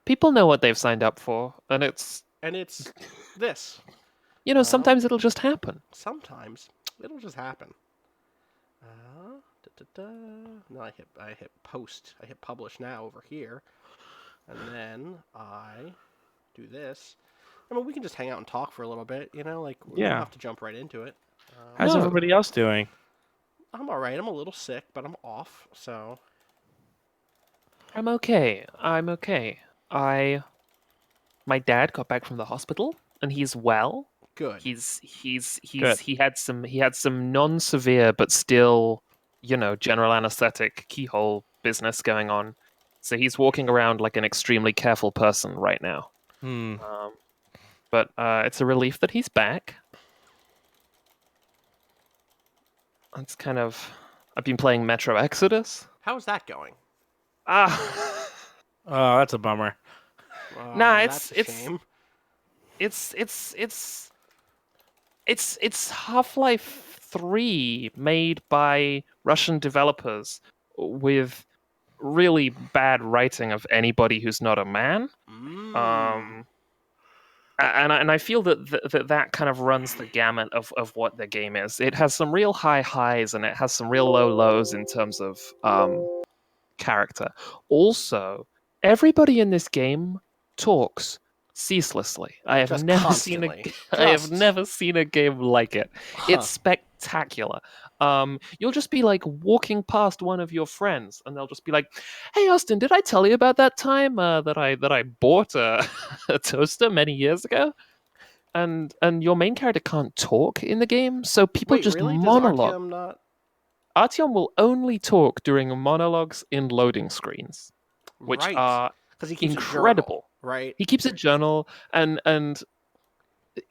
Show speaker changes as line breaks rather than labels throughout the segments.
People know what they've signed up for, and it's
this.
sometimes it'll just happen.
Sometimes it'll just happen. No, I hit post. I hit publish now over here, and then I do this. I mean, we can just hang out and talk for a little bit. We don't have to jump right into it.
How's
No.
everybody else doing?
I'm all right. I'm a little sick, but I'm off. So
I'm okay. My dad got back from the hospital, and he's well.
good.
Good.
He had some non-severe but still, general anesthetic keyhole business going on. So he's walking around like an extremely careful person right now. But it's a relief that he's back. It's kind of... I've been playing Metro Exodus.
How's that going?
Ah,
Oh, that's a bummer.
Nah,
that's a shame.
it's Half-Life 3 made by Russian developers with really bad writing of anybody who's not a man. And I feel that kind of runs the gamut of what the game is. It has some real high highs and it has some real low lows in terms of character. Also, everybody in this game talks ceaselessly. I have
Just
never
constantly.
seen a game like it.
Huh.
It's spectacular. You'll just be like walking past one of your friends, and they'll just be like, "Hey, Austin, did I tell you about that time that I bought a toaster many years ago?" And your main character can't talk in the game, so people
Wait,
just
really? Does
monologue.
Artyom not?
Artyom will only talk during monologues in loading screens, which
Right.
are
Because he keeps
incredible.
a journal, right?
He keeps a journal, and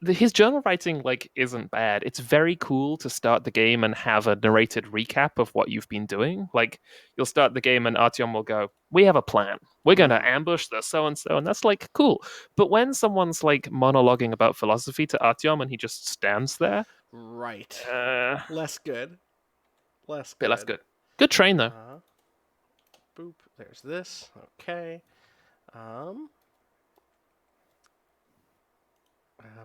his journal writing isn't bad. It's very cool to start the game and have a narrated recap of what you've been doing. Like, you'll start the game and Artyom will go, "We have a plan. We're going to ambush the so and so," and that's cool. But when someone's monologuing about philosophy to Artyom and he just stands there,
Right.
uh,
Less good. Less
bit
good.
less good. Good train though.
Boop. There's this. Okay.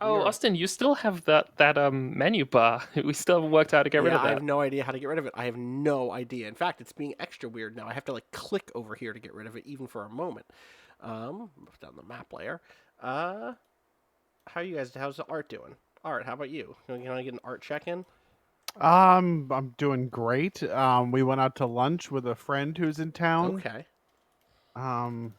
Austin, you still have that menu bar. We still haven't worked out how to get rid of
I
that.
have no idea how to get rid of it. I have no idea. In fact, it's being extra weird now. I have to click over here to get rid of it, even for a moment. Down the map layer. How you guys? How's the art doing? Art, how about you? Can I get an art check-in?
I'm doing great. We went out to lunch with a friend who's in town.
Okay.
Um,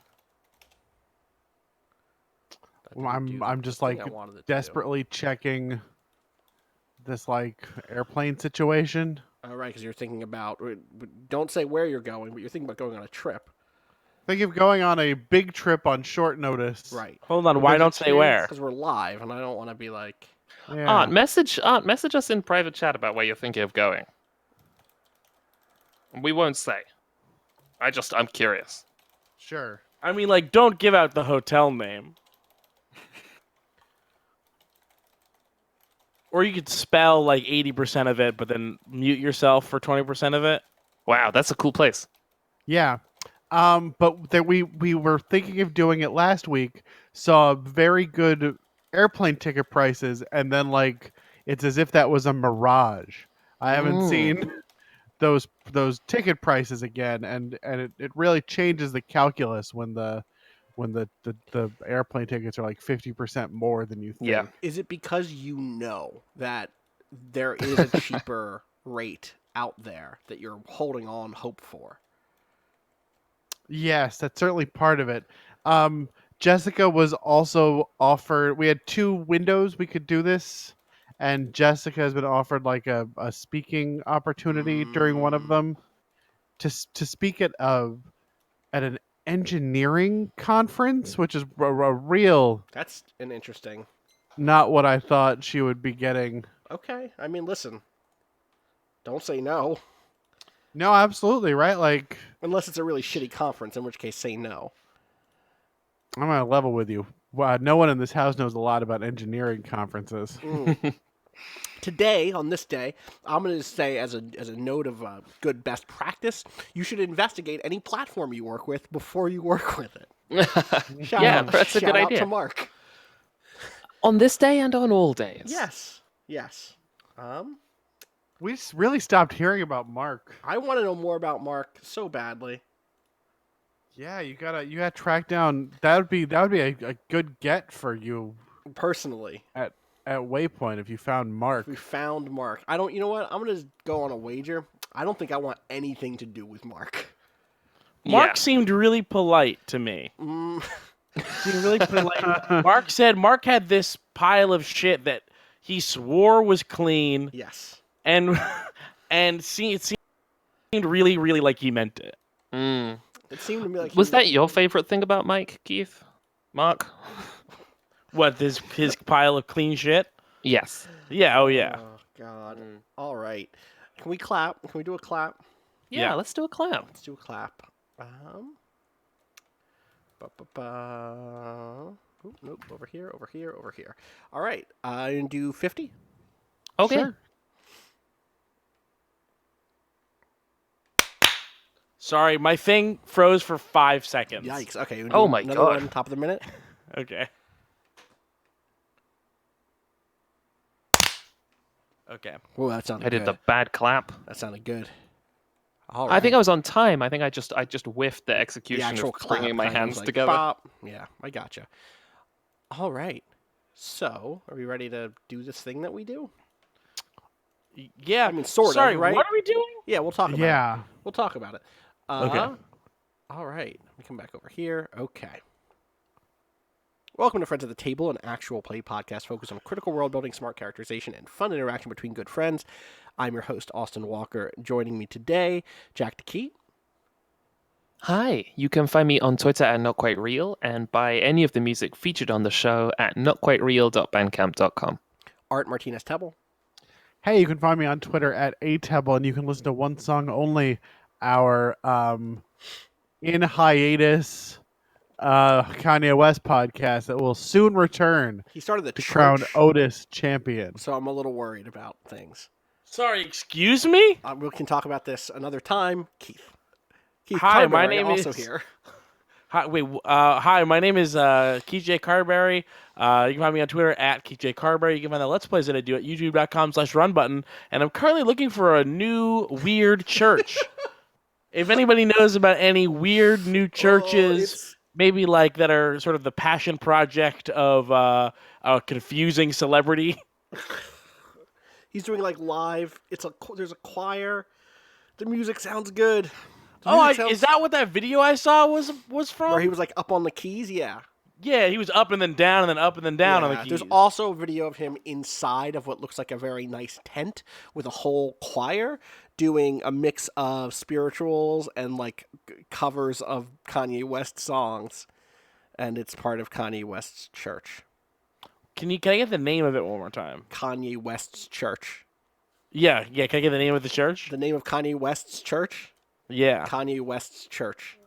That didn't do
I'm
the
just
thing I wanted it to do.
desperately checking this airplane situation.
All right, because you're thinking about. Don't say where you're going, but you're thinking about going on a trip.
Think of going on a big trip on short notice.
Right.
Hold on, why
There's a
don't say
chance-
where?
Because we're live, and I don't want to be like.
Yeah.
Art, message us in private chat about where you're thinking of going. We won't say. I'm curious.
Sure.
I mean, don't give out the hotel name. Or you could spell 80% of it, but then mute yourself for 20% of it.
Wow, that's a cool place.
Yeah. But we were thinking of doing it last week. Saw very good airplane ticket prices, and then it's as if that was a mirage. I haven't seen those ticket prices again, and it really changes the calculus when the airplane tickets are 50% more than you think.
Yeah.
Is it because you know that there is a cheaper rate out there that you're holding on hope for?
Yes, that's certainly part of it. Jessica was also offered. We had 2 windows we could do this, and Jessica has been offered a speaking opportunity during one of them to speak at an engineering conference, which is a real
That's an interesting.
not what I thought she would be getting.
Okay, I mean, listen. Don't say no.
No, absolutely right.
Unless it's a really shitty conference, in which case say no.
I'm on a level with you. No one in this house knows a lot about engineering conferences.
Today, on this day, I'm going to say as a note of good best practice, you should investigate any platform you work with before you work with it. Shout
Yeah,
out,
that's a
shout
good
out
idea.
to Mark.
On this day and on all days.
Yes.
We really stopped hearing about Mark.
I want to know more about Mark so badly.
Yeah, you gotta track down. That would be a good get for you
Personally,
at Waypoint if you found Mark.
we found Mark. I don't. You know what? I'm gonna go on a wager. I don't think I want anything to do with Mark.
Mark
Yeah.
seemed really polite to me. Seemed really polite. Mark had this pile of shit that he swore was clean,
Yes.
and it seemed really, really like he meant it.
Mm.
It seemed to me like
Was that your favorite thing about Mike, Keith? Mark?
What, his pile of clean shit?
Yes.
Yeah, oh yeah.
Oh God. All right. Can we clap? Can we do a clap?
Yeah,
Yeah.
let's do a clap.
Let's do a clap. Oop, nope. Over here. Over here. Over here. All right. I'm gonna do 50.
Okay.
Sure.
Sorry, my thing froze for 5 seconds.
Yikes. Okay. we
Oh
do
my
another
God.
One, top of the minute.
Okay. Okay.
Oh, that sounded
I did
good.
the bad clap.
That sounded good. All
I think
right.
I was on time. I think I just whiffed the
the
execution
actual
of
clap.
bringing my
kind of
hands
like
together.
bop. Yeah, I gotcha. All right. So, are we ready to do this thing that we do?
Yeah.
I mean, sort of,
Sorry,
right?
what are we doing?
Yeah, we'll talk about it.
Yeah.
We'll talk about it.
Okay.
All right. Let me come back over here. Okay. Welcome to Friends at the Table, an actual play podcast focused on critical world building, smart characterization, and fun interaction between good friends. I'm your host, Austin Walker. Joining me today, Jack DeKey.
Hi, you can find me on Twitter at NotQuiteReal and buy any of the music featured on the show at notquitereal.bandcamp.com.
Art Martinez Tebble.
Hey, you can find me on Twitter at Atebble, and you can listen to One Song Only, our in hiatus Kanye West podcast that will soon return
He started the
to
church,
crown Otis champion.
so I'm a little worried about things.
Sorry, excuse me?
We can talk about this another time. Keith.
Hi, my
Carberry
name
also
is-
here.
Hi, my name is Keith J. Carberry. You can find me on Twitter at Keith J. Carberry. You can find the Let's Plays that I do at youtube.com/runbutton. And I'm currently looking for a new weird church. If anybody knows about any weird new churches, maybe like that are sort of the passion project of a confusing celebrity.
He's doing like live. There's a choir. The music sounds good. The
Oh,
music sounds-
is that what that video I saw was from?
where he was like up on the keys? Yeah.
Yeah, he was up and then down and then up and then down on the
Yeah,
keys.
There's also a video of him inside of what looks like a very nice tent with a whole choir doing a mix of spirituals and like covers of Kanye West songs, and it's part of Kanye West's church.
Can I get the name of it one more time?
Kanye West's church.
Yeah. Can I get the name of the church?
The name of Kanye West's church?
Yeah.
Kanye West's church.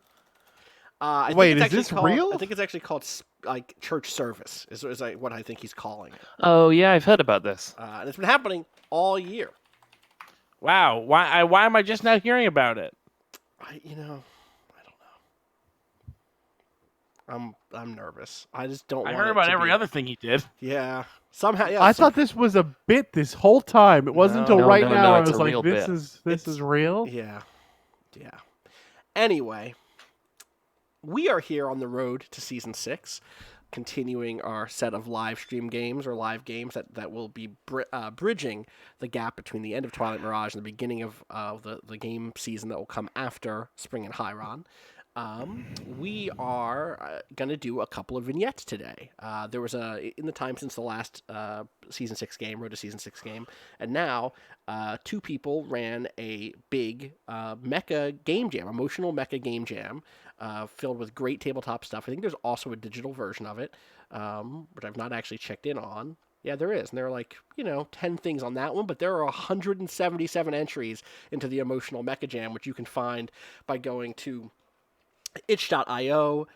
Wait, is this real?
I think it's actually called like church service. Is like what I think he's calling it.
Oh, yeah, I've heard about this.
And it's been happening all year.
Wow. Why am I just now hearing about it?
I don't know. I'm nervous. I just don't.
I
want
heard
it
about
to
every
be-
other thing he did.
Yeah. Somehow. Yeah.
I thought this was a bit this whole time. It wasn't until
No,
right
no,
now
no,
I
it's
was
a
like,
real
this
bit.
is real.
Yeah. Yeah. Anyway, we are here on the road to season 6, continuing our set of live stream games or live games that will be bridging the gap between the end of Twilight Mirage and the beginning of the game season that will come after Spring and Hyron. We are going to do a couple of vignettes today. There was in the time since the last Season 6 game, Road to Season 6 game, and now 2 people ran a big mecha game jam, emotional mecha game jam, filled with great tabletop stuff. I think there's also a digital version of it, which I've not actually checked in on. Yeah, there is. And there are like, 10 things on that one, but there are 177 entries into the emotional mecha jam, which you can find by going to itch.io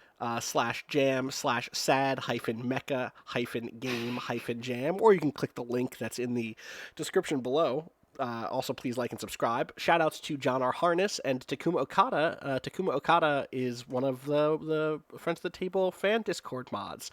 /jam/sad-mecha-game-jam, or you can click the link that's in the description below. Also, please like and subscribe. Shoutouts to John R. Harness and Takuma Okada. Takuma Okada is one of the Friends of the Table fan Discord mods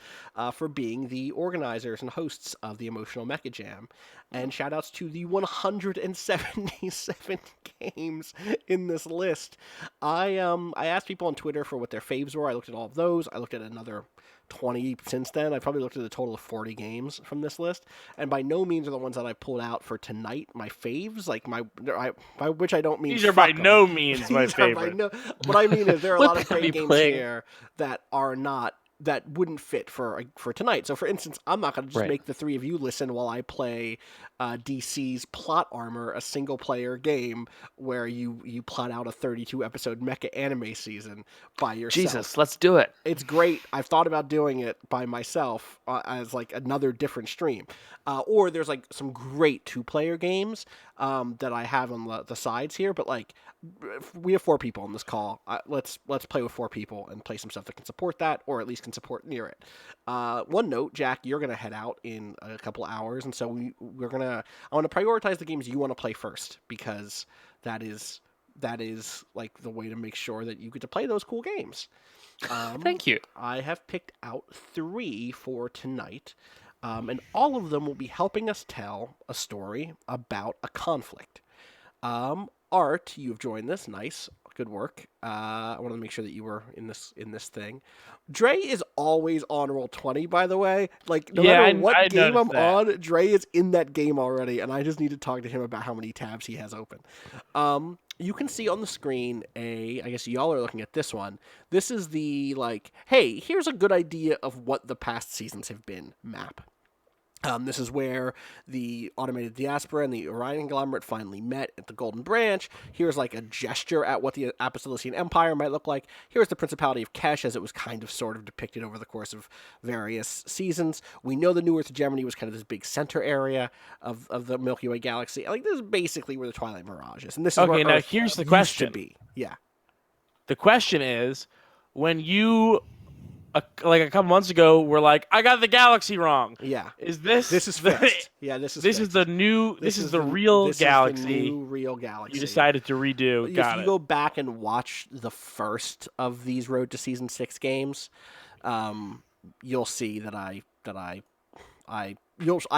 for being the organizers and hosts of the Emotional Mecha Jam. And shoutouts to the 177 games in this list. I asked people on Twitter for what their faves were. I looked at all of those. I looked at another 20 since then. I probably looked at a total of 40 games from this list, and by no means are the ones that I pulled out for tonight my faves. Like by which I don't mean
These are by
fuck 'em.
no means my
These are by
favorite.
no- What I mean is there are a
What
lot of
they'll
great
be
games
playing.
here that are not that wouldn't fit for tonight. So, for instance, I'm not going to just
Right.
make the three of you listen while I play DC's Plot Armor, a single-player game where you plot out a 32-episode mecha anime season by yourself.
Jesus, let's do it.
It's great. I've thought about doing it by myself as like another different stream. Or there's like some great 2-player games that I have on the sides here. But like we have 4 people on this call. Let's play with 4 people and play some stuff that can support that, or at least can support near it. One note, Jack, you're gonna head out in a couple hours, and so I want to prioritize the games you want to play first, because that is like the way to make sure that you get to play those cool games.
Thank you.
I have picked out 3 for tonight, and all of them will be helping us tell a story about a conflict. Art, you've joined this. Nice, good work. I wanted to make sure that you were in this thing. Dre is always on Roll20, by the way. Like no
Yeah,
matter what
I
game I'm
noticed that.
on, Dre is in that game already, and I just need to talk to him about how many tabs he has open. You can see on the screen I guess y'all are looking at this one. This is the, like, hey, here's a good idea of what the past seasons have been map. This is where the Automated Diaspora and the Orion Conglomerate finally met at the Golden Branch. Here's like a gesture at what the Apostolician Empire might look like. Here's the Principality of Kesh as it was kind of sort of depicted over the course of various seasons. We know the New Earth Hegemony was kind of this big center area of the Milky Way galaxy. Like, this is basically where the Twilight Mirage is. And this is
Okay,
where
now
Earth
here's the
used
question.
to be. Yeah.
The question is, when you like a couple months ago were like, I got the galaxy wrong.
Yeah.
Is this
This is fixed. Yeah, this is
this is
fixed.
the new this is the real
this is the
galaxy
new real galaxy.
you decided to redo.
If
Got
you
it.
go back and watch the first of these Road to Season 6 games, you'll see that I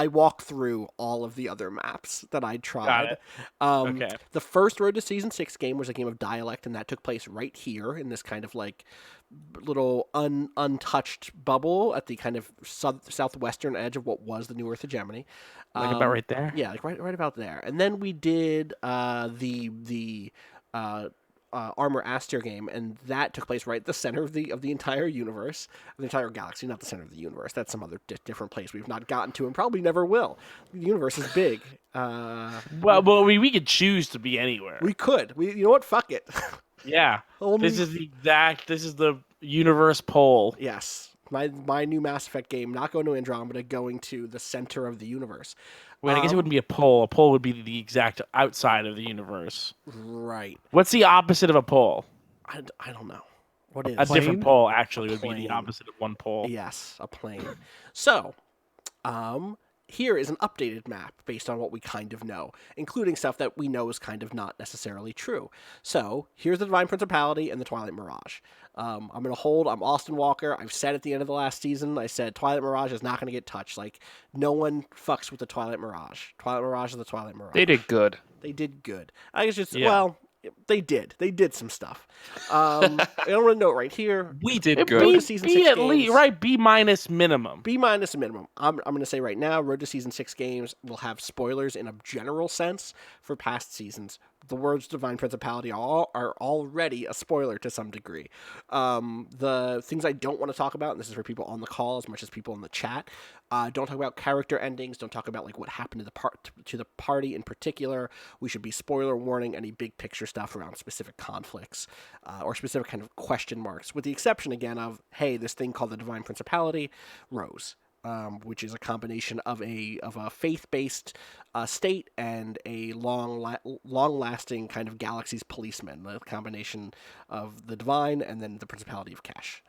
walked through all of the other maps that I tried.
it.
Okay.
Okay.
The first Road to Season 6 game was a game of Dialect, and that took place right here in this kind of like little untouched bubble at the kind of southwestern edge of what was the New Earth Hegemony.
Like about right there.
Yeah, like right about there. And then we did the Armor Aster game, and that took place right at the center of the entire universe, the entire galaxy, not the center of the universe. That's some other different place we've not gotten to and probably never will. The universe is big.
Well, we could choose to be anywhere.
We could. You know what? Fuck it.
Yeah.
Only-
This is the universe pole.
Yes. My new Mass Effect game, not going to Andromeda, going to the center of the universe.
Wait, I guess it wouldn't be a pole. A pole would be the exact outside of the universe.
Right.
What's the opposite of a pole?
I don't know. What is
A different
Plane?
pole actually would be
Plane.
the opposite of one pole.
Yes, a plane. So, here is an updated map based on what we kind of know, including stuff that we know is kind of not necessarily true. So, here's the Divine Principality and the Twilight Mirage. I'm going to hold. I'm Austin Walker. I've said at the end of the last season, I said Twilight Mirage is not going to get touched. Like, no one fucks with the Twilight Mirage. Twilight Mirage is the Twilight Mirage.
They did good.
They did good. I guess just,
Yeah.
well, they did. They did some stuff. I don't want to note right here.
We did
It
good.
Road
B,
to Season
B
6
at least,
games.
right? B minus minimum.
B minus minimum. I'm going to say right now, Road to Season 6 games will have spoilers in a general sense for past seasons. The words Divine Principality are already a spoiler to some degree. The things I don't want to talk about, and this is for people on the call as much as people in the chat, don't talk about character endings. Don't talk about like what happened to the party in particular. We should be spoiler warning any big picture stuff around specific conflicts or specific kind of question marks, with the exception again of, hey, this thing called the Divine Principality rose. Which is a combination of a faith-based state and a long-lasting kind of galaxy's policeman. The combination of the divine and then the Principality of Kesh.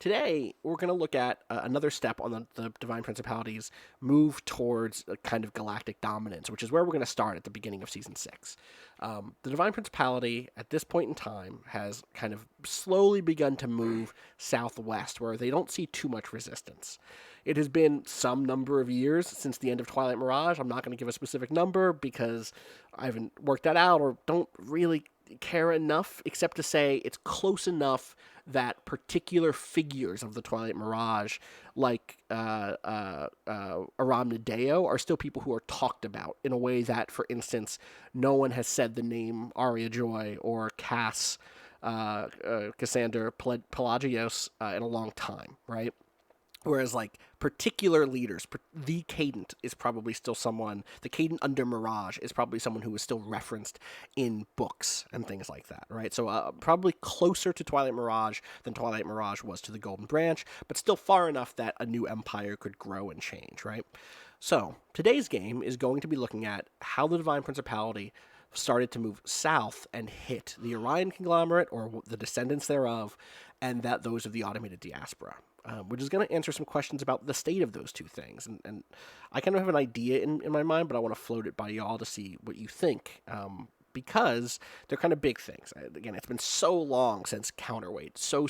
Today, we're going to look at another step on the Divine Principalities' move towards a kind of galactic dominance, which is where we're going to start at the beginning of Season 6. The Divine Principality, at this point in time, has kind of slowly begun to move southwest, where they don't see too much resistance. It has been some number of years since the end of Twilight Mirage. I'm not going to give a specific number because I haven't worked that out or don't really care enough, except to say it's close enough that particular figures of the Twilight Mirage, like Aram Nadeo, are still people who are talked about in a way that, for instance, no one has said the name Arya Joy or Cassander Pelagios in a long time, right? Whereas, like, particular leaders, the Cadent is probably still someone, the Cadent under Mirage is probably someone who is still referenced in books and things like that, right? So probably closer to Twilight Mirage than Twilight Mirage was to the Golden Branch, but still far enough that a new empire could grow and change, right? So, today's game is going to be looking at how the Divine Principality started to move south and hit the Orion Conglomerate, or the descendants thereof, and those of the Automated Diaspora. Which is going to answer some questions about the state of those two things. And I kind of have an idea in my mind, but I want to float it by y'all to see what you think, because they're kind of big things. Again, it's been so long since Counterweight, so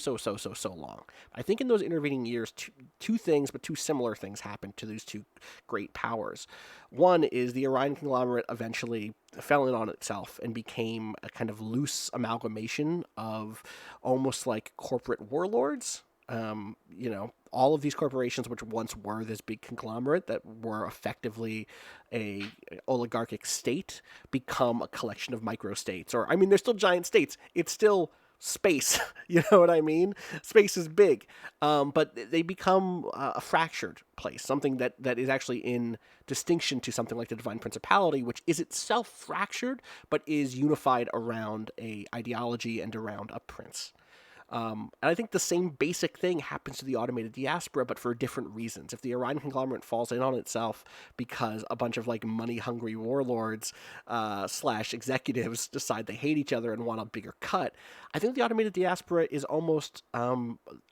long. I think in those intervening years, two things, but two similar things happened to those two great powers. One is the Orion Conglomerate eventually fell in on itself and became a kind of loose amalgamation of almost like corporate warlords. All of these corporations, which once were this big conglomerate that were effectively a oligarchic state, become a collection of microstates. Or, I mean, they're still giant states. It's still space. You know what I mean? Space is big. But they become a fractured place, something that is actually in distinction to something like the Divine Principality, which is itself fractured, but is unified around a ideology and around a prince. And I think the same basic thing happens to the Automated Diaspora, but for different reasons. If the Orion Conglomerate falls in on itself because a bunch of like money-hungry warlords / executives decide they hate each other and want a bigger cut, I think the Automated Diaspora is almost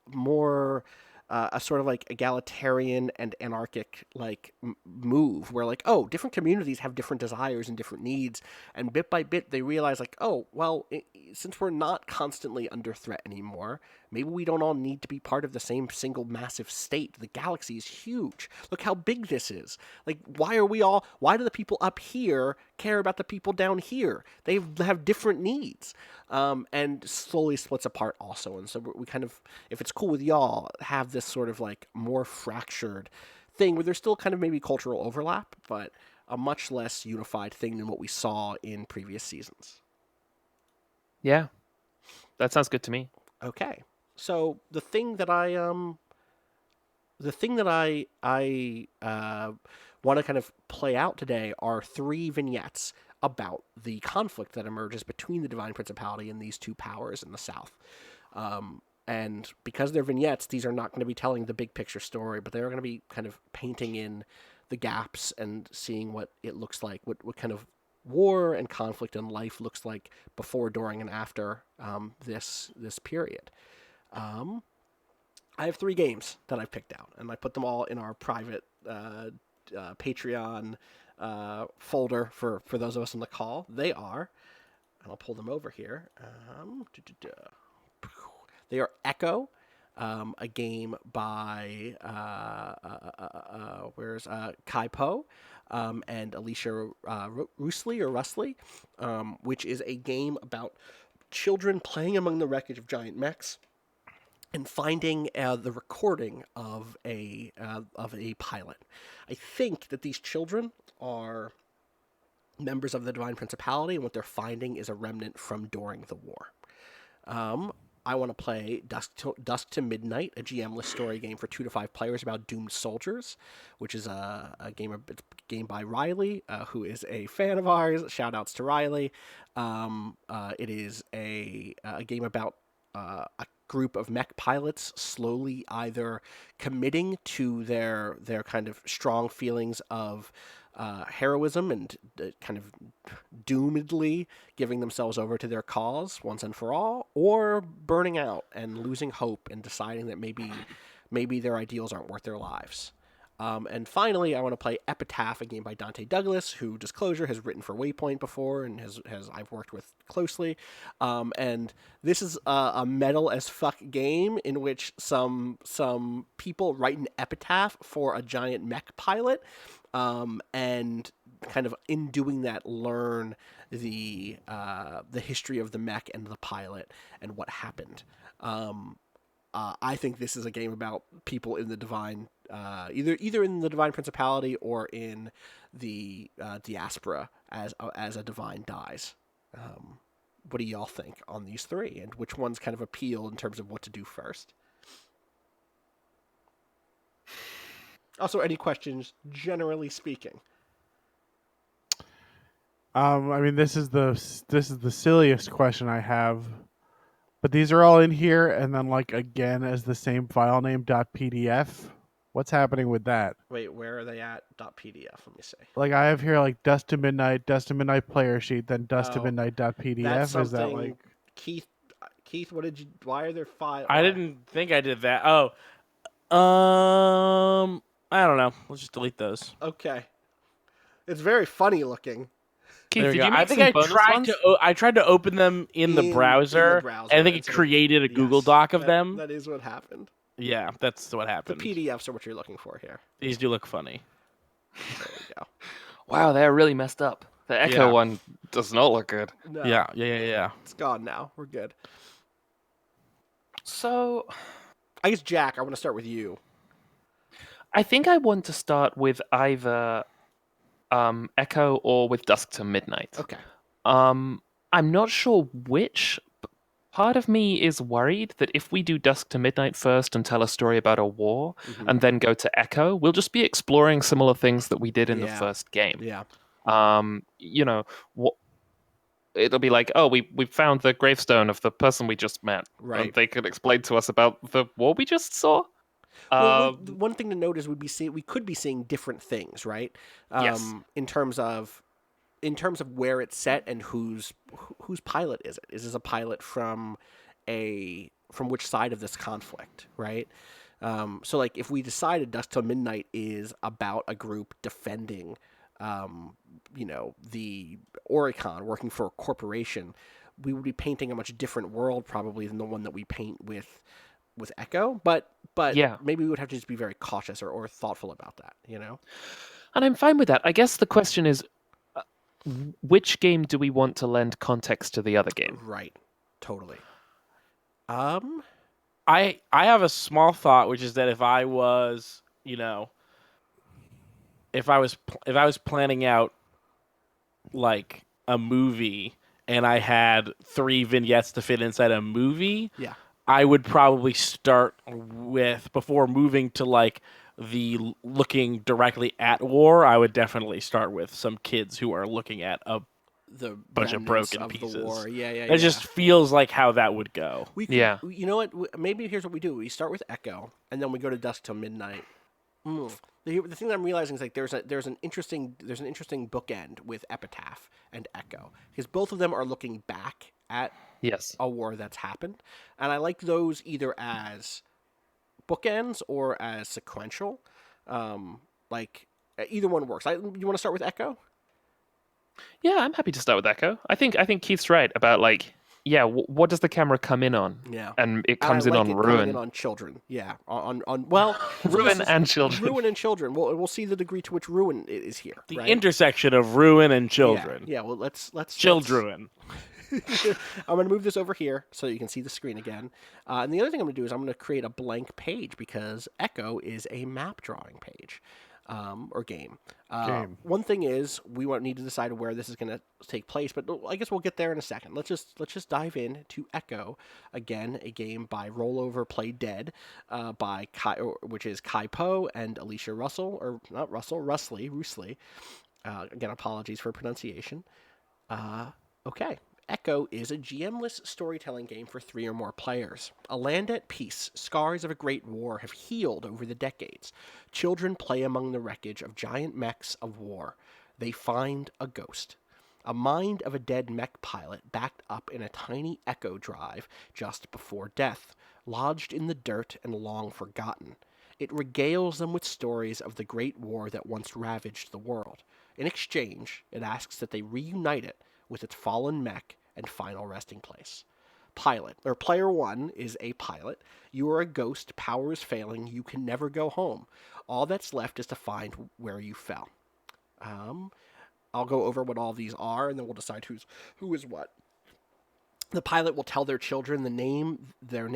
more a sort of like egalitarian and anarchic like move where like, oh, different communities have different desires and different needs, and bit by bit they realize like, oh, well, since we're not constantly under threat anymore, maybe we don't all need to be part of the same single massive state. The galaxy is huge. Look how big this is. Like, why do the people up here care about the people down here? They have different needs. And slowly splits apart also. And so we kind of, if it's cool with y'all, have this sort of like more fractured thing where there's still kind of maybe cultural overlap, but a much less unified thing than what we saw in previous seasons.
Yeah, that sounds good to me.
Okay, so the thing that I want to kind of play out today are 3 vignettes about the conflict that emerges between the Divine Principality and these two powers in the South. And because they're vignettes, these are not going to be telling the big picture story, but they're going to be kind of painting in the gaps and seeing what it looks like, what kind of war and conflict and life looks like before, during, and after this period. I have 3 games that I've picked out, and I put them all in our private Patreon folder for those of us on the call. They are, and I'll pull them over here. They are Echo, a game by Kai Po and Alicia Russley, which is a game about children playing among the wreckage of giant mechs and finding the recording of a pilot. I think that these children are members of the Divine Principality, and what they're finding is a remnant from during the war. I want to play Dusk to Midnight, a GM-less story game for 2 to 5 players about doomed soldiers, which is a game by Riley, who is a fan of ours. Shout outs to Riley. It is a game about a group of mech pilots slowly either committing to their kind of strong feelings of heroism and kind of doomedly giving themselves over to their cause once and for all, or burning out and losing hope and deciding that maybe their ideals aren't worth their lives. And finally, I want to play Epitaph, a game by Dante Douglas, who, disclosure, has written for Waypoint before and has I've worked with closely. And this is a metal as fuck game in which some people write an epitaph for a giant mech pilot, and kind of in doing that learn the history of the mech and the pilot and what happened. I think this is a game about people in the divine, either in the divine principality or in the diaspora as a divine dies. What do y'all think on these three, and which ones kind of appeal in terms of what to do first? Also, any questions, generally speaking?
I mean, this is the silliest question I have, but these are all in here, and then like again as the same file name .pdf. What's happening with that?
Wait, where are they at? .pdf. Let me see.
Like I have here like Dust to Midnight player sheet, then Dust to
Oh,
Midnight .pdf.
That's something.
Is that like
Keith, what did you? Why are there five?
I didn't think I did that. Oh, I don't know. Let's just delete those.
Okay. It's very funny looking.
Keith,
There we
did
go.
you make
I think
some
I
bonus
tried
ones?
I tried to open them in the browser, and I think it
and so-
created a Google
yes,
Doc of
that-
them.
That is what happened.
Yeah, that's what
The
happened.
PDFs are what you're looking for here.
These do look funny.
There we go.
Wow, they're really messed up. The Echo
Yeah.
one does not look good.
No,
Yeah.
it's gone now. We're good.
So,
I guess, Jack, I want to start with you.
I think I want to start with either Echo or with Dusk to Midnight.
Okay.
I'm not sure which. Part of me is worried that if we do Dusk to Midnight first and tell a story about a war,
Mhm.
and then go to Echo, we'll just be exploring similar things that we did in the
Yeah.
first game.
Yeah.
What it'll be like, oh, we found the gravestone of the person we just met.
Right.
And they could explain to us about the war we just saw.
Well, one thing to note is we could be seeing different things, right?
Yes.
In terms of where it's set and whose pilot is it? Is this a pilot from which side of this conflict, right? So like if we decided Dusk Till Midnight is about a group defending, the Oricon, working for a corporation, we would be painting a much different world probably than the one that we paint with Echo. But
Yeah.
maybe we would have to just be very cautious or thoughtful about that,
And I'm fine with that. I guess the question is, which game do we want to lend context to the other game?
Right. Totally.
I have a small thought, which is that if I was, if I was planning out like a movie and I had 3 vignettes to fit inside a movie,
Yeah.
I would probably start with, before moving to like the looking directly at war, I would definitely start with some kids who are looking at a
The
bunch of
remnants
broken
of
pieces.
the war. Yeah.
It just feels like how that would go.
We could,
Yeah.
You know what? Maybe here's what we do. We start with Echo, and then we go to Dusk Till Midnight. The thing that I'm realizing is like there's an interesting bookend with Epitaph and Echo, because both of them are looking back at
Yes.
a war that's happened, and I like those either as bookends or as sequential. Like either one works. You want to start with Echo?
Yeah, I'm happy to start with Echo. I think Keith's right about like, yeah, what does the camera come in on?
Yeah.
And it
And I
comes in
like
on
it coming
Ruin.
in on children. Yeah. On well,
Ruin
this is-
and children.
Ruin and children. We'll see the degree to which Ruin is here.
The
right?
intersection of ruin and children.
Yeah. Well, let's
Children.
I'm going to move this over here so you can see the screen again. And the other thing I'm going to do is I'm going to create a blank page because Echo is a map drawing page or game. One thing is we need to decide where this is going to take place, but I guess we'll get there in a second. Let's just dive in to Echo again, a game by Rollover Play Dead, by which is Kai Po and Alicia Russell, or not Russell, Russley. Again, apologies for pronunciation. Okay. Echo is a GM-less storytelling game for 3 or more players. A land at peace, scars of a great war have healed over the decades. Children play among the wreckage of giant mechs of war. They find a ghost. A mind of a dead mech pilot backed up in a tiny Echo drive just before death, lodged in the dirt and long forgotten. It regales them with stories of the great war that once ravaged the world. In exchange, it asks that they reunite it with its fallen mech and final resting place. Pilot, or player 1 is a pilot. You are a ghost, power is failing, you can never go home. All that's left is to find where you fell. I'll go over what all these are, and then we'll decide who is what. The pilot will tell their children their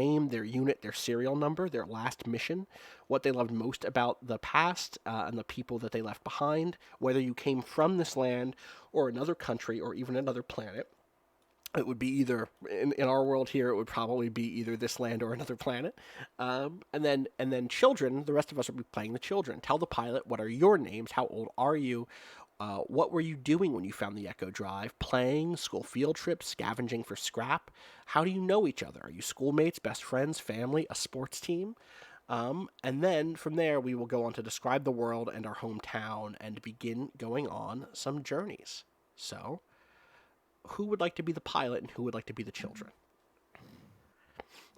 unit, their serial number, their last mission, what they loved most about the past, and the people that they left behind, whether you came from this land or another country or even another planet. It would be either, in our world here, it would probably be either this land or another planet. And then children, the rest of us will be playing the children. Tell the pilot, what are your names? How old are you? What were you doing when you found the Echo Drive? Playing, school field trips, scavenging for scrap? How do you know each other? Are you schoolmates, best friends, family, a sports team? And then from there, we will go on to describe the world and our hometown and begin going on some journeys. So, who would like to be the pilot and who would like to be the children?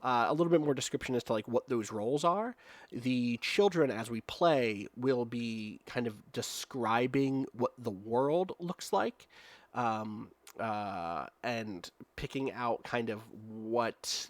A little bit more description as to like what those roles are. The children, as we play, will be kind of describing what the world looks like, and picking out kind of what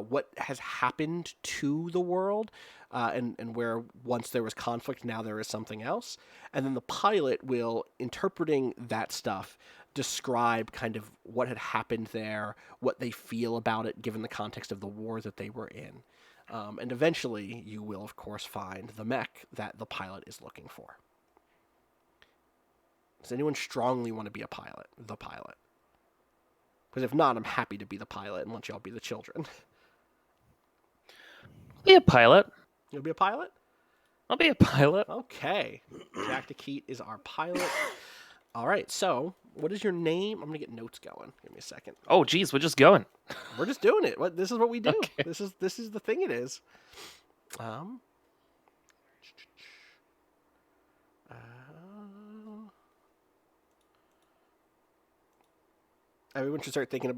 what has happened to the world, and where once there was conflict, now there is something else. And then the pilot will, interpreting that stuff, describe kind of what had happened there, what they feel about it, given the context of the war that they were in. And eventually, you will, of course, find the mech that the pilot is looking for. Does anyone strongly want to be a pilot? The pilot. Because if not, I'm happy to be the pilot and let y'all be the children.
Be a pilot.
You'll be a pilot?
I'll be a pilot.
Okay. Jack DeKeat is our pilot. All right, so what is your name? I'm going to get notes going. Give me a second.
Oh, geez, we're just going.
We're just doing it. This is what we do.
Okay.
This is the thing it is. Everyone should start thinking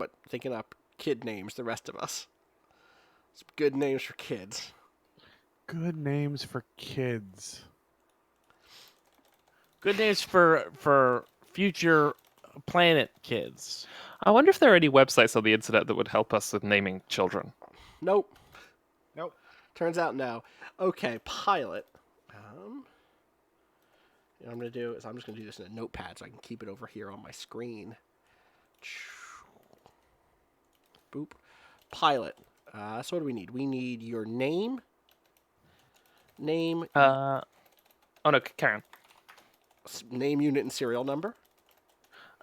up kid names, the rest of us. Some good names for kids.
Good names for kids.
Good names for future planet kids.
I wonder if there are any websites on the internet that would help us with naming children.
Nope.
Nope.
Turns out no. Okay, pilot. What I'm going to do is I'm just going to do this in a notepad so I can keep it over here on my screen. Boop. Pilot. So what do we need? We need your name.
Oh no, Karen.
Name, unit, and serial number.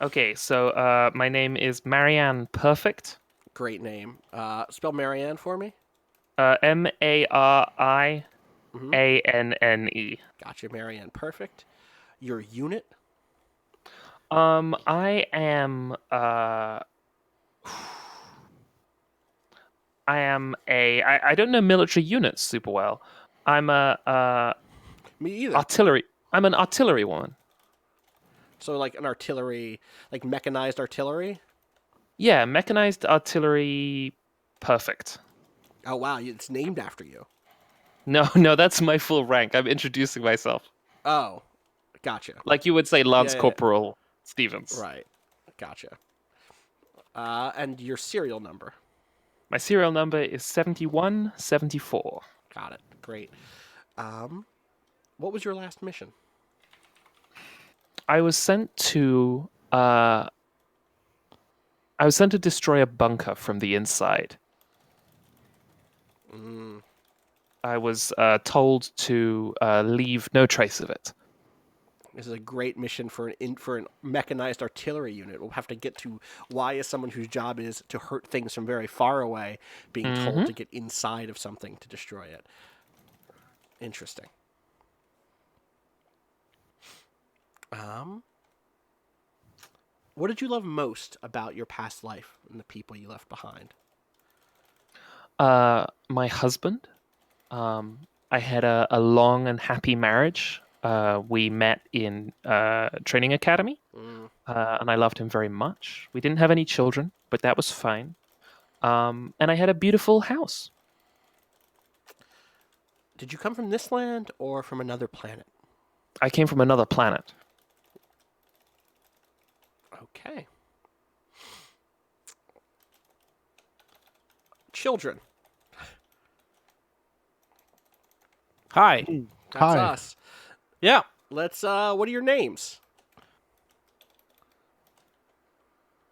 Okay, so my name is Marianne Perfect.
Great name. Spell Marianne for me.
Marianne.
Gotcha, Marianne. Perfect. Your unit.
I don't know military units super well. I'm
Me either.
artillery. I'm an artillery woman.
So like an artillery, like mechanized artillery.
Yeah, mechanized artillery. Perfect.
Oh wow, it's named after you.
No, that's my full rank. I'm introducing myself.
Oh, gotcha.
Like you would say, Lance
Yeah.
Corporal Stevens.
Right, gotcha. And your serial number.
My serial number is 7174.
Got it. Great. What was your last mission?
I was sent to destroy a bunker from the inside. I was told to leave no trace of it.
This is a great mission for an mechanized artillery unit. We'll have to get to why is someone whose job is to hurt things from very far away being told to get inside of something to destroy it. Interesting. What did you love most about your past life and the people you left behind?
My husband. I had a long and happy marriage. We met in training academy,
Mm.
and I loved him very much. We didn't have any children, but that was fine. And I had a beautiful house.
Did you come from this land or from another planet?
I came from another planet.
Okay. Children.
Hi.
That's
Hi.
us.
Yeah.
Let's what are your names?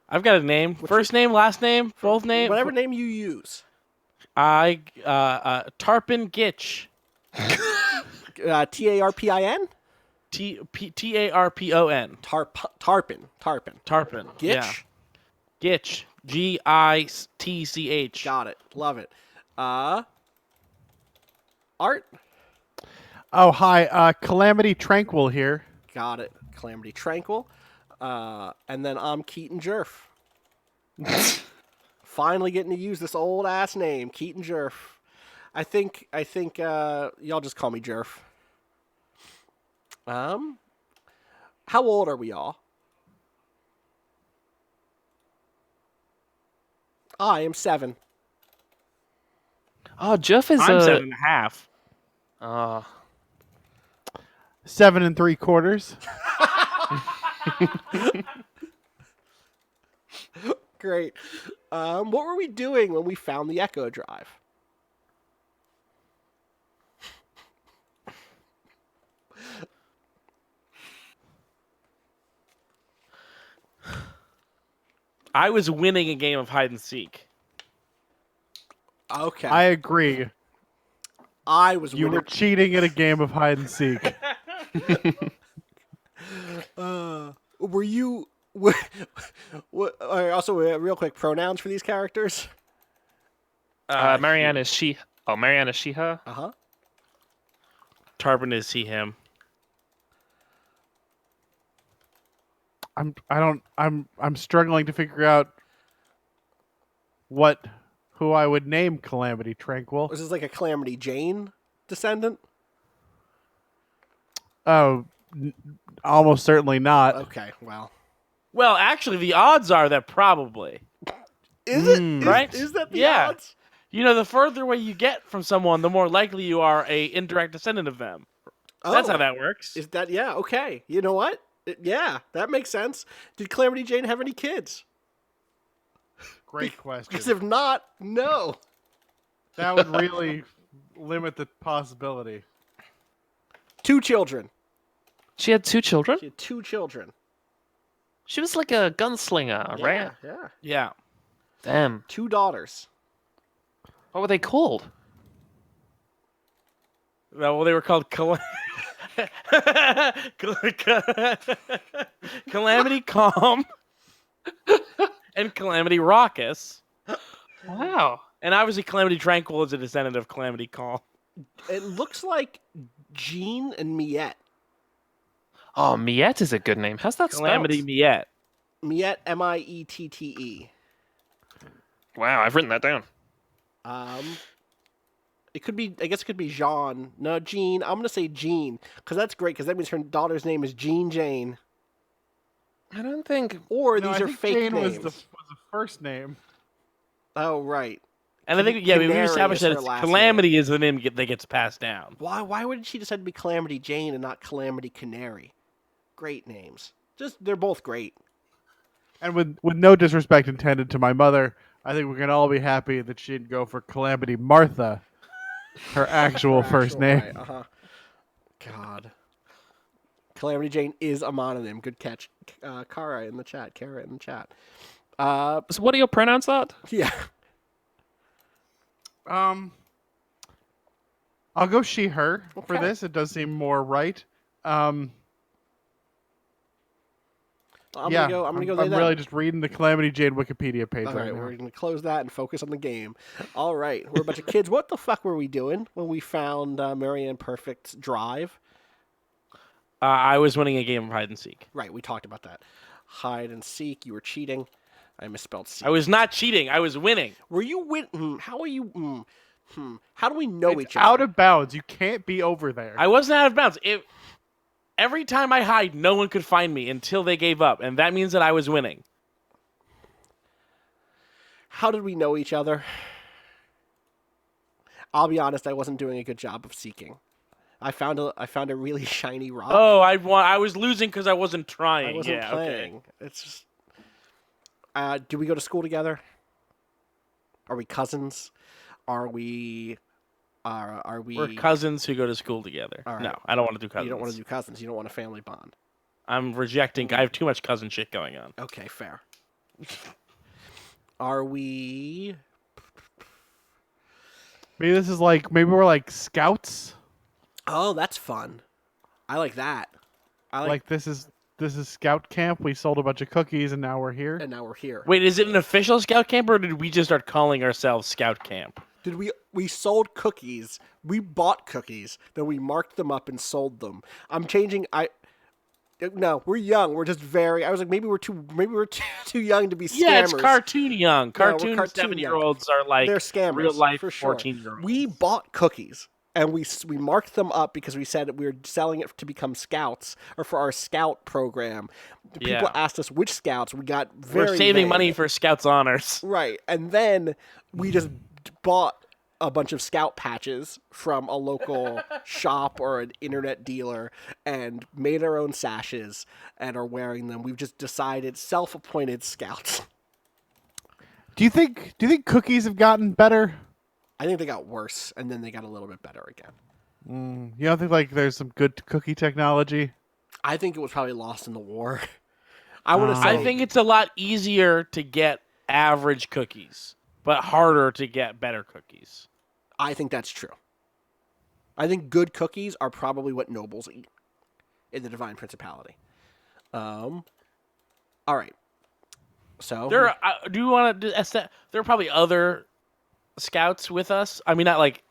I've got a name. First name, last name, both names.
Whatever name you use.
Tarpon Gitch.
Tarpin?
Tarpon.
Tarpin.
Tarpon.
Gitch?
Yeah. Gitch. Gitch.
Got it. Love it. Art?
Oh, hi. Calamity Tranquil here.
Got it. Calamity Tranquil. And then I'm Keaton Jerf. Finally getting to use this old ass name, Keaton Jerf. I think y'all just call me Jerf. How old are we all? I am 7.
Oh, Jeff is
I'm
a.
7.5.
Uh,
7 3/4.
Great. What were we doing when we found the Echo Drive?
I was winning a game of hide and seek.
Okay.
I agree.
I was
You
winning.
were cheating at a game of hide and seek.
Were you? Also, real quick, pronouns for these characters.
Marianne is she. Oh, Marianne is she, her.
Tarpon is he, him.
I'm struggling to figure out who I would name Calamity Tranquil.
Was this like a Calamity Jane descendant?
Oh, almost certainly not.
Okay, well,
Well, actually, the odds are that probably.
is it
right?
Is that the
Yeah.
odds?
You know, the further away you get from someone, the more likely you are a indirect descendant of them. That's how that works.
Is that yeah? Okay, you know what? Yeah, that makes sense. Did Calamity Jane have any kids?
Great
Because
question.
if not, no.
That would really limit the possibility.
2 children.
She had 2 children.
She had 2 children.
She was like a gunslinger, right?
Yeah.
Yeah.
Damn.
2 daughters.
What were they called?
Well, they were called Calamity Calm and Calamity Raucous.
Wow.
And obviously, Calamity Tranquil is a descendant of Calamity Calm.
It looks like Jean and Miette.
Oh, Miette is a good name. How's that
Calamity
spelled?
Miette.
Miette, Miette.
Wow, I've written that down.
It could be. I guess it could be Jean. No, Jean. I'm gonna say Jean because that's great because that means her daughter's name is Jean Jane.
I don't think.
Or
No,
these
I
are
think
fake
Jane
names.
was the first name.
Oh right.
And I think, yeah, we
Canary
established
is
that
her last
Calamity is the name that gets passed down.
Why would she decide to be Calamity Jane and not Calamity Canary? Great names. Just they're both great.
And with no disrespect intended to my mother, I think we can all be happy that she didn't go for Calamity Martha, her actual first name.
Right, God. Calamity Jane is a mononym. Good catch. Kara in the chat.
So what are your pronouns, Art?
Yeah.
I'll go she her for
Okay.
this. It does seem more right.
I'm
yeah,
gonna go.
I'm really just reading the Calamity Jane Wikipedia page
All
right
right,
now.
we're gonna close that and focus on the game. All right, we're a bunch of kids. What the fuck were we doing when we found Marianne Perfect's drive?
I was winning a game of hide and seek.
Right, we talked about that. hide and seek. You were cheating. I misspelled seek.
I was not cheating. I was winning.
Were you how are you? How do we know
It's
each other?
out of bounds. You can't be over there.
I wasn't out of bounds. Every time I hide, no one could find me until they gave up, and that means that I was winning.
How did we know each other? I'll be honest. I wasn't doing a good job of seeking. I found a really shiny rock.
Oh, I was losing because I wasn't trying.
I wasn't
yeah,
playing.
Okay.
It's just. Do we go to school together? Are we cousins? Are we?
We're cousins who go to school together.
All right.
No, I don't want to do cousins.
You don't want to do cousins. You don't want a family bond.
I'm rejecting. I have too much cousin shit going on.
Okay, fair. Are we?
Maybe this is like maybe we're like scouts.
Oh, that's fun. I like that. I
Like this is scout camp. We sold a bunch of cookies and now we're here.
and now we're here.
Wait, is it an official scout camp or did we just start calling ourselves scout camp?
Did we sold cookies? We bought cookies, then we marked them up and sold them. I'm changing. No, we're young. We're just very. I was like, maybe we're too too young to be scammers.
Yeah, it's cartoon young.
No, we're
Cartoon
cartoon
7-year-olds are like
They're scammers,
real life
for sure.
14-year-olds.
We bought cookies and we marked them up because we said we were selling it to become scouts or for our scout program. People
Yeah.
asked us which scouts. We got very
We're saving
vague.
money for Scouts Honors.
Right. And then we just bought a bunch of scout patches from a local shop or an internet dealer and made our own sashes and are wearing them. We've just decided self-appointed scouts.
Do you think cookies have gotten better?
I think they got worse and then they got a little bit better again.
You don't think like there's some good cookie technology?
I think it was probably lost in the war. I want to say
I think it's a lot easier to get average cookies, but harder to get better cookies.
I think that's true. I think good cookies are probably what nobles eat in the Divine Principality. All right. So
There, do you want to? There are probably other scouts with us. I mean, not like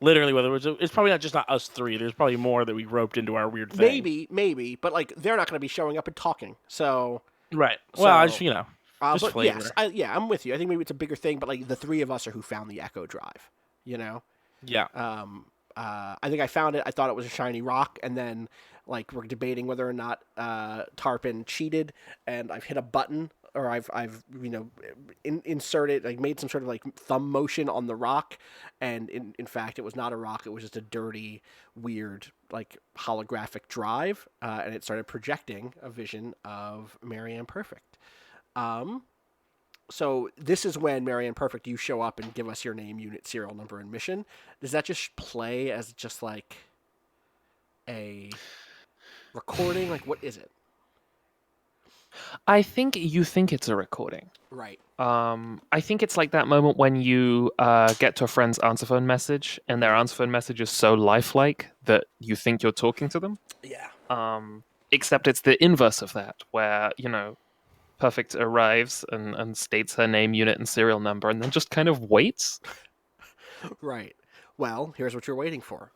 literally. Whether it's probably not just not us three. There's probably more that we roped into our weird thing.
maybe, but like they're not going to be showing up and talking. So,
Right. Well, I
So-
just just
but
flavor.
yes, I'm with you. I think maybe it's a bigger thing, but like the three of us are who found the Echo Drive. You know.
Yeah.
I think I found it. I thought it was a shiny rock, and then like we're debating whether or not Tarpon cheated, and I've hit a button or I've inserted like made some sort of like thumb motion on the rock, and in fact it was not a rock. It was just a dirty, weird like holographic drive, and it started projecting a vision of Marianne Perfect. So this is when Marianne Perfect, you show up and give us your name, unit, serial number, and mission. Does that just play as just like a recording? Like, what is it?
I think you think it's a recording.
Right.
I think it's like that moment when you get to a friend's answer phone message, and their answer phone message is so lifelike that you think you're talking to them.
Yeah.
Except it's the inverse of that, where Perfect arrives and states her name, unit, and serial number, and then just kind of waits.
Right. Well, here's what you're waiting for.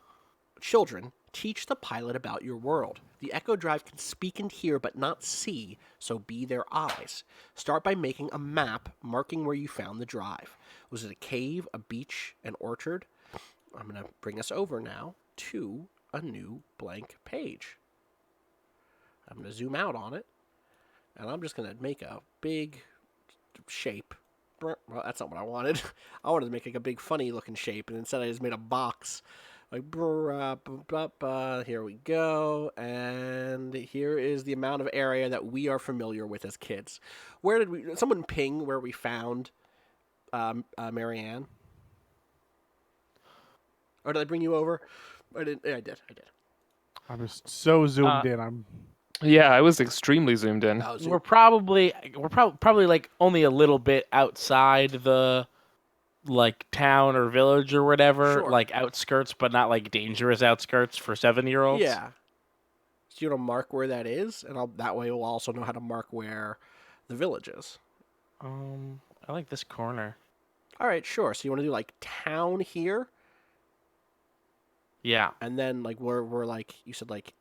Children, teach the pilot about your world. The Echo Drive can speak and hear but not see, so be their eyes. Start by making a map marking where you found the drive. Was it a cave, a beach, an orchard? I'm going to bring us over now to a new blank page. I'm going to zoom out on it, and I'm just going to make a big shape. Well, that's not what I wanted. I wanted to make like a big funny looking shape, and instead I just made a box. Like, here we go, and here is the amount of area that we are familiar with as kids. Where did we? Someone ping where we found Marianne, or did I bring you over? I did. Yeah, I did.
I'm just so zoomed in.
Yeah, I was extremely zoomed in.
We're probably like only a little bit outside the like town or village or whatever,
Sure.
like outskirts, but not like dangerous outskirts for 7-year-olds.
Yeah. So you want to mark where that is, and that way we'll also know how to mark where the village is.
I like this corner.
All right, sure. So you want to do like town here,
Yeah.
and then like we're like you said like,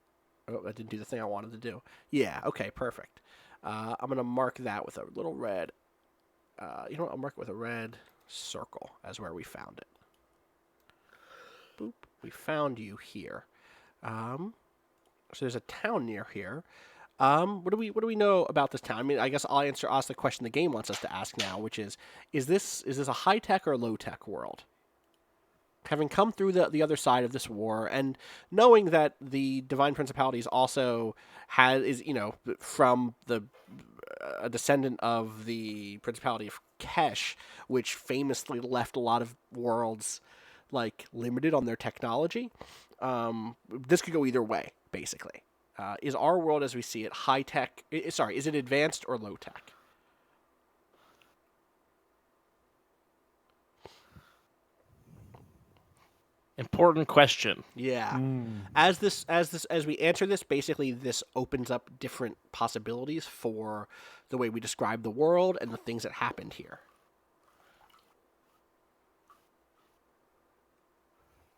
oh, I didn't do the thing I wanted to do. Yeah. Okay. Perfect. I'm gonna mark that with a little red. You know what? I'll mark it with a red circle as where we found it. Boop. We found you here. So there's a town near here. What do we know about this town? I mean, I guess I'll ask the question the game wants us to ask now, which is this a high tech or low tech world? Having come through the other side of this war, and knowing that the Divine Principalities also is from a descendant of the Principality of Kesh, which famously left a lot of worlds like limited on their technology. This could go either way, basically. Is our world as we see it high tech? Sorry, is it advanced or low tech?
Important question.
Yeah. As we answer this, basically this opens up different possibilities for the way we describe the world and the things that happened here.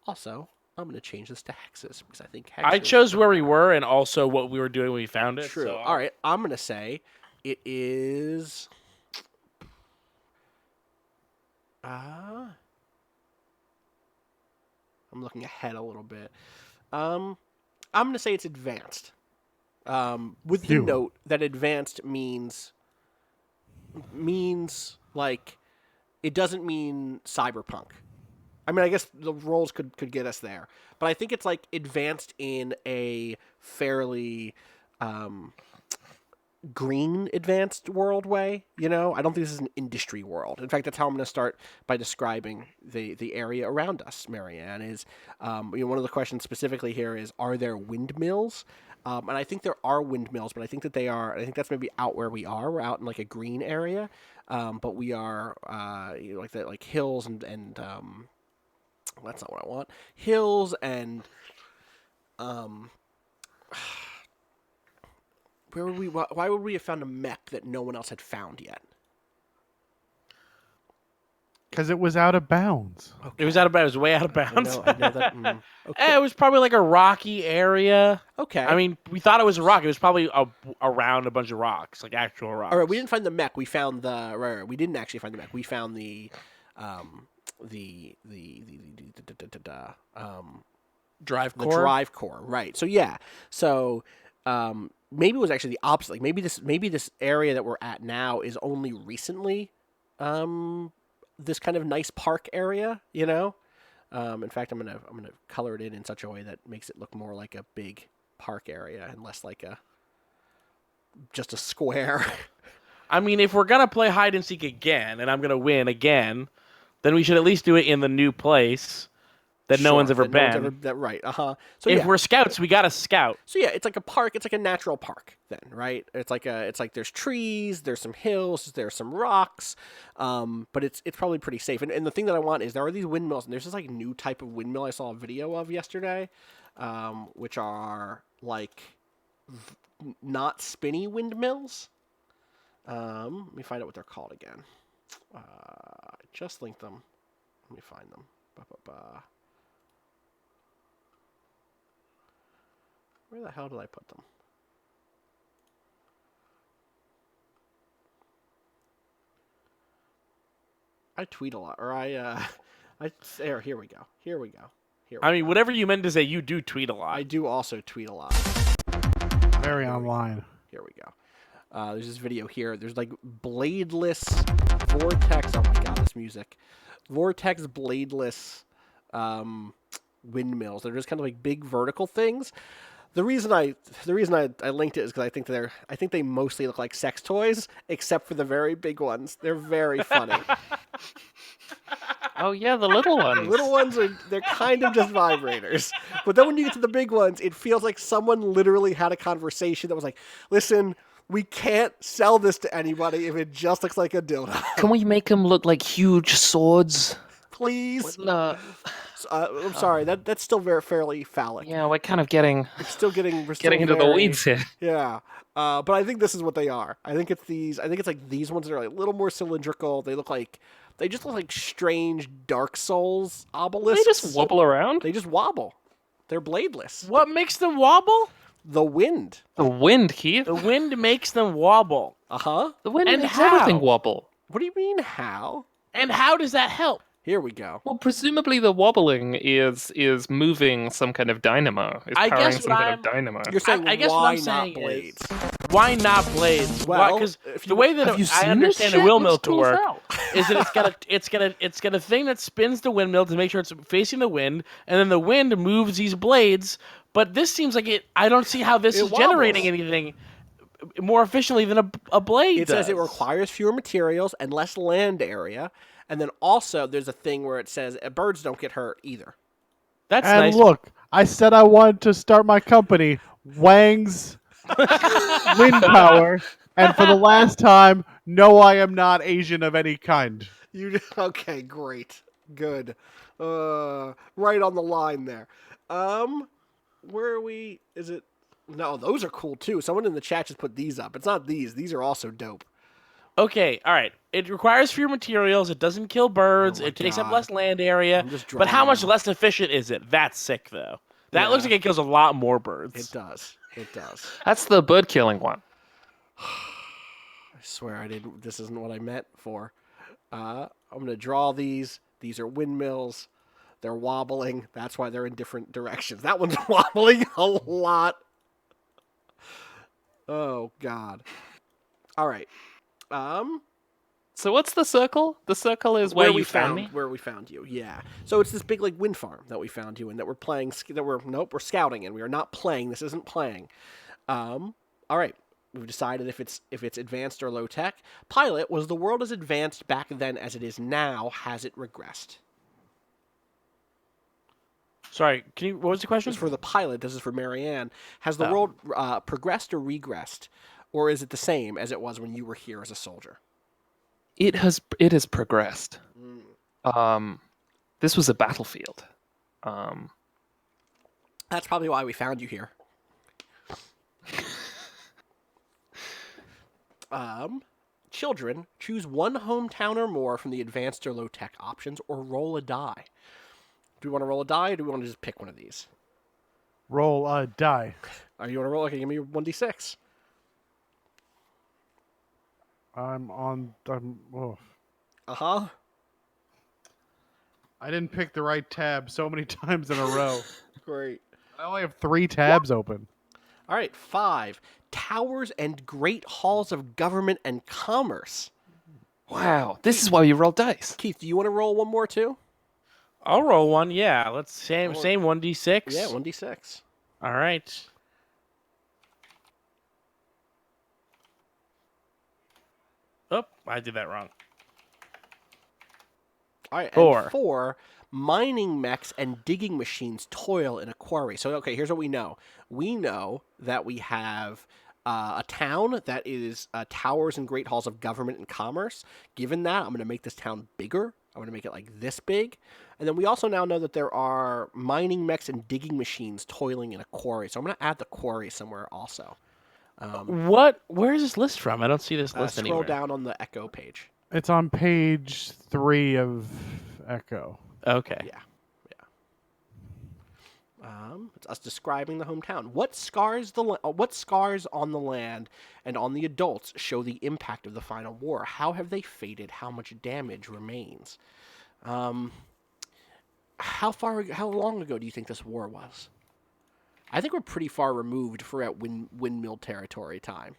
Also, I'm going to change this to hexes because I think hexes...
I chose where we were and also what we were doing when we found it.
True.
So
All right. I'm going to say it is... I'm looking ahead a little bit. I'm going to say it's advanced. With the note that advanced means like it doesn't mean cyberpunk. I mean, I guess the roles could get us there, but I think it's like advanced in a fairly green advanced world way. I don't think this is an industry world. In fact, that's how I'm going to start by describing the area around us. Marianne is one of the questions specifically here is, are there windmills? And I think there are windmills, but I think that's maybe out where we are. We're out in like a green area, but we are like hills and that's not what I want. Hills and why would we have found a mech that no one else had found yet?
Because it was out of bounds.
Okay.
It was it was way out of bounds.
I know that. Okay.
It was probably like a rocky area.
Okay.
I mean, we thought it was a rock. It was probably around a bunch of rocks, like actual rocks.
All right, we didn't find the mech. We found we didn't actually find the mech. We found the
drive core.
The drive core, right? So yeah. So maybe it was actually the opposite. Like maybe this area that we're at now is only recently this kind of nice park area. In fact, I'm gonna color it in such a way that makes it look more like a big park area and less like just a square.
I mean, if we're gonna play hide and seek again, and I'm gonna win again, then we should at least do it in the new place that no one's ever been.
Right.
So if we're scouts, we gotta scout.
So yeah, it's like a park. It's like a natural park then, right? It's like there's trees, there's some hills, there's some rocks, but it's probably pretty safe. And the thing that I want is there are these windmills, and there's this like new type of windmill I saw a video of yesterday, which are like not spinny windmills. Let me find out what they're called again. I just linked them. Let me find them. Where the hell did I put them? I tweet a lot, or here we go.
I mean, whatever you meant to say, you do tweet a lot.
I do also tweet a lot.
Very online.
Here we go. There's this video here. There's like bladeless vortex. Oh my god, this music. Vortex bladeless windmills. They're just kind of like big vertical things. The reason I linked it is because I think they mostly look like sex toys, except for the very big ones. They're very funny.
Oh yeah, the little ones.
The little ones they're kind of just vibrators. But then when you get to the big ones, it feels like someone literally had a conversation that was like, listen, we can't sell this to anybody if it just looks like a dildo.
Can we make them look like huge swords?
Please.
No.
I'm sorry. That's still fairly phallic.
Yeah, we're kind of getting.
We're still getting
into the weeds here.
Yeah. But I think this is what they are. I think it's like these ones that are like a little more cylindrical. They just look like strange Dark Souls obelisks.
They just wobble around.
They just wobble. They're bladeless.
What makes them wobble?
The wind.
The wind, Keith.
The wind makes them wobble.
Uh-huh.
The wind
And
makes
how?
everything wobble.
What do you mean, how?
And how does that help?
Here we go.
Well, presumably the wobbling is moving some kind of dynamo. Is
I
powering
guess
some
what
kind
I'm-
of dynamo.
You're saying
I guess what
why
I'm
not
saying
blades?
is, why not blades?
Well,
Because
if
the
you-
way that
Have you
I
seen
understand
this
a wheel
shit?
mill
Looks
to
cool as
work
hell.
is that it's got a thing that spins the windmill to make sure it's facing the wind, and then the wind moves these blades. But this seems like it. I don't see how this
It
is generating
wobbles.
anything more efficiently than a blade.
It says it
does.
requires fewer materials and less land area. And then also there's a thing where it says birds don't get hurt either.
That's
And
nice.
look, I said I wanted to start my company, Wang's Wind Power, and for the last time, no, I am not Asian of any kind.
You okay? Great, good, right on the line there. Where are we? Is it? No, those are cool too. Someone in the chat just put these up. It's not these. These are also dope.
Okay, all right. It requires fewer materials. It doesn't kill birds.
Oh my
It takes up
God.
less land area.
I'm just
But how
drawing
much
them.
less efficient is it? That's sick, though. That looks
Yeah.
like it kills a lot more birds.
It does. It does.
That's the bird killing one.
I swear I didn't. This isn't what I meant for. I'm gonna draw these. These are windmills. They're wobbling. That's why they're in different directions. That one's wobbling a lot. Oh God. All right.
So what's the circle? The circle is where you
we
found me.
Where we found you. Yeah. So it's this big like wind farm that we found you in that we're playing. We're scouting in. We are not playing. This isn't playing. All right. We've decided if it's advanced or low tech. Pilot, was the world as advanced back then as it is now? Has it regressed?
Sorry, what was the question?
This is for the pilot. This is for Marianne. Has the
Oh.
world progressed or regressed, or is it the same as it was when you were here as a soldier?
It has progressed. This was a battlefield.
That's probably why we found you here. Children, choose one hometown or more from the advanced or low tech options, or roll a die. Do we want to roll a die, or do we want to just pick one of these?
Roll a die.
Are you want to roll? Okay, give me 1d6.
Oh.
Uh-huh.
I didn't pick the right tab so many times in a row.
Great.
I only have 3 tabs open.
All right, 5. Towers and great halls of government and commerce.
Wow, this is why you roll dice.
Keith, do you want to roll one more too?
I'll roll one. Yeah, let's same 1d6.
Yeah, 1d6.
All right. Oh, I did that wrong.
All right,
4.
and 4. Mining mechs and digging machines toil in a quarry. So, okay, here's what we know. We know that we have a town that is towers and great halls of government and commerce. Given that, I'm going to make this town bigger. I'm going to make it like this big. And then we also now know that there are mining mechs and digging machines toiling in a quarry. So I'm going to add the quarry somewhere also.
Where is this list from? I don't see this list
Scroll
anywhere.
down on the Echo page.
It's on page 3 of Echo.
Okay.
Yeah. It's us describing the hometown. What scars on the land and on the adults show the impact of the final war? How have they faded? How much damage remains? How long ago do you think this war was? I think we're pretty far removed for at windmill territory time.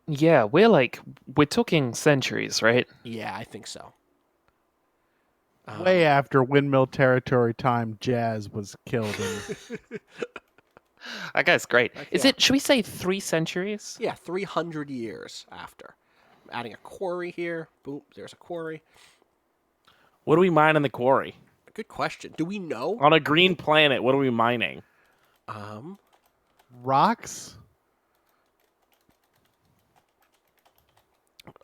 Yeah, we're talking centuries, right?
Yeah, I think so.
Way after Windmill Territory time, Jazz was killed.
That guy's great.
yeah.
Should we say 3 centuries?
Yeah, 300 years after. I'm adding a quarry here. Boom, there's a quarry.
What do we mine in the quarry?
Good question. Do we know?
On a green planet, what are we mining?
Rocks?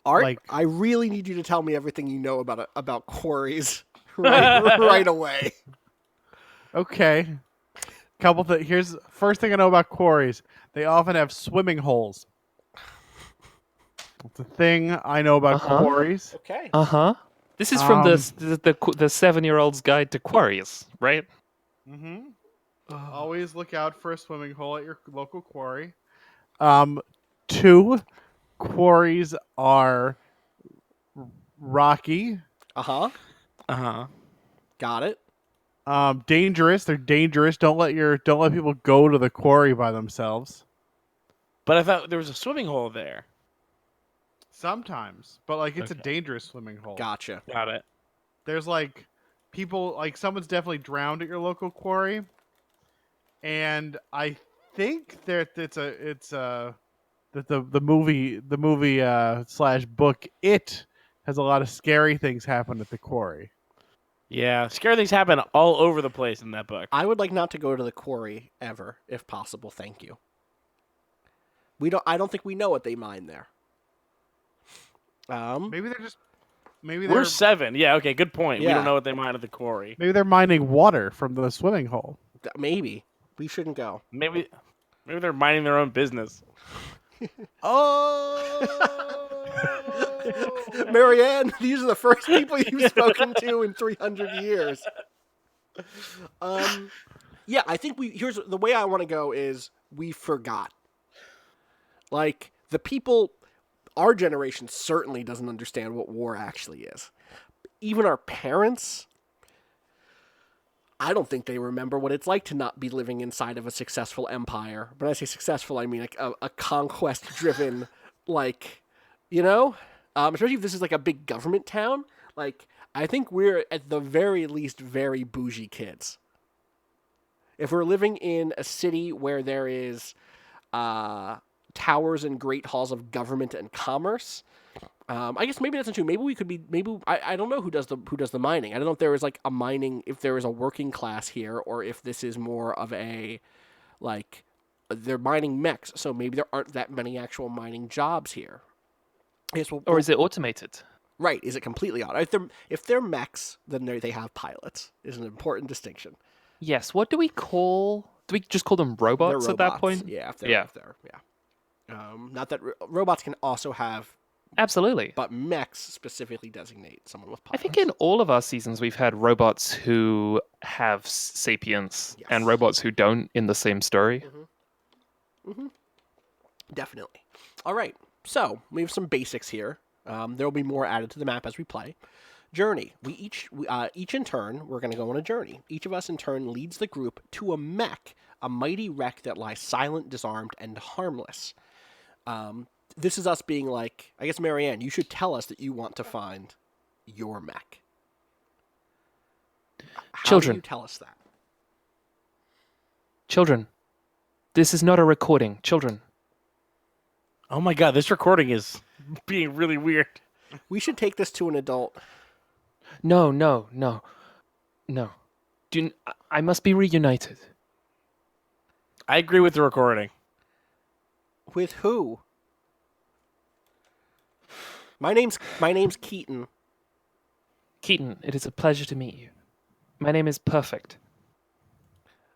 Art,
Like-
I really need you to tell me everything you know about quarries right away.
Okay. Here's first thing I know about quarries. They often have swimming holes. It's a thing I know about quarries.
Okay.
Uh-huh. This is from the 7-year-old's guide to quarries, right?
Mm-hmm. Always look out for a swimming hole at your local quarry. 2 quarries are rocky,
Uh-huh.
Uh-huh.
Got it.
dangerous. They're dangerous. Don't let people go to the quarry by themselves.
But I thought there was a swimming hole there.
Sometimes, but like it's a
Okay.
dangerous swimming hole.
Gotcha.
Got it.
There's like people, like someone's definitely drowned at your local quarry, and I think that the movie slash book It has a lot of scary things happen at the quarry.
Yeah, scary things happen all over the place in that book.
I would like not to go to the quarry ever, if possible. Thank you. I don't think we know what they mine there.
Maybe
We're
they're
7. Yeah, okay, good point. We
Yeah.
don't know what they mine at the quarry.
maybe they're mining water from the swimming hole.
Maybe we shouldn't go.
Maybe they're minding their own business.
Oh,
Marianne, these are the first people you've spoken to in 300 years. Yeah, I think here's the way I want to go is we forgot. Like the people, our generation certainly doesn't understand what war actually is. Even our parents, I don't think they remember what it's like to not be living inside of a successful empire. When I say successful, I mean like a conquest-driven, like, especially if this is like a big government town. Like, I think we're at the very least very bougie kids. If we're living in a city where there is towers and great halls of government and commerce, I guess maybe that's not true. Maybe we could be. Maybe I don't know who does the mining. I don't know if there is like a mining. If there is a working class here, or if this is more of a like they're mining mechs. So maybe there aren't that many actual mining jobs here. Yes,
Or is it automated?
right? Is it completely auto? If they're mechs, then they have pilots. Is an important distinction.
Yes. What do we call? Do we just call them
They're
robots at that
robots.
point?
Yeah.
Yeah.
Not that robots can also have,
Absolutely.
but mechs specifically designate someone with
I
pilots.
think in all of our seasons we've had robots who have sapience and
Yes.
robots who don't in the same story.
Definitely. All right. So we have some basics here. There will be more added to the map as we play. Journey. We each in turn, we're going to go on a journey. Each of us in turn leads the group to a mech, a mighty wreck that lies silent, disarmed, and harmless. This is us being like, I guess, Marianne, you should tell us that you want to find your mech. How
Children.
do you tell us that?
Children, this is not a recording. Children,
Oh my god, this recording is being really weird.
We should take this to an adult.
no. I must be reunited.
I agree with the recording.
With who? My name's Keaton.
Keaton, it is a pleasure to meet you. My name is Perfect.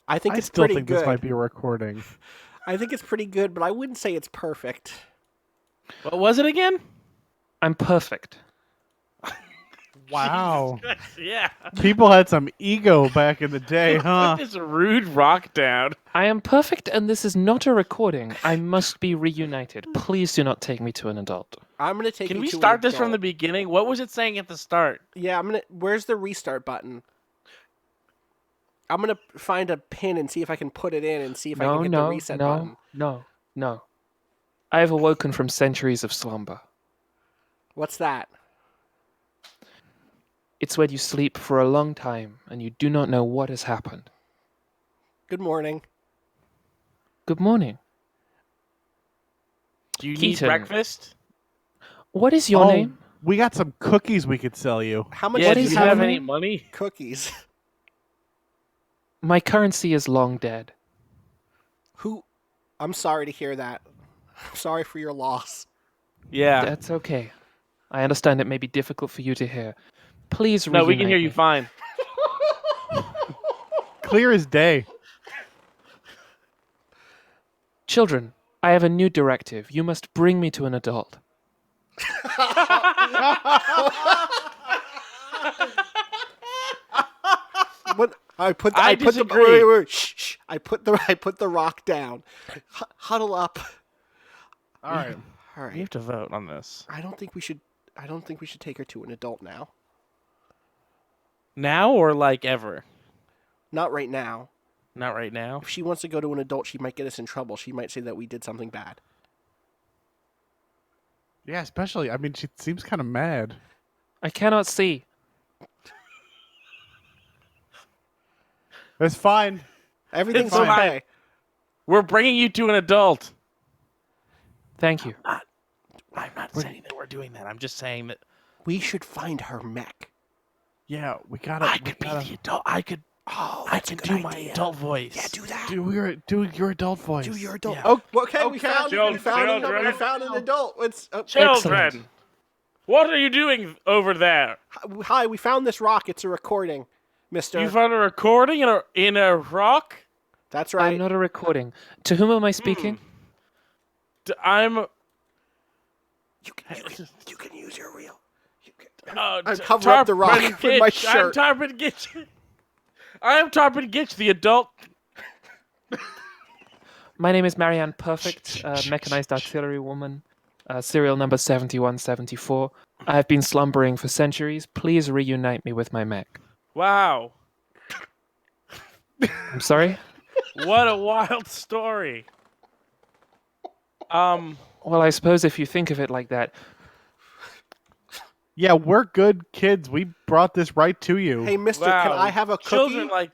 I think
I
it's
still
pretty
think
good.
this might be a recording.
I think it's pretty good, but I wouldn't say it's perfect.
What was it again?
I'm perfect.
Wow.
Yeah.
People had some ego back in the day, huh?
Put this rude rock down.
I am perfect, and this is not a recording. I must be reunited. Please do not take me to an adult.
I'm gonna take.
Can
you
we
to an
start this from the
adult.
beginning? What was it saying at the start?
Yeah, Where's the restart button? I'm gonna find a pin and see if I can put it in and see if I can hit the reset button.
No. I have awoken from centuries of slumber.
What's that?
It's when you sleep for a long time and you do not know what has happened.
Good morning.
Good morning.
Do you need
Keaton.
breakfast?
What is your
Oh,
name?
We got some cookies we could sell you.
How much
Yeah,
do
do
you
you
your
have
have?
any
name?
money?
Cookies.
My currency is long dead.
Who? I'm sorry to hear that. I'm sorry for your loss.
Yeah.
That's okay. I understand it may be difficult for you to hear. Please
No, we can
reunite
hear
me.
you fine.
Clear as day.
Children, I have a new directive. You must bring me to an adult.
What? I put
I
the
disagree.
wait. Shh. I put the rock down. Huddle up.
All right.
All
We
right.
have to vote on this
I don't think we should take her to an adult now.
now or like ever.
Not right now.
Not right now.
If she wants to go to an adult, she might get us in trouble. She might say that we did something bad.
Yeah, especially. I mean, she seems kind of mad.
I cannot see.
It's fine.
Everything's
It's fine.
okay.
We're bringing you to an adult.
Thank you.
I'm not saying that we're doing that. I'm just saying that
We should find her mech.
Yeah, we gotta.
I could be the adult. I could
That's a
do
good
my
idea.
adult voice.
Yeah, do that.
Do your adult voice.
Do your adult.
Yeah.
Oh, okay. We
Okay.
found
Children.
an adult. It's
Children,
Excellent.
what are you doing over there?
hi. We found this rock. It's a recording, Mister.
You found a recording in a rock?
That's right.
I'm not a recording. To whom am I speaking?
I'm
You can use your real.
I
cover up the rock with my shirt.
I'm Tarpon Gitch. I am Tarpon Gitch, the adult.
My name is Marianne Perfect, mechanized artillery woman, serial number 7174. I have been slumbering for centuries. Please reunite me with my mech.
Wow.
I'm sorry?
What a wild story.
Well, I suppose if you think of it like that,
Yeah, we're good kids. We brought this right to you.
Hey, Mister,
Wow.
can I have a cookie?
Children like,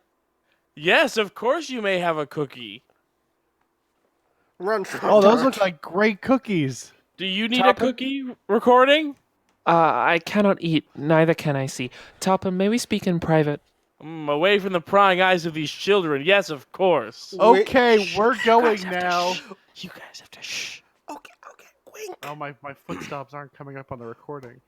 yes, of course you may have a cookie.
Run from
Oh, those
her.
look like great cookies.
Do you need a
Tarpon?
cookie recording?
I cannot eat, neither can I see. Tarpon, may we speak in private?
Away from the prying eyes of these children. Yes, of course.
Wait,
Okay, we're going
guys have to
now.
You guys have to shh.
Okay. Wink.
Oh, my footsteps aren't coming up on the recording.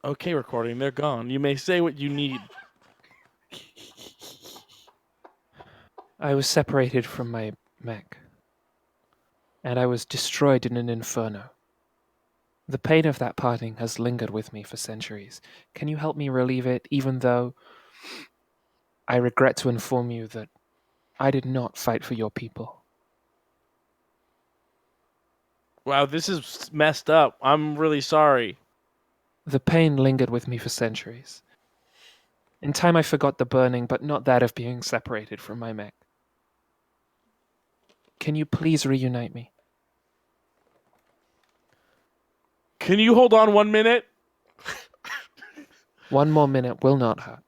Okay, recording, they're gone. You may say what you need.
I was separated from my mech, and I was destroyed in an inferno. The pain of that parting has lingered with me for centuries. Can you help me relieve it, even though I regret to inform you that I did not fight for your people?
Wow, this is messed up. I'm really sorry.
The pain lingered with me for centuries. In time I forgot the burning, but not that of being separated from my mech. Can you please reunite me?
Can you hold on 1 minute?
One more minute will not hurt.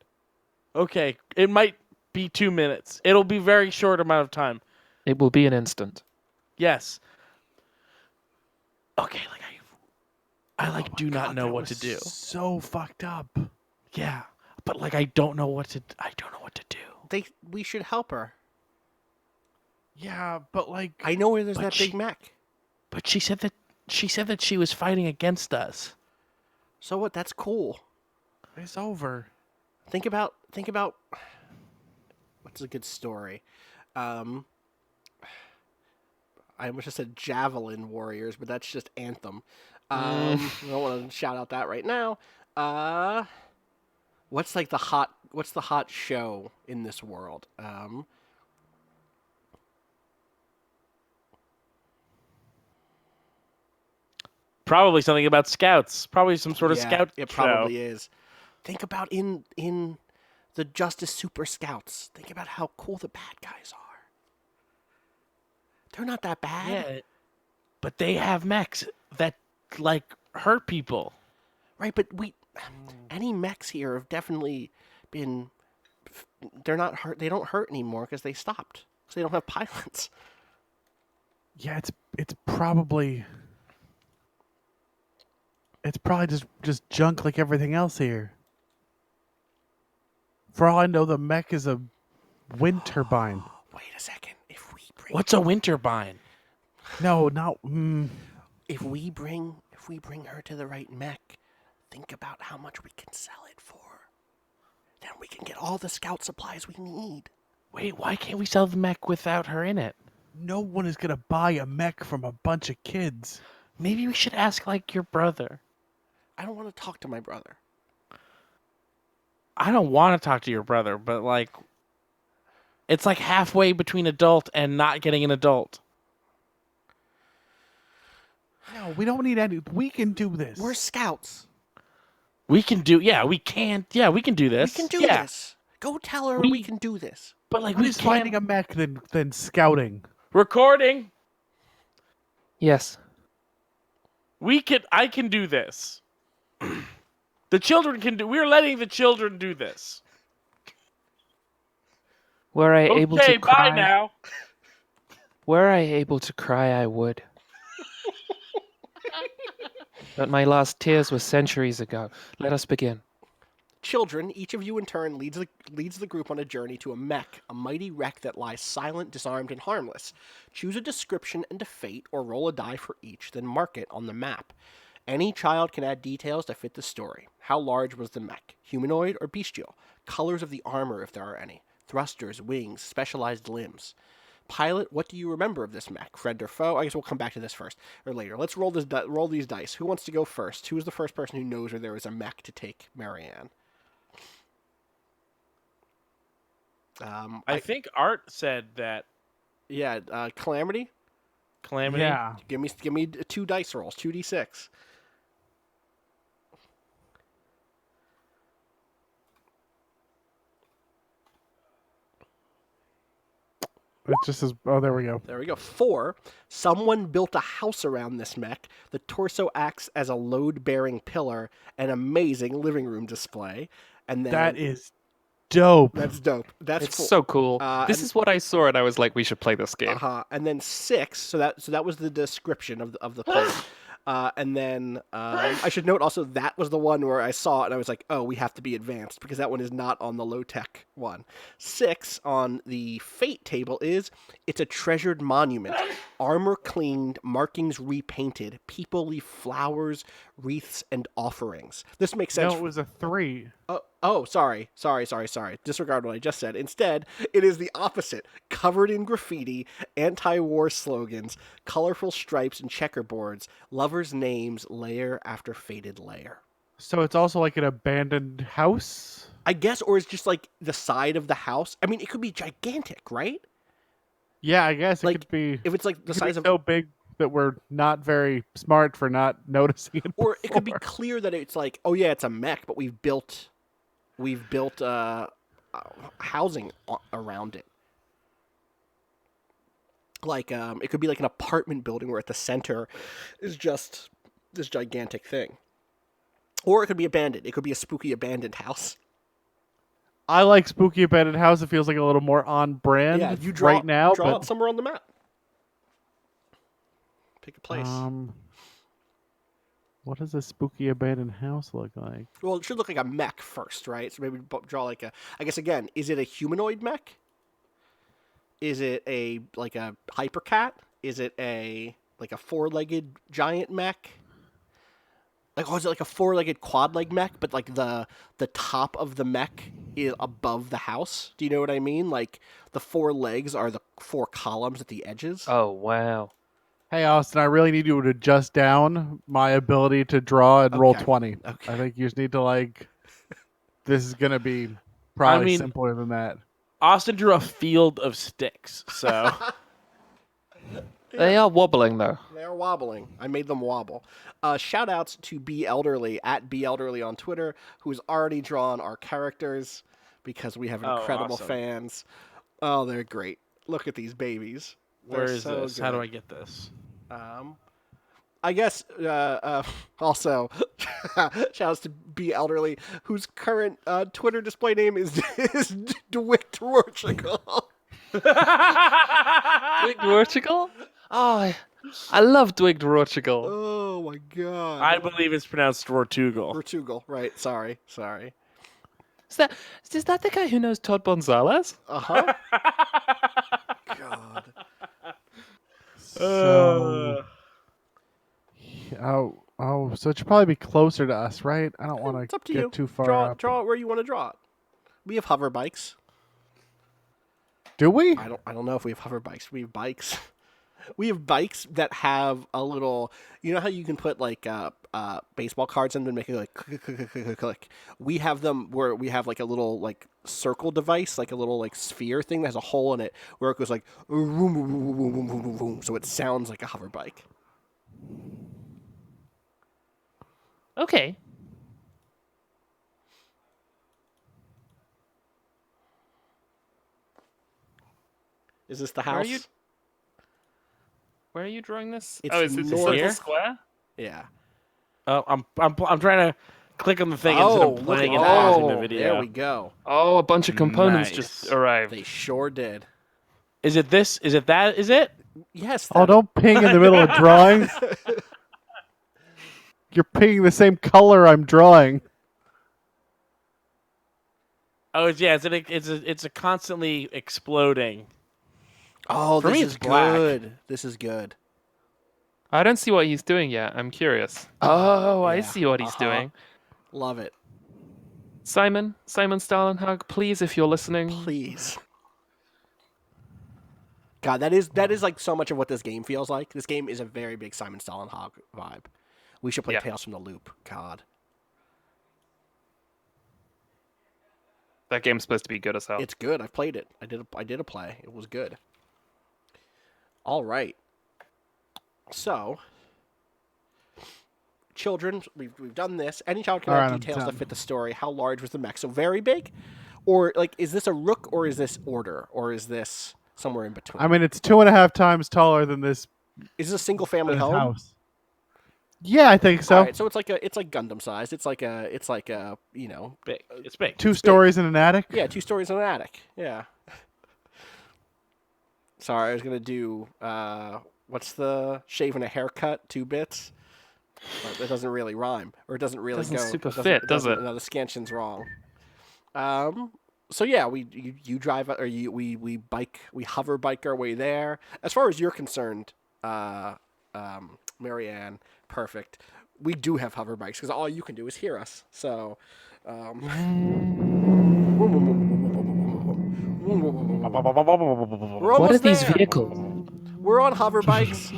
Okay, it might be 2 minutes. It'll be very short amount of time.
It will be an instant.
Yes. Okay, like I
Oh my
do not
God,
know
that
what
was
to do.
So fucked up.
Yeah, but like I don't know what to do.
We should help her.
Yeah, but like,
I know where there's
But
that big mech.
But she said that she was fighting against us.
So what? That's cool.
it's over.
Think about what's a good story. I almost just said Javelin Warriors, but that's just Anthem. I don't want to shout out that right now. What's the hot show in this world?
Probably something about scouts. Probably some sort of
Yeah,
scout
It
show.
probably is. Think about in the Justice Super Scouts. Think about how cool the bad guys are. They're not that bad.
Yeah, but they have mechs that like hurt people.
Right, but any mechs here have definitely been. They're not hurt. They don't hurt anymore because they stopped. So they don't have pilots.
Yeah, it's probably just junk like everything else here. For all I know, the mech is a wind turbine.
Wait a second. If we bring
What's a winter bind?
No, not.
if we bring her to the right mech, think about how much we can sell it for. Then we can get all the scout supplies we need.
Wait, why can't we sell the mech without her in it?
No one is gonna buy a mech from a bunch of kids.
Maybe we should ask like your brother.
I don't want to talk to my brother.
I don't want to talk to your brother, but like, it's like halfway between adult and not getting an adult.
No, we don't need any. We can do this.
We're scouts.
We can do. Yeah, we can. Yeah, we can do this.
We can do
yeah.
this. Go tell her we can do this.
But like,
What
we
is
can't.
finding a mech than scouting?
Recording.
Yes.
I can do this. The children can do. We're letting the children do this.
Were I able
Okay,
to cry?
bye now.
Were I able to cry, I would. But my last tears were centuries ago. Let us begin.
Children, each of you in turn leads the group on a journey to a mech, a mighty wreck that lies silent, disarmed, and harmless. Choose a description and a fate, or roll a die for each, then mark it on the map. Any child can add details to fit the story. How large was the mech? Humanoid or bestial? Colors of the armor, if there are any. Thrusters, wings, specialized limbs. Pilot, what do you remember of this mech? Friend or foe? I guess we'll come back to this first or later. Let's roll these dice. Who wants to go first? Who is the first person who knows where there is a mech to take Marianne?
I think Art said that.
Yeah, Calamity.
Calamity.
Yeah.
Give me 2 dice rolls, 2d6.
It just says, oh, there we go.
There we go. 4. Someone built a house around this mech. The torso acts as a load-bearing pillar, an amazing living room display. And then
That is dope.
that's dope. That's
It's
4.
so cool. This
and-
is what I saw, and I was like, we should play this game.
And then 6. So that was the description of the play. And then I should note also that was the one where I saw it and I was like, oh, we have to be advanced because that one is not on the low-tech one. 6 on the fate table is it's a treasured monument. Armor cleaned, markings repainted. People leave flowers, wreaths, and offerings. This makes sense.
No, it was a 3.
Sorry. Disregard what I just said. Instead, it is the opposite. Covered in graffiti, anti-war slogans, colorful stripes and checkerboards, lovers' names layer after faded layer.
So it's also like an abandoned house?
I guess, or it's just like the side of the house. I mean, it could be gigantic, right?
Yeah, I guess it
Like,
could be.
If it's like the
it could be
size of,
so big that we're not very smart for not noticing it.
or it could be
before.
clear that it's like, oh yeah, it's a mech, but we've built housing around it. Like it could be like an apartment building where at the center is just this gigantic thing, or it could be abandoned. It could be a spooky abandoned house.
I like spooky abandoned house. It feels like a little more on brand
Yeah, you draw
right now.
draw
but
it somewhere on the map. Pick a place.
what does a spooky abandoned house look like?
Well, it should look like a mech first, right? So maybe draw like a. I guess again, is it a humanoid mech? Is it a hypercat? Is it a 4-legged giant mech? Like, is it like a 4-legged quad leg mech, but like the top of the mech is above the house? Do you know what I mean? Like the 4 legs are the 4 columns at the edges.
Oh, wow.
Hey, Austin, I really need you to adjust down my ability to draw and roll
Okay.
20.
Okay.
I think you just need to this is going to be probably simpler than that.
Austin drew a field of sticks, so
They are wobbling, though.
They're wobbling. I made them wobble. Shout outs to B Elderly at B Elderly on Twitter, who's already drawn our characters because we have
Oh,
incredible
awesome.
fans. Oh, they're great. Look at these babies.
where
They're
is
so
this? How do
good.
I get this?
I guess also shout outs to B Elderly, whose current Twitter display name is Dwick Dwarchical.
Dwig Dwarchical? Oh, I love Dwig Dwarchical.
Oh my god.
I believe it's pronounced Tortugal.
Portugal, right? Sorry.
Is that the guy who knows Todd Gonzalez?
Uh-huh. God.
So, so it should probably be closer to us, right? I don't want
It's
to
up to
get
you.
too far up.
Draw it where you want to draw it. We have hover bikes.
Do we?
I don't know if we have hover bikes. We have bikes. We have bikes that have a little. You know how you can put like baseball cards in them and make it like click, click, click, click, click, click. We have them where we have like a little like circle device, like a little like sphere thing that has a hole in it where it goes like vroom, vroom, vroom, vroom, vroom, vroom, vroom, so it sounds like a hover bike.
Okay.
Is this the
Where are
house?
you- Where are you drawing this?
It's
Oh, is it a
north-
circle
Here?
square?
Yeah.
Oh, I'm trying to click on the thing instead
Oh,
of
look
playing
at
and
that.
pausing the
Oh,
video.
There we go.
Oh, a bunch of components just
Nice.
arrived.
They sure did.
Is it this? Is it that? Is it?
Yes.
Oh,
that-
don't ping in the middle of drawing. You're pinging the same color I'm drawing.
Oh, it's a constantly exploding.
Oh,
For
this
me,
is
it's black.
good. This is good.
I don't see what he's doing yet. I'm curious. Oh, I
yeah.
see what he's
Uh-huh.
doing.
Love it.
Simon Stalenhag, please, if you're listening.
Please. God, that is like so much of what this game feels like. This game is a very big Simon Stollenhog vibe. We should play
Yeah.
Tales from the Loop. God.
That game's supposed to be good as hell.
It's good. I've played it. I did a play. It was good. All right. So, children, we've done this. Any child can
All
add
right, I'm
details that
done.
fit the story. How large was the mech? So very big, or like is this a rook, or is this order, or is this somewhere in between?
I mean, it's 2.5 times taller than this
Is this a single family home?
house. Yeah, I think so.
All right, so it's like Gundam sized. It's like a
Big. It's big.
2
big.
stories in an attic.
yeah, 2 stories in an attic. Yeah. Sorry, I was gonna do what's the shaving a haircut 2 bits? But that doesn't really rhyme, or it doesn't really
Doesn't
go.
super
doesn't-
fit, does
doesn't-
it?
No, the scansion's wrong. So yeah, you drive or we hover bike our way there. As far as you're concerned, Marianne, perfect. We do have hover bikes because all you can do is hear us. So, we're
What are
almost
these
there.
vehicles?
We're on hover bikes.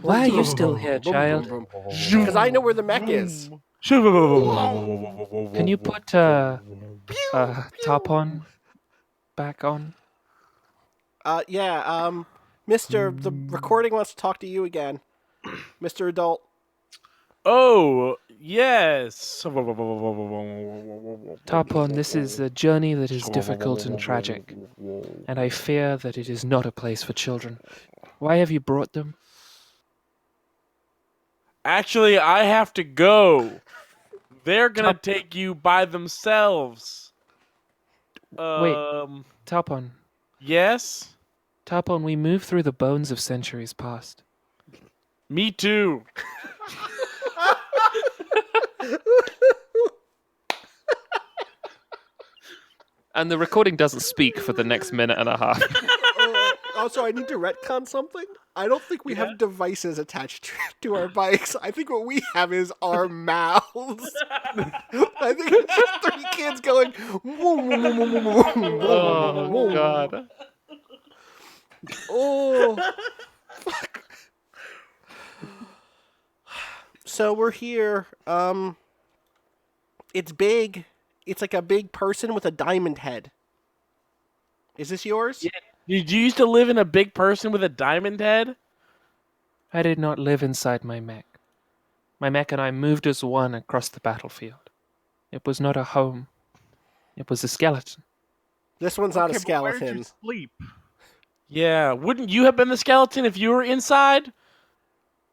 Why are you still here, child?
Because I know where the mech is.
Can you put top on? Back on?
Yeah. Mister, the recording wants to talk to you again, Mister Adult.
Oh, yes.
Top on, this is a journey that is difficult and tragic, and I fear that it is not a place for children. Why have you brought them?
Actually, I have to go. They're gonna take you by themselves.
Top on.
Yes.
Top on, we move through the bones of centuries past.
Me too.
And the recording doesn't speak for the next minute and a half.
Also, I need to retcon something. I don't think we have devices attached to our bikes. I think what we have is our mouths. I think it's just 3 kids going.
Oh, God.
Oh, fuck. So we're here. It's big. It's like a big person with a diamond head. Is this yours?
Yeah. Did you used to live in a big person with a diamond head?
I did not live inside my mech. My mech and I moved as one across the battlefield. It was not a home. It was a skeleton.
This one's not a
Okay, but where'd
skeleton.
you sleep?
Yeah. Wouldn't you have been the skeleton if you were inside?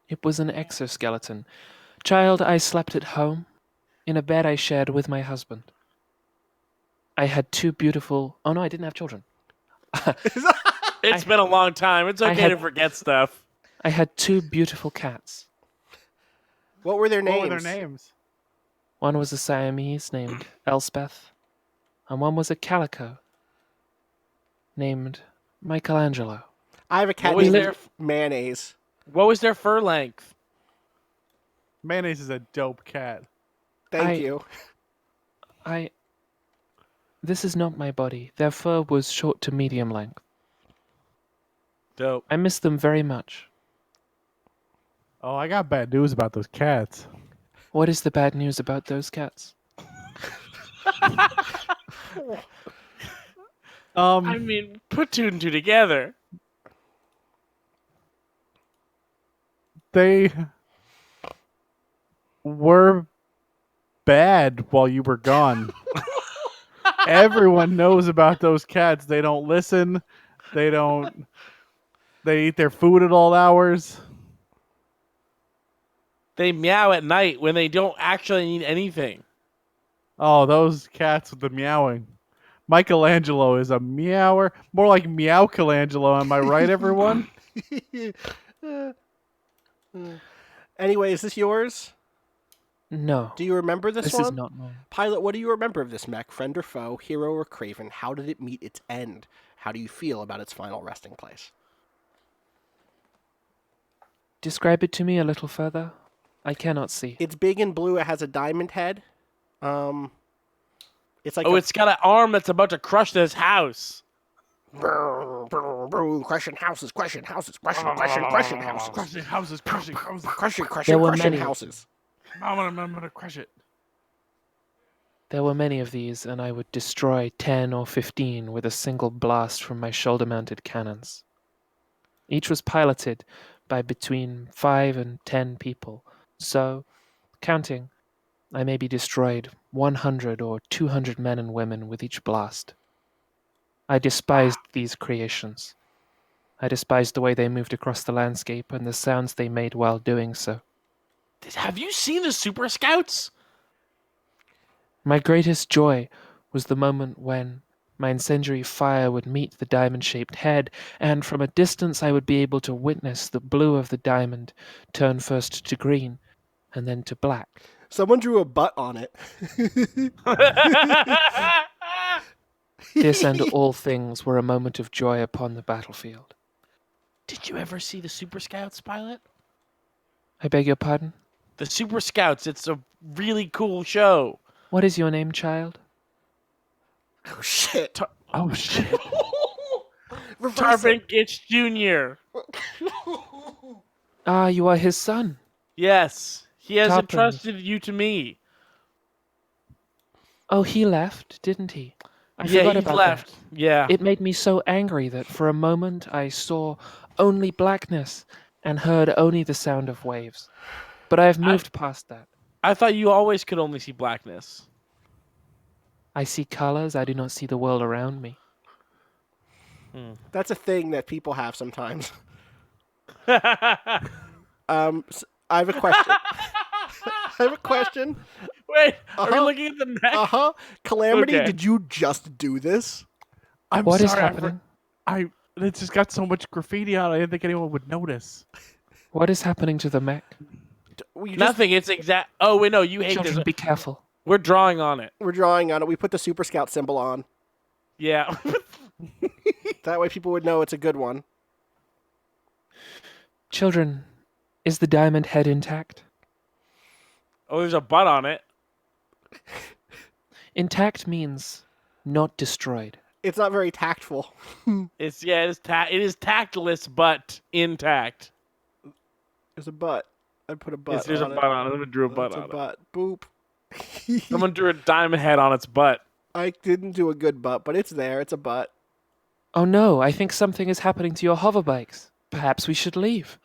It was an exoskeleton. Child, I slept at home, in a bed I shared with my husband. I had 2 beautiful... Oh no, I didn't have children.
It's been a long time. It's
I
okay
had-
to forget stuff.
I had 2 beautiful cats.
What were their names?
What were their names?
One was a Siamese named Elspeth, and one was a calico named Michelangelo.
I have a cat
What was
named
their-
Mayonnaise.
What was their fur length?
Mayonnaise is a dope cat.
Thank you.
This is not my body. Their fur was short to medium length.
Dope.
I miss them very much.
Oh, I got bad news about those cats.
What is the bad news about those cats?
I mean, put two and two together.
They were bad while you were gone. Everyone knows about those cats. They don't listen. They eat their food at all hours.
They meow at night when they don't actually need anything.
Oh, those cats with the meowing. Michelangelo is a meower. More like Meowchelangelo, am I right, everyone?
Anyway, is this yours?
No.
Do you remember this
This
one?
is not mine.
Pilot, what do you remember of this mech? Friend or foe, hero or craven? How did it meet its end? How do you feel about its final resting place?
Describe it to me a little further. I cannot see.
It's big and blue. It has a diamond head. It's like
Oh, it's got an arm that's about to crush this house.
crushing houses, crushing houses, crushing houses,
Crushing houses, crushing houses.
There were
crushing
many.
houses.
I'm gonna crush it.
There were many of these, and I would destroy 10 or 15 with a single blast from my shoulder-mounted cannons. Each was piloted by between 5 and 10 people, so, counting, I maybe destroyed 100 or 200 men and women with each blast. I despised these creations. I despised the way they moved across the landscape and the sounds they made while doing so.
Have you seen the Super Scouts?
My greatest joy was the moment when my incendiary fire would meet the diamond-shaped head, and from a distance I would be able to witness the blue of the diamond turn first to green and then to black.
Someone drew a butt on it.
This and all things were a moment of joy upon the battlefield.
Did you ever see the Super Scouts, Pilot?
I beg your pardon?
The Super Scouts, it's a really cool show.
What is your name, child?
Oh shit!
Oh shit.
Reverse
Tarvin
it.
Gitch Jr.
Ah, you are his son.
Yes, he has
Tarpon.
entrusted you to me.
Oh, he left, didn't he? I
Yeah,
forgot
he's
about
left.
that.
Yeah.
It made me so angry that for a moment I saw only blackness and heard only the sound of waves. But I have moved past that.
I thought you always could only see blackness.
I see colors, I do not see the world around me.
That's a thing that people have sometimes. I have a question. I have a question.
Wait, are we
Uh-huh.
looking at the neck?
Uh-huh. Calamity,
Okay.
did you just do this?
I'm
What is
sorry,
happening?
it just got so much graffiti on it. I didn't think anyone would notice.
What is happening to the mech?
We just,
Nothing. It's exact. Oh wait, no, you hate
Children,
this.
be careful.
We're drawing on it.
we're drawing on it. We put the Super Scout symbol on.
Yeah.
That way people would know it's a good one.
Children, is the diamond head intact?
Oh, there's a butt on it.
Intact means not destroyed.
It's not very tactful.
It is tactless but intact.
There's a butt. I put a butt
Yes, there's a
on
butt
it.
on it. Someone drew a butt
That's
on
a butt. Boop.
it. Someone drew a diamond head on its butt.
I didn't do a good butt, but it's there. It's a butt.
Oh no, I think something is happening to your hover bikes. Perhaps we should leave.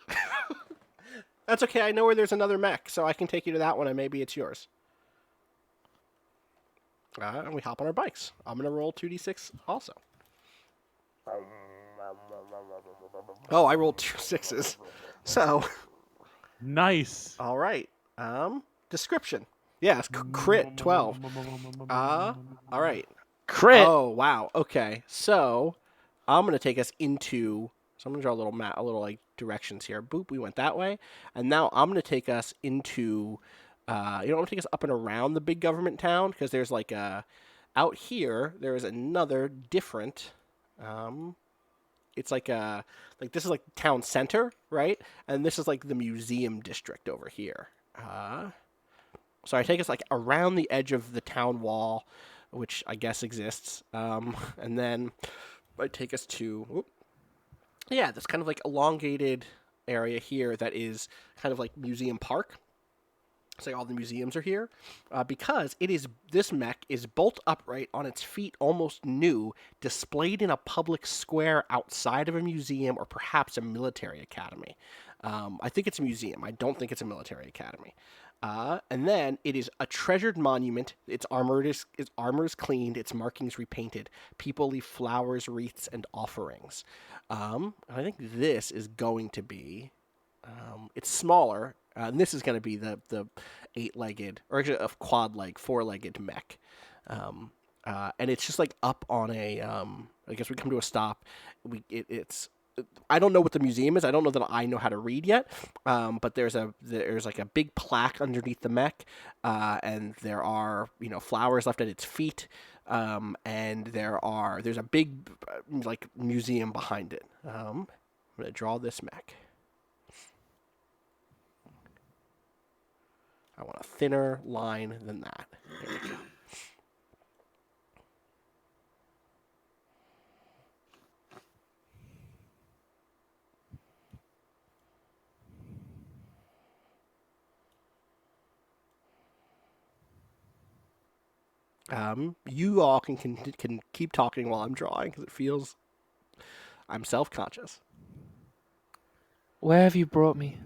That's okay. I know where there's another mech, so I can take you to that one, and maybe it's yours. And we hop on our bikes. I'm gonna roll 2d6 also. Oh, I rolled 2 6s. So,
Nice.
all right. Description. Yes, crit 12. All right.
Crit.
Oh, wow. Okay. So, I'm going to take us into. So, I'm going to draw a little map, a little like directions here. Boop, we went that way. And now I'm going to take us into. I'm going to take us up and around the big government town because there's like a. Out here, there is another different. It's like a. Like, this is like town center, right? And this is like the museum district over here. So I take us like around the edge of the town wall, which I guess exists, and then I take us to Yeah, this kind of like elongated area here that is kind of like museum park. It's like all the museums are here because this mech is bolt upright on its feet, almost new, displayed in a public square outside of a museum or perhaps a military academy. I think it's a museum. I don't think it's a military academy. And then it is a treasured monument. Its armor is cleaned. Its markings repainted. People leave flowers, wreaths, and offerings. I think this is going to be. It's smaller. And this is going to be the 8-legged, or actually a quad leg, 4-legged mech. And it's just like up on a. I guess we come to a stop. It's. I don't know what the museum is. I don't know that I know how to read yet. But there's like a big plaque underneath the mech, and there are flowers left at its feet, and there's a big like museum behind it. I'm gonna draw this mech. I want a thinner line than that. There we go. You all can keep talking while I'm drawing because it feels I'm self-conscious.
Where have you brought me?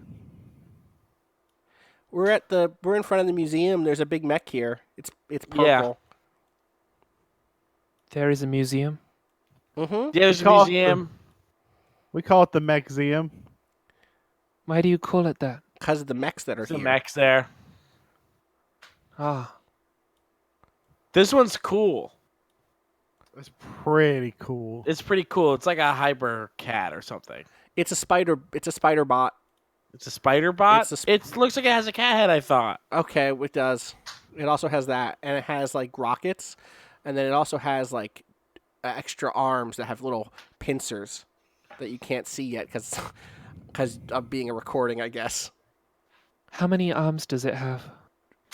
We're in front of the museum. There's a big mech here. It's purple.
Yeah.
There is a museum.
Mm-hmm.
Yeah, there's a
call it
museum.
We call it the Mechseum.
Why do you call it that?
Because of the mechs that are
There's
here.
some mechs there.
Ah,
This one's cool.
It's pretty cool.
It's pretty cool. It's like a hyper cat or something.
It's a spider bot.
It's a spider bot.
It's
It looks like it has a cat head. I thought.
Okay, it does. It also has that, and it has like rockets, and then it also has like extra arms that have little pincers that you can't see yet because of being a recording, I guess.
how many arms does it have?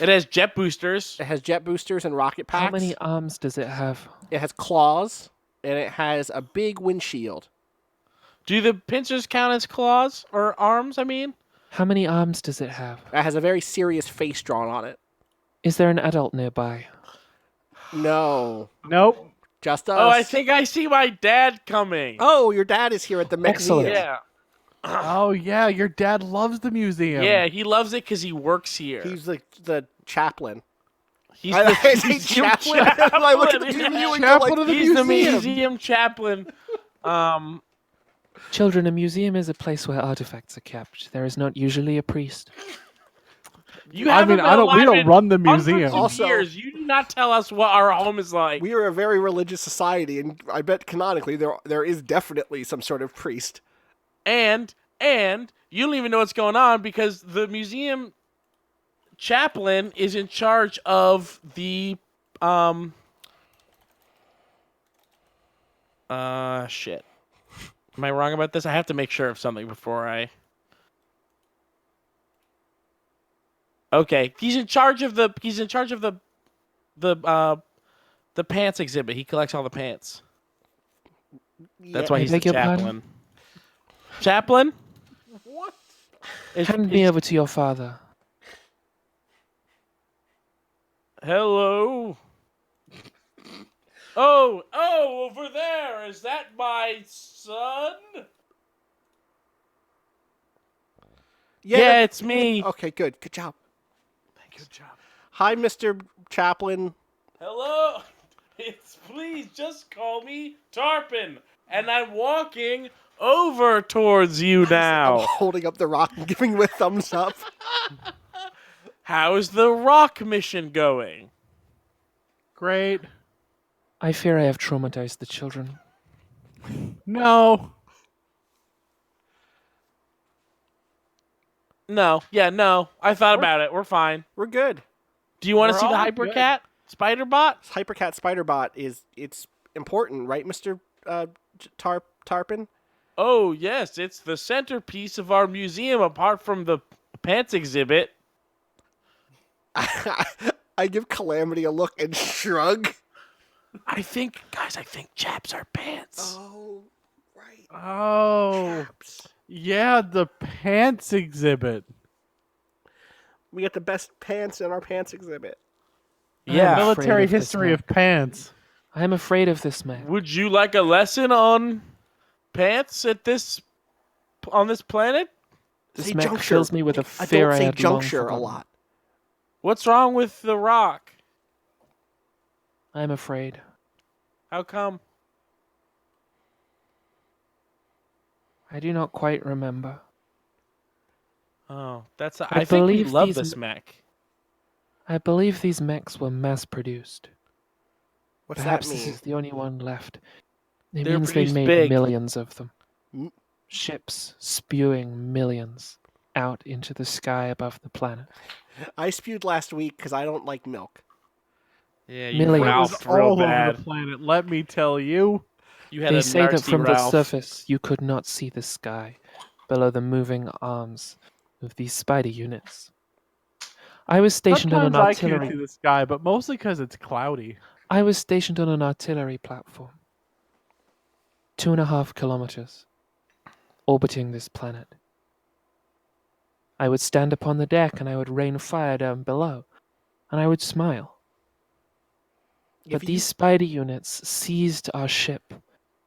It has jet boosters.
It has jet boosters and rocket packs.
How many arms does it have?
It has claws, and it has a big windshield.
Do the pincers count as claws or arms? I mean,
How many arms does it have?
It has a very serious face drawn on it.
Is there an adult nearby?
No,
Nope.
just us.
oh, I think I see my dad coming.
Oh, your dad is here at the
Excellent.
museum.
Yeah,
Oh yeah, your dad loves the museum.
yeah, he loves it because he works here.
He's the chaplain.
He's
I
the
say
museum
chaplain. I look at the
chaplain.
museum and go
Chaplain
like,
of the
He's the
museum.
museum chaplain.
Children, a museum is a place where artifacts are kept. There is not usually a priest.
You
I
haven't
mean,
been
we
alive
don't
in
run the
hundreds
museum.
of
Also-
years. You do not tell us what our home is like.
we are a very religious society, and I bet canonically there is definitely some sort of priest.
And you don't even know what's going on because the museum chaplain is in charge of the shit. Am I wrong about this? I have to make sure of something before I. Okay, he's in charge of the pants exhibit. He collects all the pants. That's why
I
he's the
beg your pardon?
chaplain. Chaplain?
What?
Hand me over to your father.
Hello. Oh, over there. Is that my son? Yeah, it's me.
Okay, good job.
Good job.
Hi, Mr. Chaplain.
Hello. Please just call me Tarpon, and I'm walking over towards you
I'm
now.
holding up the rock and giving him a thumbs up.
How's the rock mission going?
Great.
I fear I have traumatized the children.
No.
No. Yeah, no. I thought about it. We're fine.
We're good.
Do you want to
We're
see the
all
Hypercat Spider Bot?
Hypercat Spiderbot it's important, right, Mr. Tarpon?
Oh, yes, it's the centerpiece of our museum apart from the pants exhibit.
I give Calamity a look and shrug.
I think chaps are pants.
Oh, right.
Oh, yeah, the pants exhibit.
We got the best pants in our pants exhibit.
I'm
Yeah.
afraid
Military
of this
history
mech.
of pants.
I'm afraid of this man.
Would you like a lesson on pants on this planet?
This
Say
mech
juncture.
fills me with a
I
fear
don't
I
say
had long
juncture a
forgotten.
lot.
What's wrong with the rock?
I'm afraid.
How come?
I do not quite remember.
Oh, that's.
I
I think we
believe
love
these
this mech.
I believe these mechs were mass-produced.
What's
Perhaps
that
this
mean?
is the only one left. It
They're
means they
produced
made
big.
millions of them.
M-
Ships spewing millions out into the sky above the planet.
I spewed last week because I don't like milk.
Yeah,
you Millions.
It was
Ralphed real
all over
bad.
the planet. Let me tell you.
You had
They
a
say that
nasty
from the
Ralph.
surface you could not see the sky below the moving arms of these spider units. I was stationed on an
Sometimes I can't
artillery.
see the sky, but mostly because it's cloudy.
I was stationed on an artillery platform, 2.5 kilometers, orbiting this planet. I would stand upon the deck and I would rain fire down below, and I would smile. But
If you-
these spider units seized our ship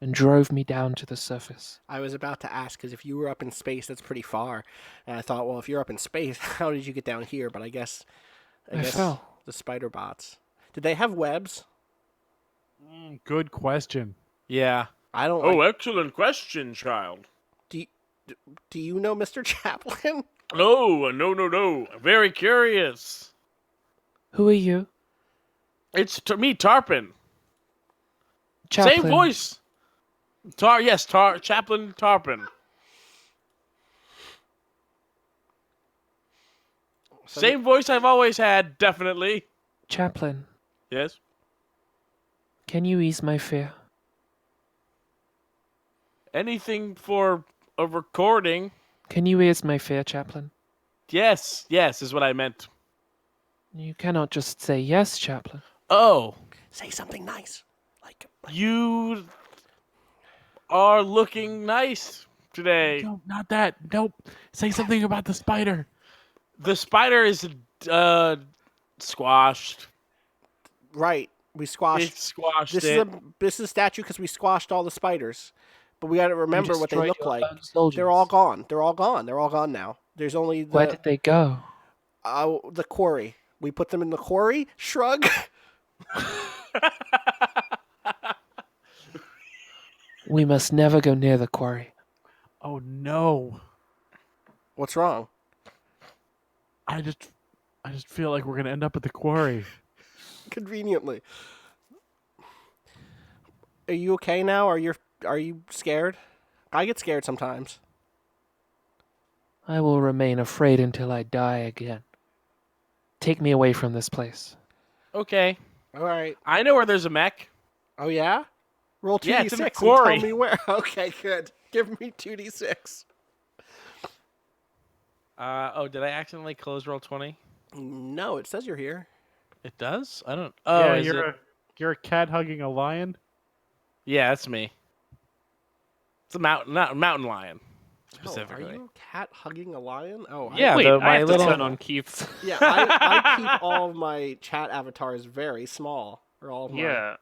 and drove me down to the surface.
I was about to ask because if you were up in space, that's pretty far. And I thought, well, if you're up in space, how did you get down here? But I guess
I fell.
the spider bots. Did they have webs?
Good question.
Yeah.
I don't.
Oh, excellent question, child.
Do you know Mr. Chaplin?
No, no. Very curious.
Who are you?
It's me, Tarpon.
Chaplain.
Same voice. Chaplain Tarpon. Same voice I've always had, definitely.
Chaplain,
Yes.
can you ease my fear?
Anything for a recording.
Can you ease my fear, Chaplain?
Yes, is what I meant.
You cannot just say yes, Chaplain.
Oh,
Say something nice. Like
you are looking nice today.
No, not that. Nope. Say something about the spider.
The spider is squashed.
right. We squashed.
It squashed
This
it.
is a statue because we squashed all the spiders. But we got to remember
You
what they
destroyed
look
your
like.
own soldiers.
They're all gone. They're all gone. They're all gone now. There's only
Where did they go?
the quarry. We put them in the quarry. Shrug.
We must never go near the quarry.
Oh no.
What's wrong?
I just feel like we're gonna end up at the quarry.
Conveniently. Are you okay now? Are you scared? I get scared sometimes.
I will remain afraid until I die again. Take me away from this place.
Okay.
All right.
I know where there's a mech.
Oh yeah. Roll 2d6
Yeah, it's in the
and
quarry.
tell me where. Okay, good. Give me 2d6.
Did I accidentally close roll 20?
No, it says you're here.
It does? I don't. Oh,
yeah,
is
you're a cat hugging a lion.
Yeah, that's me. It's a mountain lion,
Oh,
specifically.
are you a cat hugging a lion? Oh,
Yeah,
Wait, I
my
have
little.
to turn on Keith's.
Yeah, I keep all of my chat avatars very small. Or all of my...
Yeah.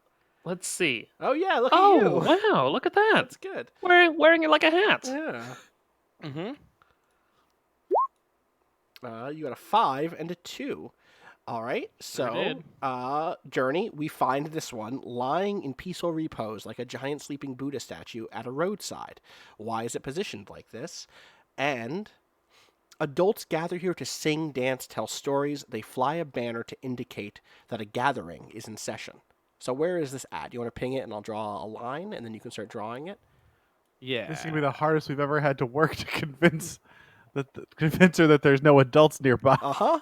Let's see.
Oh yeah, look at
Oh,
you.
wow, look at that.
That's good.
Wearing it like a hat.
Yeah.
Mm-hmm.
You got a 5 and a 2. All right. So,
did.
Journey, we find this one lying in peaceful repose like a giant sleeping Buddha statue at a roadside. Why is it positioned like this? And adults gather here to sing, dance, tell stories. They fly a banner to indicate that a gathering is in session. So where is this at? You want to ping it and I'll draw a line and then you can start drawing it?
Yeah.
This is gonna be the hardest we've ever had to work to convince her that there's no adults nearby.
Uh-huh.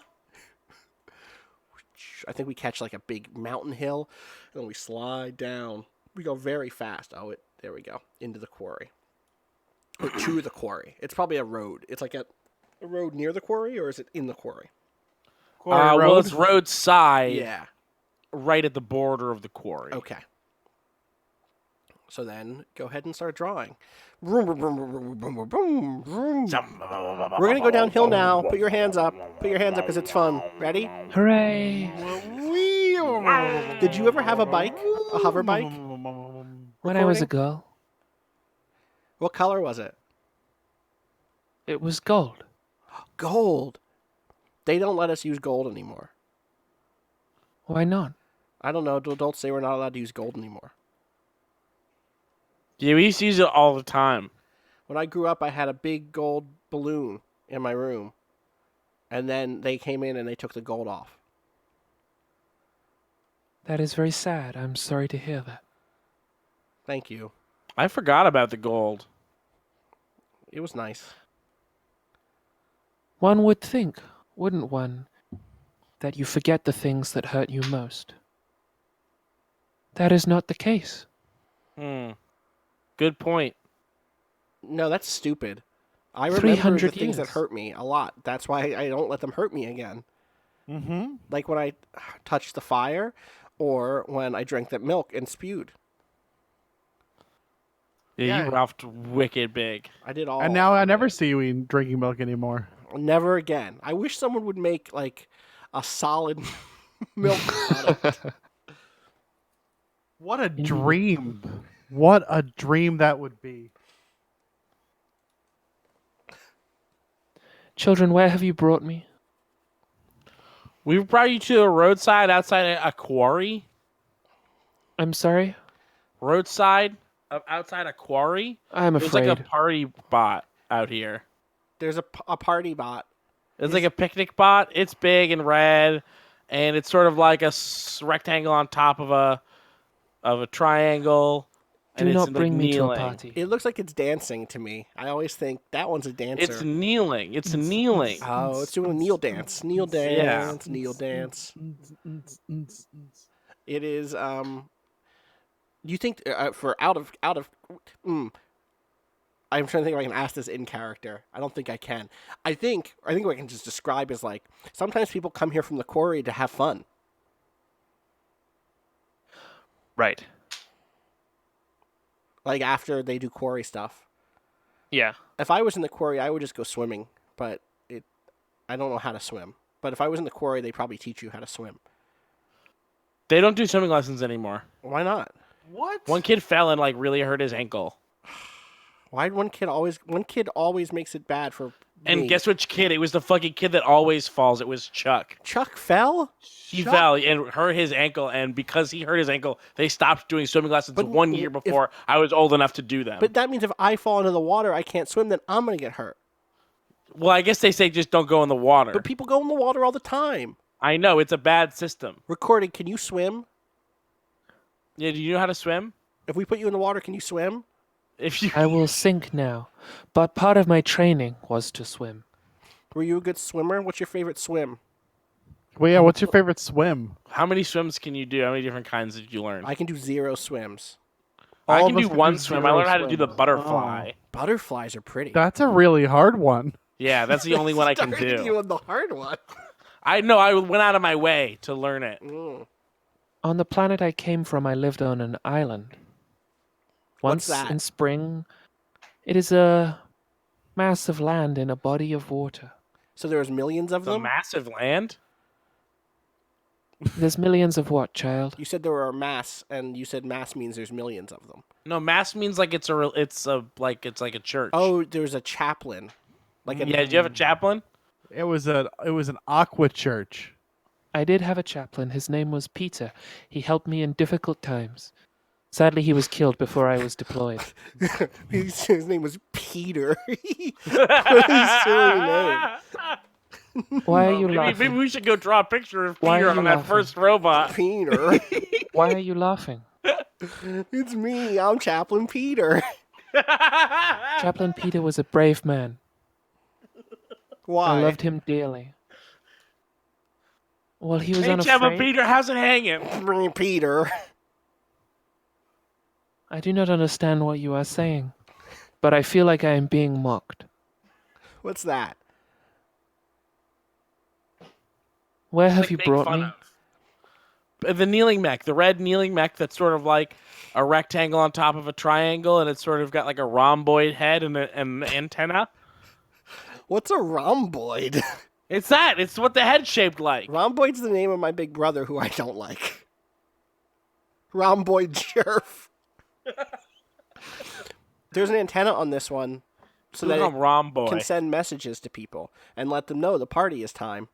I think we catch like a big mountain hill, and then we slide down. We go very fast. Oh, there we go. Into the quarry. Or to the quarry. It's probably a road. It's like a road near the quarry, or is it in the quarry?
Quarry
Well,
Road.
it's roadside,
Yeah.
right at the border of the quarry.
Okay. So then go ahead and start drawing. Vroom, vroom, vroom, vroom, vroom, vroom, vroom. We're going to go downhill now. Put your hands up. Put your hands up because it's fun. Ready?
Hooray!
Did you ever have a bike? A hover bike?
When I was a
Recording?
girl,
What color was it?
it was gold.
Gold. They don't let us use gold anymore.
Why not?
I don't know. Adults say we're not allowed to use gold anymore.
Yeah, we used to use it all the time.
When I grew up, I had a big gold balloon in my room. And then they came in and they took the gold off.
That is very sad. I'm sorry to hear that.
Thank you.
I forgot about the gold.
It was nice.
One would think, wouldn't one, that you forget the things that hurt you most. That is not the case.
Good point.
No, that's stupid. I remember
300
the things that
years.
hurt me a lot. That's why I don't let them hurt me again.
Mm-hmm.
Like when I touched the fire or when I drank that milk and spewed.
Yeah,
Yeah.
you ralphed wicked big.
I did all.
And now I
of
never
it.
see you eating drinking milk anymore.
Never again. I wish someone would make like a solid milk product.
What a dream! What a dream that would be.
Children, where have you brought me?
We've brought you to a roadside outside a quarry.
I'm sorry?
Roadside outside a quarry.
I'm
There's
afraid.
like a party bot out here.
There's a party bot.
It's like a picnic bot. It's big and red, and it's sort of like a rectangle on top of a triangle.
Do
and it's
not
like
bring me to a
kneeling.
party.
It looks like it's dancing to me. I always think that one's a dancer.
It's kneeling. It's kneeling.
Oh, it's doing a kneel dance. Kneel
Yeah.
dance. Kneel dance. It is. You think for out of? I'm trying to think if I can ask this in character. I don't think I can. I think what I can just describe is like sometimes people come here from the quarry to have fun.
Right.
Like after they do quarry stuff.
Yeah.
If I was in the quarry, I would just go swimming. But I don't know how to swim. But if I was in the quarry, they probably teach you how to swim.
They don't do swimming lessons anymore.
Why not?
What?
One kid fell and like really hurt his ankle.
Why one kid always makes it bad for
And
me?
guess which kid? It was the fucking kid that always falls. It was Chuck.
Chuck fell?
He fell and hurt his ankle, and because he hurt his ankle, they stopped doing swimming lessons
But
1 year
if-
before I was old enough to do them.
But that means if I fall into the water, I can't swim, then I'm going to get hurt.
Well, I guess they say just don't go in the water.
But people go in the water all the time.
I know, it's a bad system.
Recording, can you swim?
Yeah, do you know how to swim?
If we put you in the water, can you swim?
If you
I will sink now. But part of my training was to swim.
Were you a good swimmer? What's your favorite swim?
Well, yeah. What's your favorite swim?
How many swims can you do? How many different kinds did you learn?
I can do 0 swims.
I
All
can
of
do
us can
one
do
swim. I
0
learned how to do the
swims.
butterfly.
Butterflies are pretty.
That's a really hard one.
Yeah, that's the only one I can
Started
do.
you on the hard one.
I know, I went out of my way to learn it.
On the planet I came from, I lived on an island.
What's
Once
that?
in spring, it is a mass of land in a body of water.
So there's millions of
The
them?
massive land?
There's millions of what, child?
You said there were a mass, and you said mass means there's millions of them.
No, mass means like it's like a church.
Oh, there's a chaplain. Like a
yeah. Do you have a chaplain?
It was an aqua church.
I did have a chaplain. His name was Peter. He helped me in difficult times. Sadly, he was killed before I was deployed.
his name was Peter. What a silly name.
Why are you
Maybe
laughing?
we should go draw a picture of
Why are
Peter
you
on that
laughing?
first robot.
Peter.
Why are you laughing?
It's me. I'm Chaplain Peter.
Chaplain Peter was a brave man.
Why?
I loved him dearly. Well, he was
Hey, Chaplain
unafraid.
Peter, how's it hanging?
Peter.
I do not understand what you are saying, but I feel like I am being mocked.
What's that?
Where have
Like,
you
make
brought
fun
me?
of. the kneeling mech, the red kneeling mech that's sort of like a rectangle on top of a triangle, and it's sort of got like a rhomboid head and an antenna.
What's a rhomboid?
It's that. It's what the head's shaped like.
Rhomboid's the name of my big brother, who I don't like. Rhomboid Jerf. There's an antenna on this one, so that it
Rhomboid.
can send messages to people and let them know the party is time.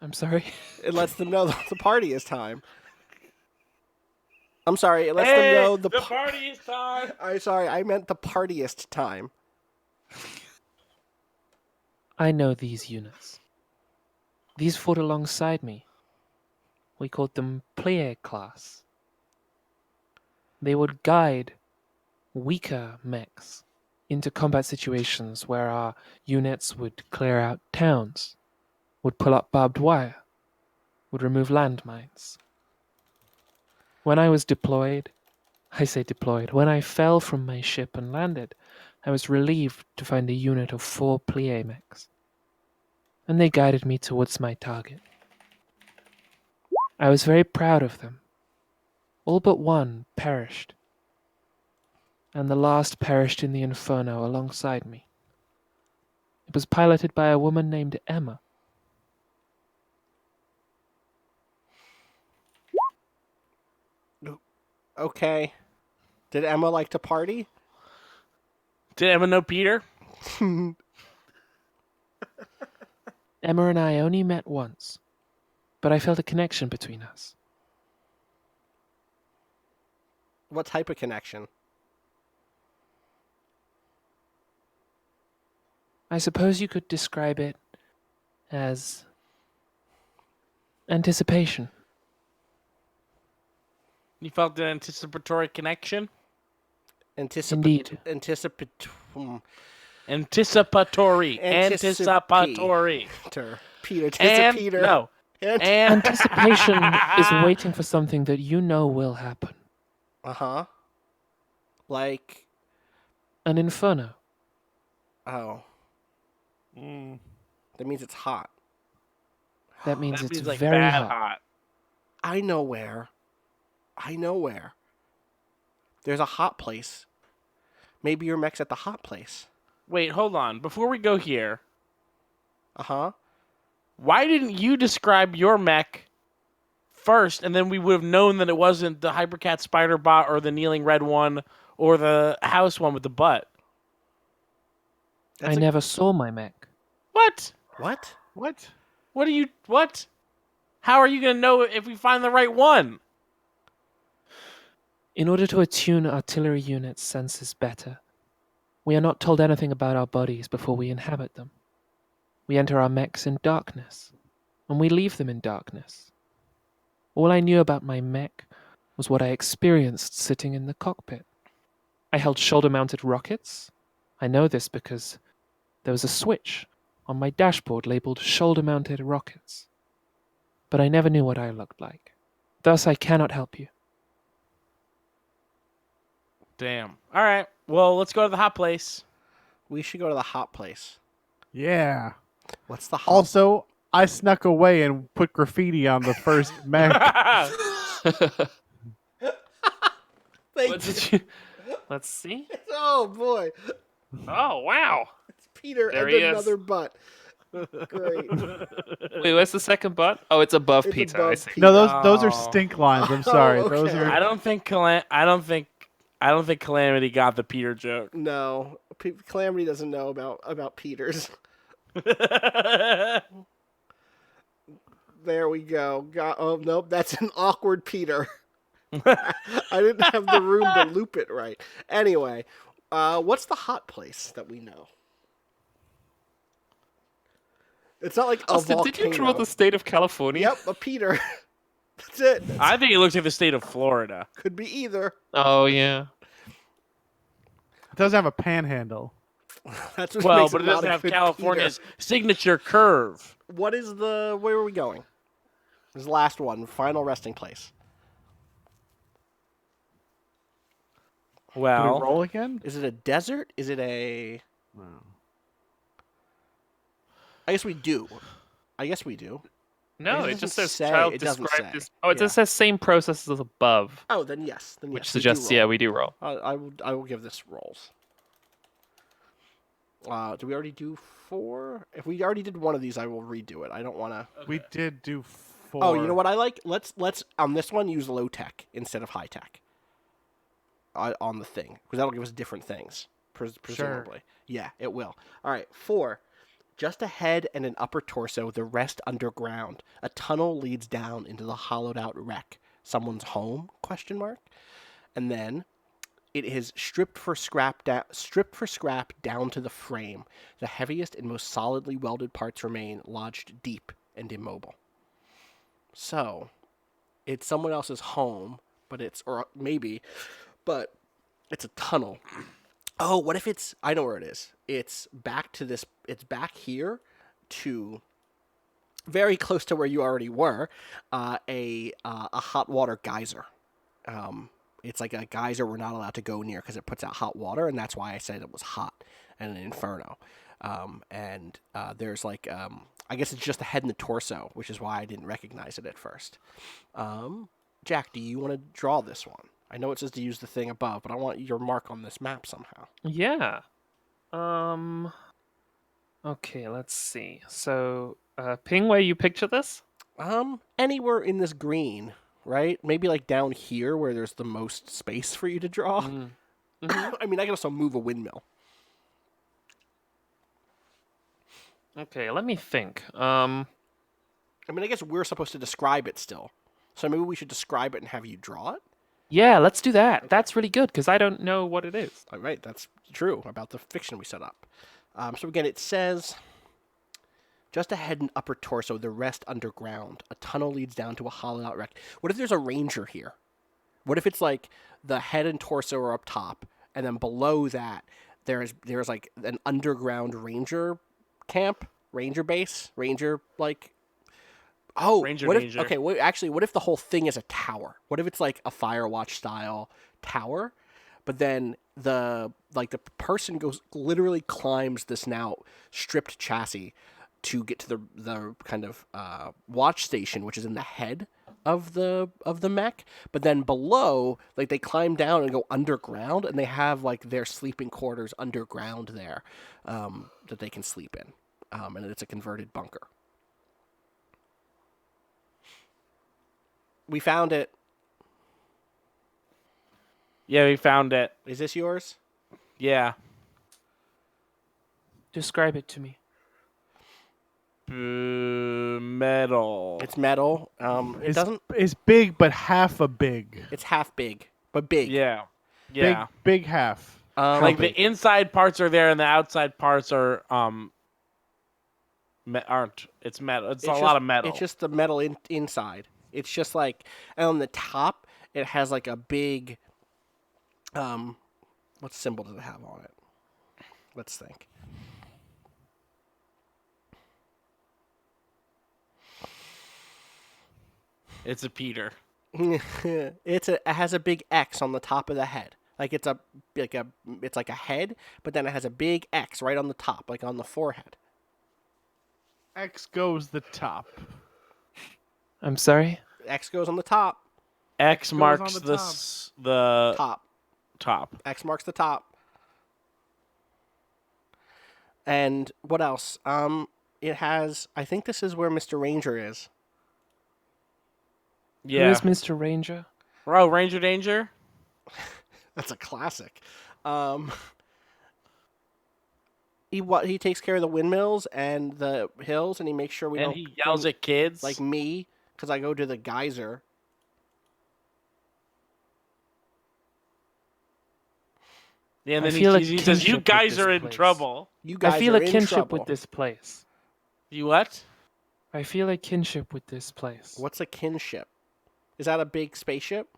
I'm sorry.
It lets them know the party is time. I'm sorry. It lets
Hey,
them know
the party is time.
I'm sorry. I meant the partiest time.
I know these units. These fought alongside me. We called them Player class. They would guide weaker mechs into combat situations where our units would clear out towns, would pull up barbed wire, would remove landmines. When I was deployed, when I fell from my ship and landed, I was relieved to find a unit of 4 Plie mechs, and they guided me towards my target. I was very proud of them. All but one perished, and the last perished in the inferno alongside me. It was piloted by a woman named Emma.
Okay. Did Emma like to party?
Did Emma know Peter?
Emma and I only met once, but I felt a connection between us.
What type of connection?
I suppose you could describe it as anticipation.
You felt an anticipatory connection?
Indeed.
Anticipatory.
Anticipi-
Anticipatory.
Peter.
And
Peter.
no. And
Anticipation is waiting for something that you know will happen.
Uh-huh. Like,
An inferno.
oh. That means it's hot.
That means
that
it's
means like
very
bad
hot.
I know where. There's a hot place. Maybe your mech's at the hot place.
Wait, hold on. Before we go here,
Uh-huh.
why didn't you describe your mech first, and then we would have known that it wasn't the Hypercat Spider Bot or the Kneeling Red one or the house one with the butt?
I never saw my mech.
What?
What?
What?
What? How are you going to know if we find the right one?
In order to attune artillery units' senses better, we are not told anything about our bodies before we inhabit them. We enter our mechs in darkness, and we leave them in darkness. All I knew about my mech was what I experienced sitting in the cockpit. I held shoulder-mounted rockets. I know this because there was a switch on my dashboard labeled shoulder-mounted rockets. But I never knew what I looked like. Thus, I cannot help you.
Damn. All right. Well, let's go to the hot place.
We should go to the hot place.
Yeah.
What's the hot
Also, I snuck away and put graffiti on the first mech.
Thank
What
you.
did you... Let's see.
Oh, boy.
Oh, wow.
It's Peter
There
and
he is.
another butt. Great.
Wait, where's the second butt? Oh, it's above
It's
Peter.
above
I see.
Peter.
No, those are
Oh.
stink lines. I'm sorry.
Oh,
Those
okay.
are.
I don't think Calamity got the Peter joke.
No. Calamity doesn't know about Peters. There we go. Oh, nope. That's an awkward Peter. I didn't have the room to loop it right. Anyway, what's the hot place that we know? It's not like a
Austin,
volcano.
did you draw the state of California?
Yep, a Peter. That's it.
I think it looks like the state of Florida.
Could be either.
Oh, yeah.
It doesn't have a panhandle.
That's what
Well,
makes
but it
not
doesn't
a
have
good
California's signature curve.
Peter. What is where are we going? This is the last one, final resting place.
Do we
Well,
roll again?
Is it a desert? Is it a... I guess we do.
No,
It
it just
doesn't
says
say,
child
it doesn't
described
say.
as. Oh, it
Yeah.
just says same process as above,
Oh, then yes. Then yes.
which
we do
suggests
roll.
yeah, we do roll.
I will give this rolls. Do we already do 4? If we already did one of these, I will redo it. I don't want to.
We did do 4.
Oh, you know what I like? Let's on this one use low tech instead of high tech. On the thing, because that'll give us different things, presumably. Yeah, it will. All right, 4. Just a head and an upper torso, the rest underground. A tunnel leads down into the hollowed-out wreck. Someone's home? Question mark. And then it is stripped for scrap down to the frame. The heaviest and most solidly welded parts remain lodged deep and immobile. So, it's someone else's home, but it's a tunnel. Oh, what if it's? I know where it is. It's back to this. It's back here, to very close to where you already were. A hot water geyser. It's like a geyser we're not allowed to go near because it puts out hot water, and that's why I said it was hot and an inferno. There's like I guess it's just the head and the torso, which is why I didn't recognize it at first. Jack, do you want to draw this one? I know it says to use the thing above, but I want your mark on this map somehow.
Yeah. Okay, let's see. So, Ping, where you picture this?
Anywhere in this green, right? Maybe like down here where there's the most space for you to draw. I mean, I can also move a windmill.
Okay, let me think.
I mean, I guess we're supposed to describe it still. So maybe we should describe it and have you draw it?
Yeah, let's do that. That's really good because I don't know what it is.
All right, that's true about the fiction we set up. So again, it says, just a head and upper torso, the rest underground. A tunnel leads down to a hollowed-out wreck. What if there's a ranger here? What if it's like the head and torso are up top, and then below that there's like an underground ranger camp, ranger base, ranger like. Oh,
Ranger
what if,
danger.
okay. What if the whole thing is a tower? What if it's like a Firewatch style tower, but then the person literally climbs this now stripped chassis to get to the kind of watch station, which is in the head of the mech. But then below, like they climb down and go underground, and they have like their sleeping quarters underground there that they can sleep in, and it's a converted bunker. We found it.
Yeah, we found it.
Is this yours?
Yeah.
Describe it to me.
Metal.
It's metal. It doesn't.
It's big, but half a big.
It's half big, but big.
Yeah. Yeah.
Big half.
Like
Big.
the inside parts are there and the outside parts are aren't. It's metal. It's a lot of metal.
It's just the metal inside. It's just like, and on the top, it has like a big. What symbol does it have on it? Let's think.
It's a Peter.
It has a big X on the top of the head. Like it's like a head, but then it has a big X right on the top, like on the forehead.
X goes the top.
I'm sorry?
X goes on the top.
X
on
marks
the
the
Top.
top.
X marks the top. And what else? It has. I think this is where Mr. Ranger is.
Yeah.
Who is Mr. Ranger?
Oh, Ranger Danger?
That's a classic. He takes care of the windmills and the hills, and he makes sure we
And
don't.
he yells at kids.
like me, because I go to the geyser.
Yeah, and
I
then
feel a
he says, "You
kinship
guys
with
are
this
in
place."
trouble."
You guys
I feel
are
a
in
kinship
trouble.
with this place.
You what?
I feel a kinship with this place.
What's a kinship? Is that a big spaceship?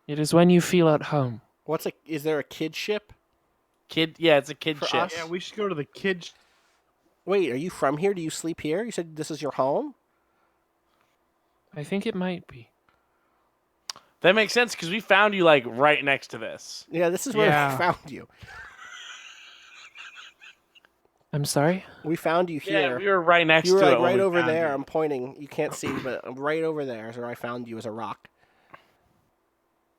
It is when you feel at home.
Is there a kid ship?
Kid? Yeah, it's a kid
For
ship.
us?
Yeah, we should go to the kids.
Wait, are you from here? Do you sleep here? You said this is your home?
I think it might be.
That makes sense because we found you like right next to this.
Yeah, this is where
Yeah.
I found you.
I'm sorry?
We found you
Yeah,
here.
we were right next
You were
to
like
it. when
right
we
over
found
there.
you.
I'm pointing. You can't see, but right over there is where I found you as a rock.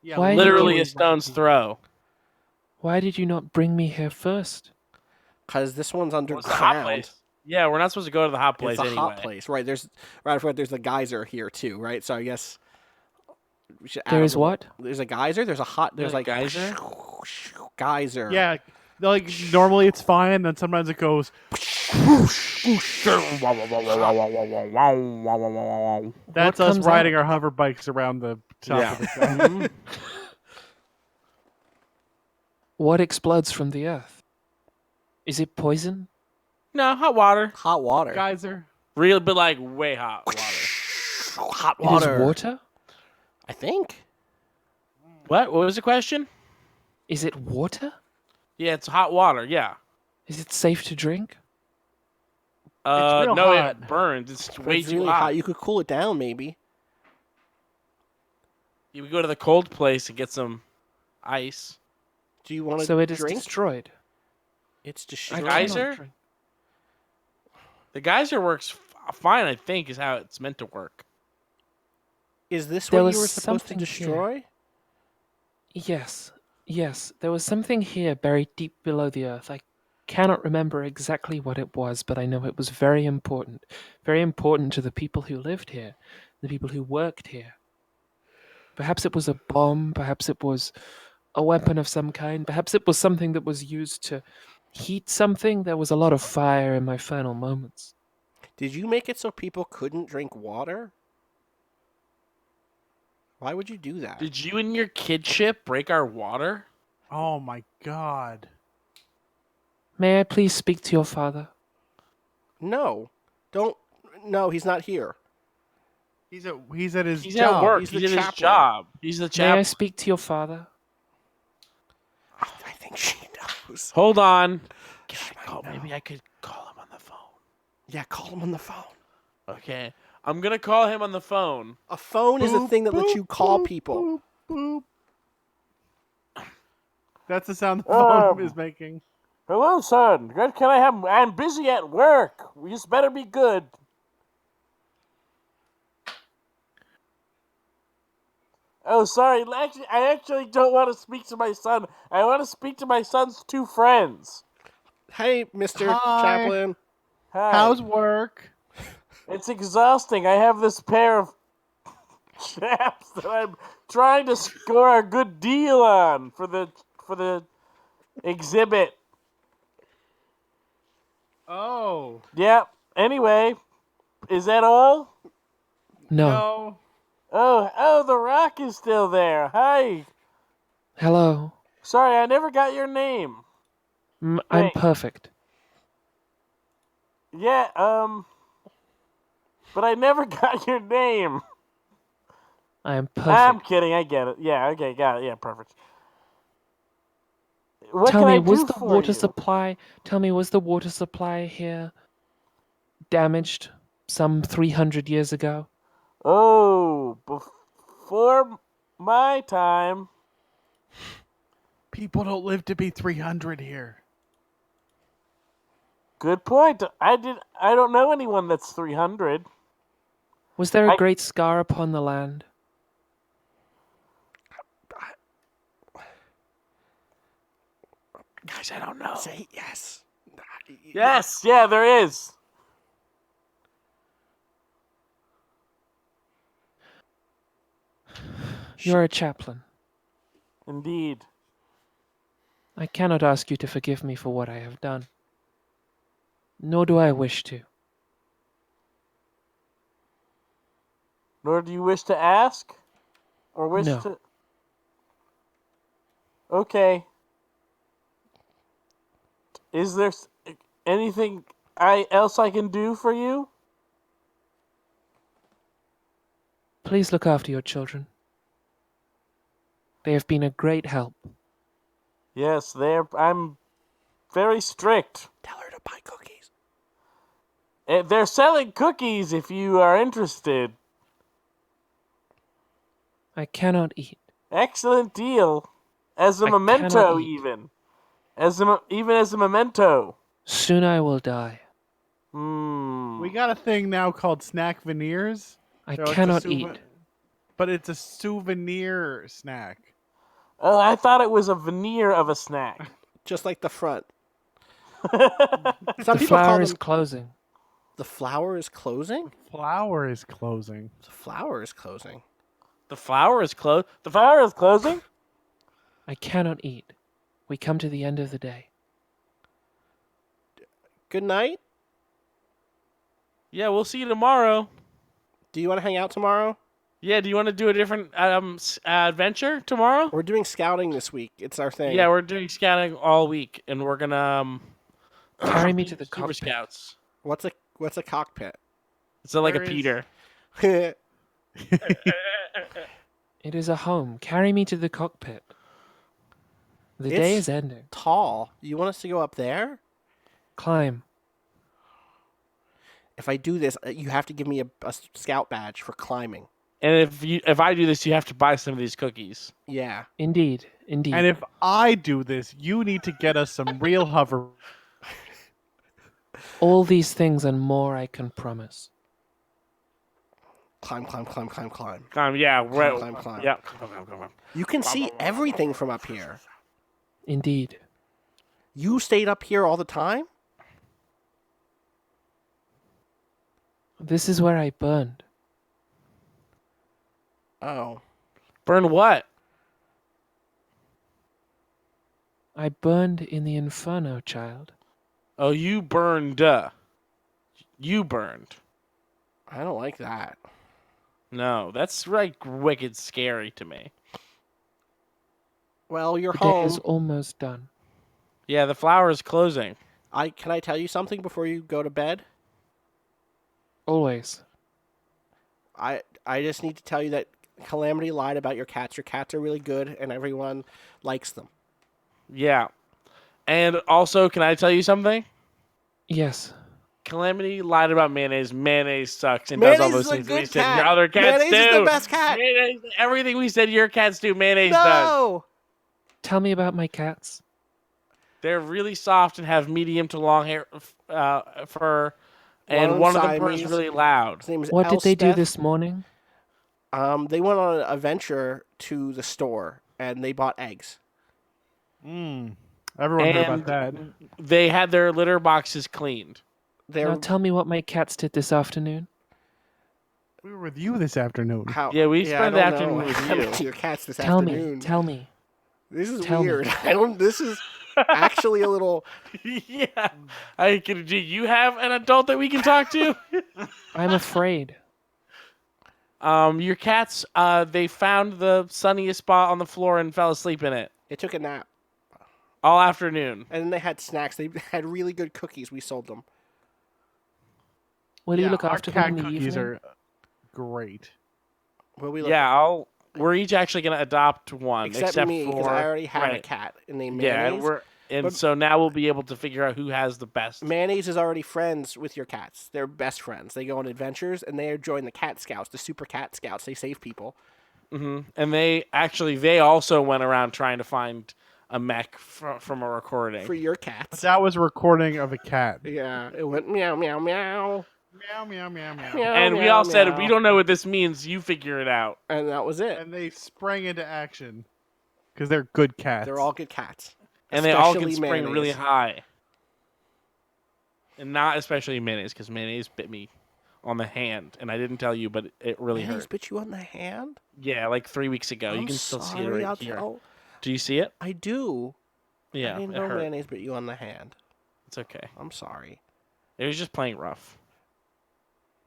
Yeah,
Why did
Literally
you-
a stone's throw.
Why did you not bring me here first?
Because this one's
Well, it's the hot
underground.
place. Yeah, we're not supposed to go to the hot place
It's a
anyway.
hot place, right? There's right before there's the geyser here too, right? So I guess we should.
There
add a
is
little-
what?
There's a geyser. There's a hot. There's
a
like
geyser?
Geyser.
Yeah, like normally it's fine, then sometimes it goes. That's us
comes
riding
out?
our hover bikes around the top
Yeah.
of the geyser.
What explodes from the earth? Is it poison?
No, hot water.
Hot water.
geyser.
Real, but like way hot water.
Hot
It
water.
is water?
I think.
What? What was the question?
Is it water?
Yeah, it's hot water. Yeah.
Is it safe to drink?
real
No,
hot.
it burns. It's way
It's
too
really
hot.
You could cool it down, maybe.
You would go to the cold place and get some ice.
Do you want to
So it is
drink?
destroyed.
It's
I
destroyed.
cannot
geyser?
drink.
The geyser works fine, I think, is how it's meant to work.
Is this
There
what
was
you were supposed to
something here.
destroy?
Yes, yes. There was something here buried deep below the earth. I cannot remember exactly what it was, but I know it was very important. Very important to the people who lived here, the people who worked here. Perhaps it was a bomb, perhaps it was a weapon of some kind, perhaps it was something that was used to heat something. There was a lot of fire in my final moments.
Did you make it so people couldn't drink water? Why would you do that?
Did you and your kidship break our water?
Oh my god.
May I please speak to your father?
No. Don't. No, he's not here.
He's at his
He's
job.
at work.
He's
He's,
the
at his
chaplain.
job. He's the
May I
chaplain.
speak to your father?
I think she knows.
Hold on.
She might know.
Maybe I could call him on the phone.
Yeah, call him on the phone.
Okay. I'm going to call him on the phone.
A phone is a
Boop,
thing that lets
boop,
you call
boop,
people.
boop, boop. That's the sound the phone
Um,
is making.
Hello, son. What can I have? I'm busy at work. You just better be good. Oh, sorry. I actually don't want to speak to my son. I want to speak to my son's two friends.
Hey, Mr.
Hi.
Chaplain.
Hi.
How's work?
It's exhausting. I have this pair of chaps that I'm trying to score a good deal on for the exhibit.
Oh.
Yep. Anyway, is that all?
No.
No.
Oh, the Rock is still there. Hi.
Hello.
Sorry, I never got your name.
I'm
Hey.
perfect.
Yeah, but I never got your name.
I am
I'm
perfect.
kidding. I get it. Yeah, okay, got it. Yeah, perfect. What
Tell
can
me,
I
was
do
the
for
water
you?
supply? Tell me, was the water supply here damaged some 300 years ago?
Oh, before my time.
People don't live to be 300 here.
Good point. I don't know anyone that's 300.
Was there a
I-
great scar upon the land?
Guys, I don't know.
Say yes.
Yes, yeah, there is.
You're a chaplain.
Indeed.
I cannot ask you to forgive me for what I have done. Nor do I wish to.
Nor do you wish to ask? Or wish
No.
to... Okay. Is there anything else I can do for you?
Please look after your children. They have been a great help.
Yes, I'm very strict.
Tell her to buy cookies.
They're selling cookies if you are interested.
I cannot eat.
Excellent deal. As a
I
memento,
cannot eat.
even. Even as a memento.
Soon I will die.
We got a thing now called snack veneers.
I
So it's a
cannot eat.
But it's a souvenir snack.
Oh, I thought it was a veneer of a snack.
Just like the front.
The
Some people call
flower is
them.
closing.
The flower is closing.
Flower is closing.
The flower is closing.
The flower is closed. The flower is closing.
I cannot eat. We come to the end of the day.
Good night.
Yeah, we'll see you tomorrow.
Do you want to hang out tomorrow?
Yeah, do you want to do a different adventure tomorrow?
We're doing scouting this week. It's our thing.
Yeah, we're doing scouting all week, and we're gonna
Carry me to the
Super
cockpit.
Scouts.
What's a cockpit?
It's like a
Where is-
Peter.
It is a home. Carry me to the cockpit. The day
It's-
is ending.
Tall. You want us to go up there?
Climb.
If I do this, you have to give me a scout badge for climbing.
And if I do this, you have to buy some of these cookies.
Yeah.
Indeed. Indeed.
And if I do this, you need to get us some real hover.
All these things and more I can promise.
Climb, climb, climb, climb, climb.
Yeah, right.
Climb, climb.
Yeah. Come.
You can see everything from up here.
Indeed.
You stayed up here all the time?
This is where I burned.
Oh.
Burn what?
I burned in the inferno, child.
Oh, you burned. You burned.
I don't like that.
No, that's like wicked scary to me.
Well, you're
The day
home.
is almost done.
Yeah, the flower is closing.
Can I tell you something before you go to bed?
Always.
I just need to tell you that Calamity lied about your cats. Your cats are really good and everyone likes them.
Yeah. And also, can I tell you something?
Yes.
Calamity lied about mayonnaise. Mayonnaise sucks and does all
Mayonnaise
those
is a
things that we
good
said
cat.
your other cats
Mayonnaise
do.
is the best cat.
Mayonnaise, everything we said your cats do, mayonnaise does.
No.
Tell me about my cats.
They're really soft and have medium to long hair, fur, and
One
one
of
of them purrs
Siamese.
really loud.
His name is
What did they do
Elspeth.
this morning?
They went on an adventure to the store and they bought eggs.
Everyone heard
And
about that.
they had their litter boxes cleaned.
They're
Now tell me what my cats did this afternoon.
We were with you this afternoon.
how?
Yeah, we
I
spent the
don't
afternoon
know.
with
I haven't
you.
seen your cats this
Tell
afternoon.
me. Tell me.
This is
tell me.
weird. I don't. This is actually a little.
Yeah. Do you have an adult that we can talk to?
I'm afraid.
Your cats, they found the sunniest spot on the floor and fell asleep in it
They took a nap
all afternoon.
and then they had snacks. They had really good cookies. We sold them.
Will you look
our
after
cat
them in the
cookies
evening?
are great.
Will we look
Yeah, we're each actually gonna adopt one,
except me because
for
I already have a
right.
cat named
Yeah,
Mayonnaise.
and
But-
so now we'll be able to figure out who has the best.
Mayonnaise is already friends with your cats. They're best friends. They go on adventures and they join the Cat Scouts, the Super Cat Scouts. They save people.
And they also went around trying to find a mech from a recording.
For your cats.
That was a recording of a cat.
Yeah, it went meow meow meow.
Meow, meow, meow, meow.
Meow,
And we
meow,
all said,
meow.
we don't know what this means. You figure it out.
And that was it.
And they sprang into action. Because they're good cats.
They're all good cats.
And they all can
Especially
spring really
Mayonnaise.
high. And not especially mayonnaise, because mayonnaise bit me on the hand. And I didn't tell you, but it really
Mayonnaise
hurt.
bit you on the hand?
Yeah, like 3 weeks ago.
I'm
You can still see it
sorry,
right
I'll
here.
tell-
Do you see it?
I do.
Yeah,
I didn't
it
know
hurt.
mayonnaise bit you on the hand.
It's okay.
I'm sorry.
It was just playing rough.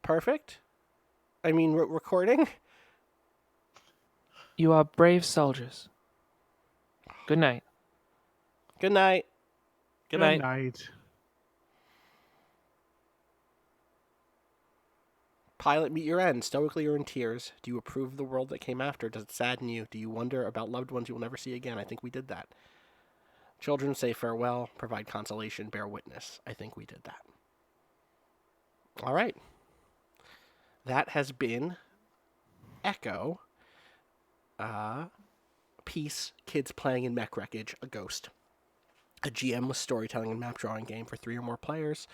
Perfect? I mean, recording?
You are brave soldiers. Good night.
Good night.
Good night.
night.
Pilot, meet your end. Stoically or in tears. Do you approve of the world that came after? Does it sadden you? Do you wonder about loved ones you will never see again? I think we did that. Children say farewell, provide consolation, bear witness. I think we did that. All right. That has been Echo. Peace, kids playing in mech wreckage, a ghost. a GM-less storytelling and map drawing game for 3 or more players.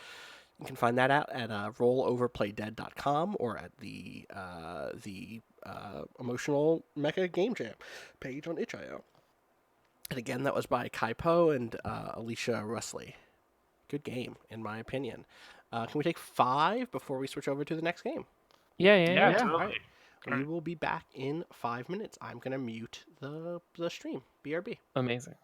You can find that out at rolloverplaydead.com or at the Emotional Mecha Game Jam page on itch.io. And again, that was by Kai Po and Alicia Rusley. Good game, in my opinion. Can we take 5 before we switch over to the next game?
Yeah,
Yeah.
totally.
Alright. We will be back in 5 minutes. I'm going to mute the stream. BRB.
Amazing.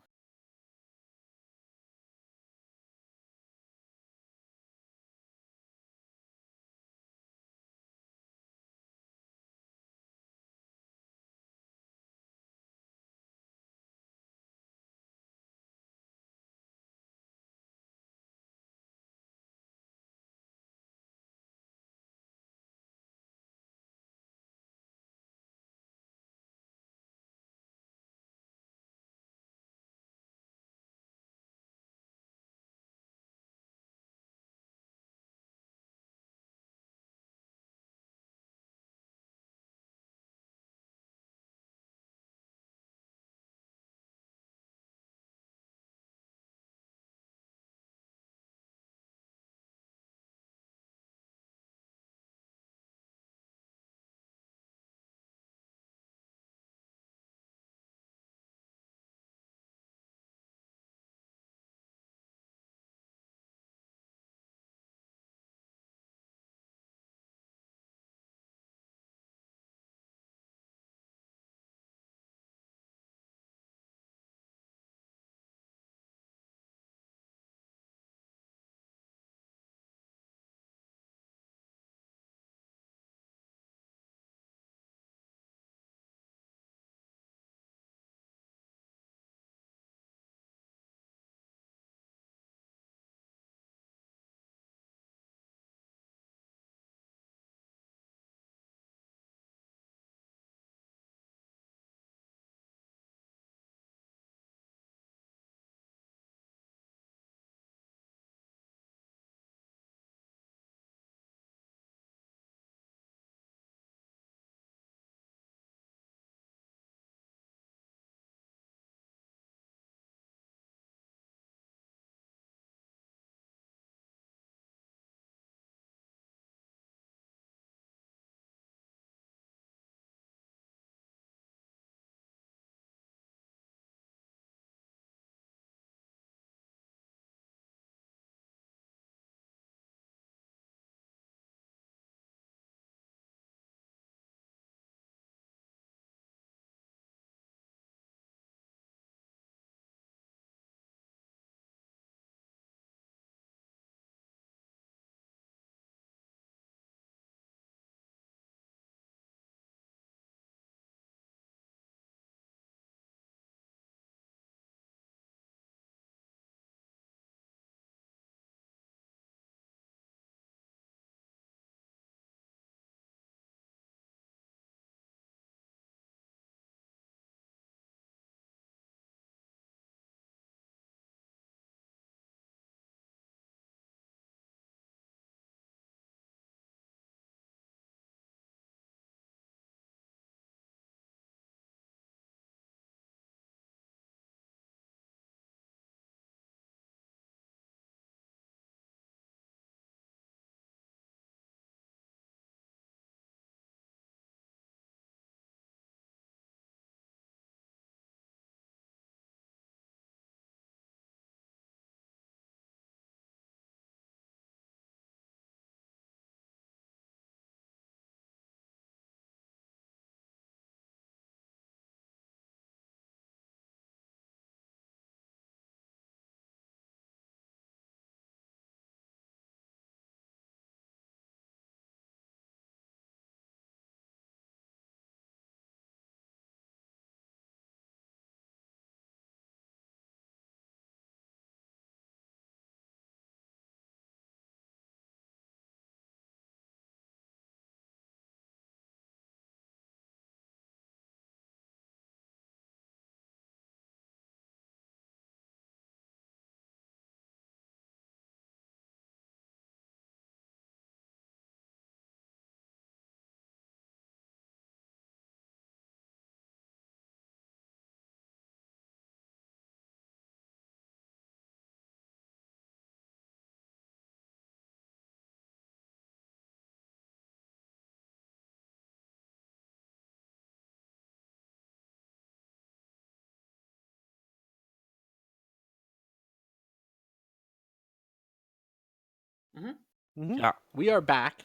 We are back.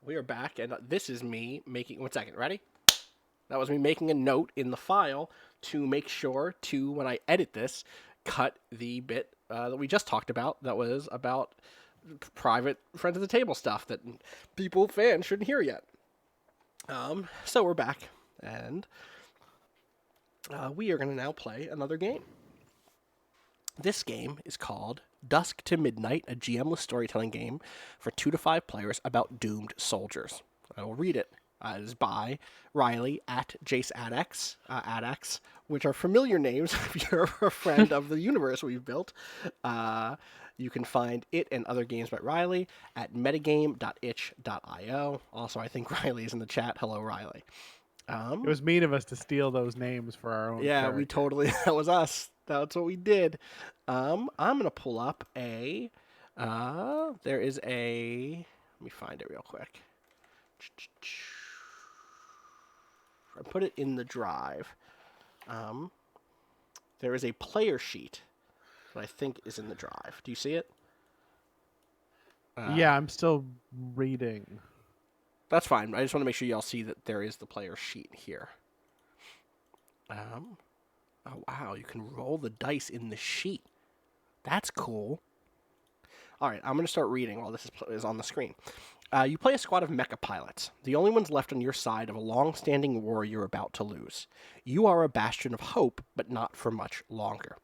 We are back, and this is me making. 1 second, ready? That was me making a note in the file to make sure to, when I edit this, cut the bit that we just talked about. That was about private friends of the table stuff that fans shouldn't hear yet. So we're back, and we are going to now play another game. This game is called Dusk to Midnight, a GM-less storytelling game for 2 to 5 players about doomed soldiers. I will read it. It is by Riley at Jace Adax, which are familiar names if you're a friend of the universe we've built. You can find it and other games by Riley at metagame.itch.io. Also, I think Riley is in the chat. Hello, Riley.
It was mean of us to steal those names for our own.
Yeah,
character.
we totally. That was us. That's what we did. I'm gonna pull up a. There is a. Let me find it real quick. I put it in the drive. There is a player sheet that I think is in the drive. Do you see it?
Yeah, I'm still reading.
That's fine. I just want to make sure y'all see that there is the player sheet here. Oh, wow. You can roll the dice in the sheet. That's cool. All right. I'm going to start reading while this is on the screen. You play a squad of mecha pilots, the only ones left on your side of a long-standing war you're about to lose. You are a bastion of hope, but not for much longer.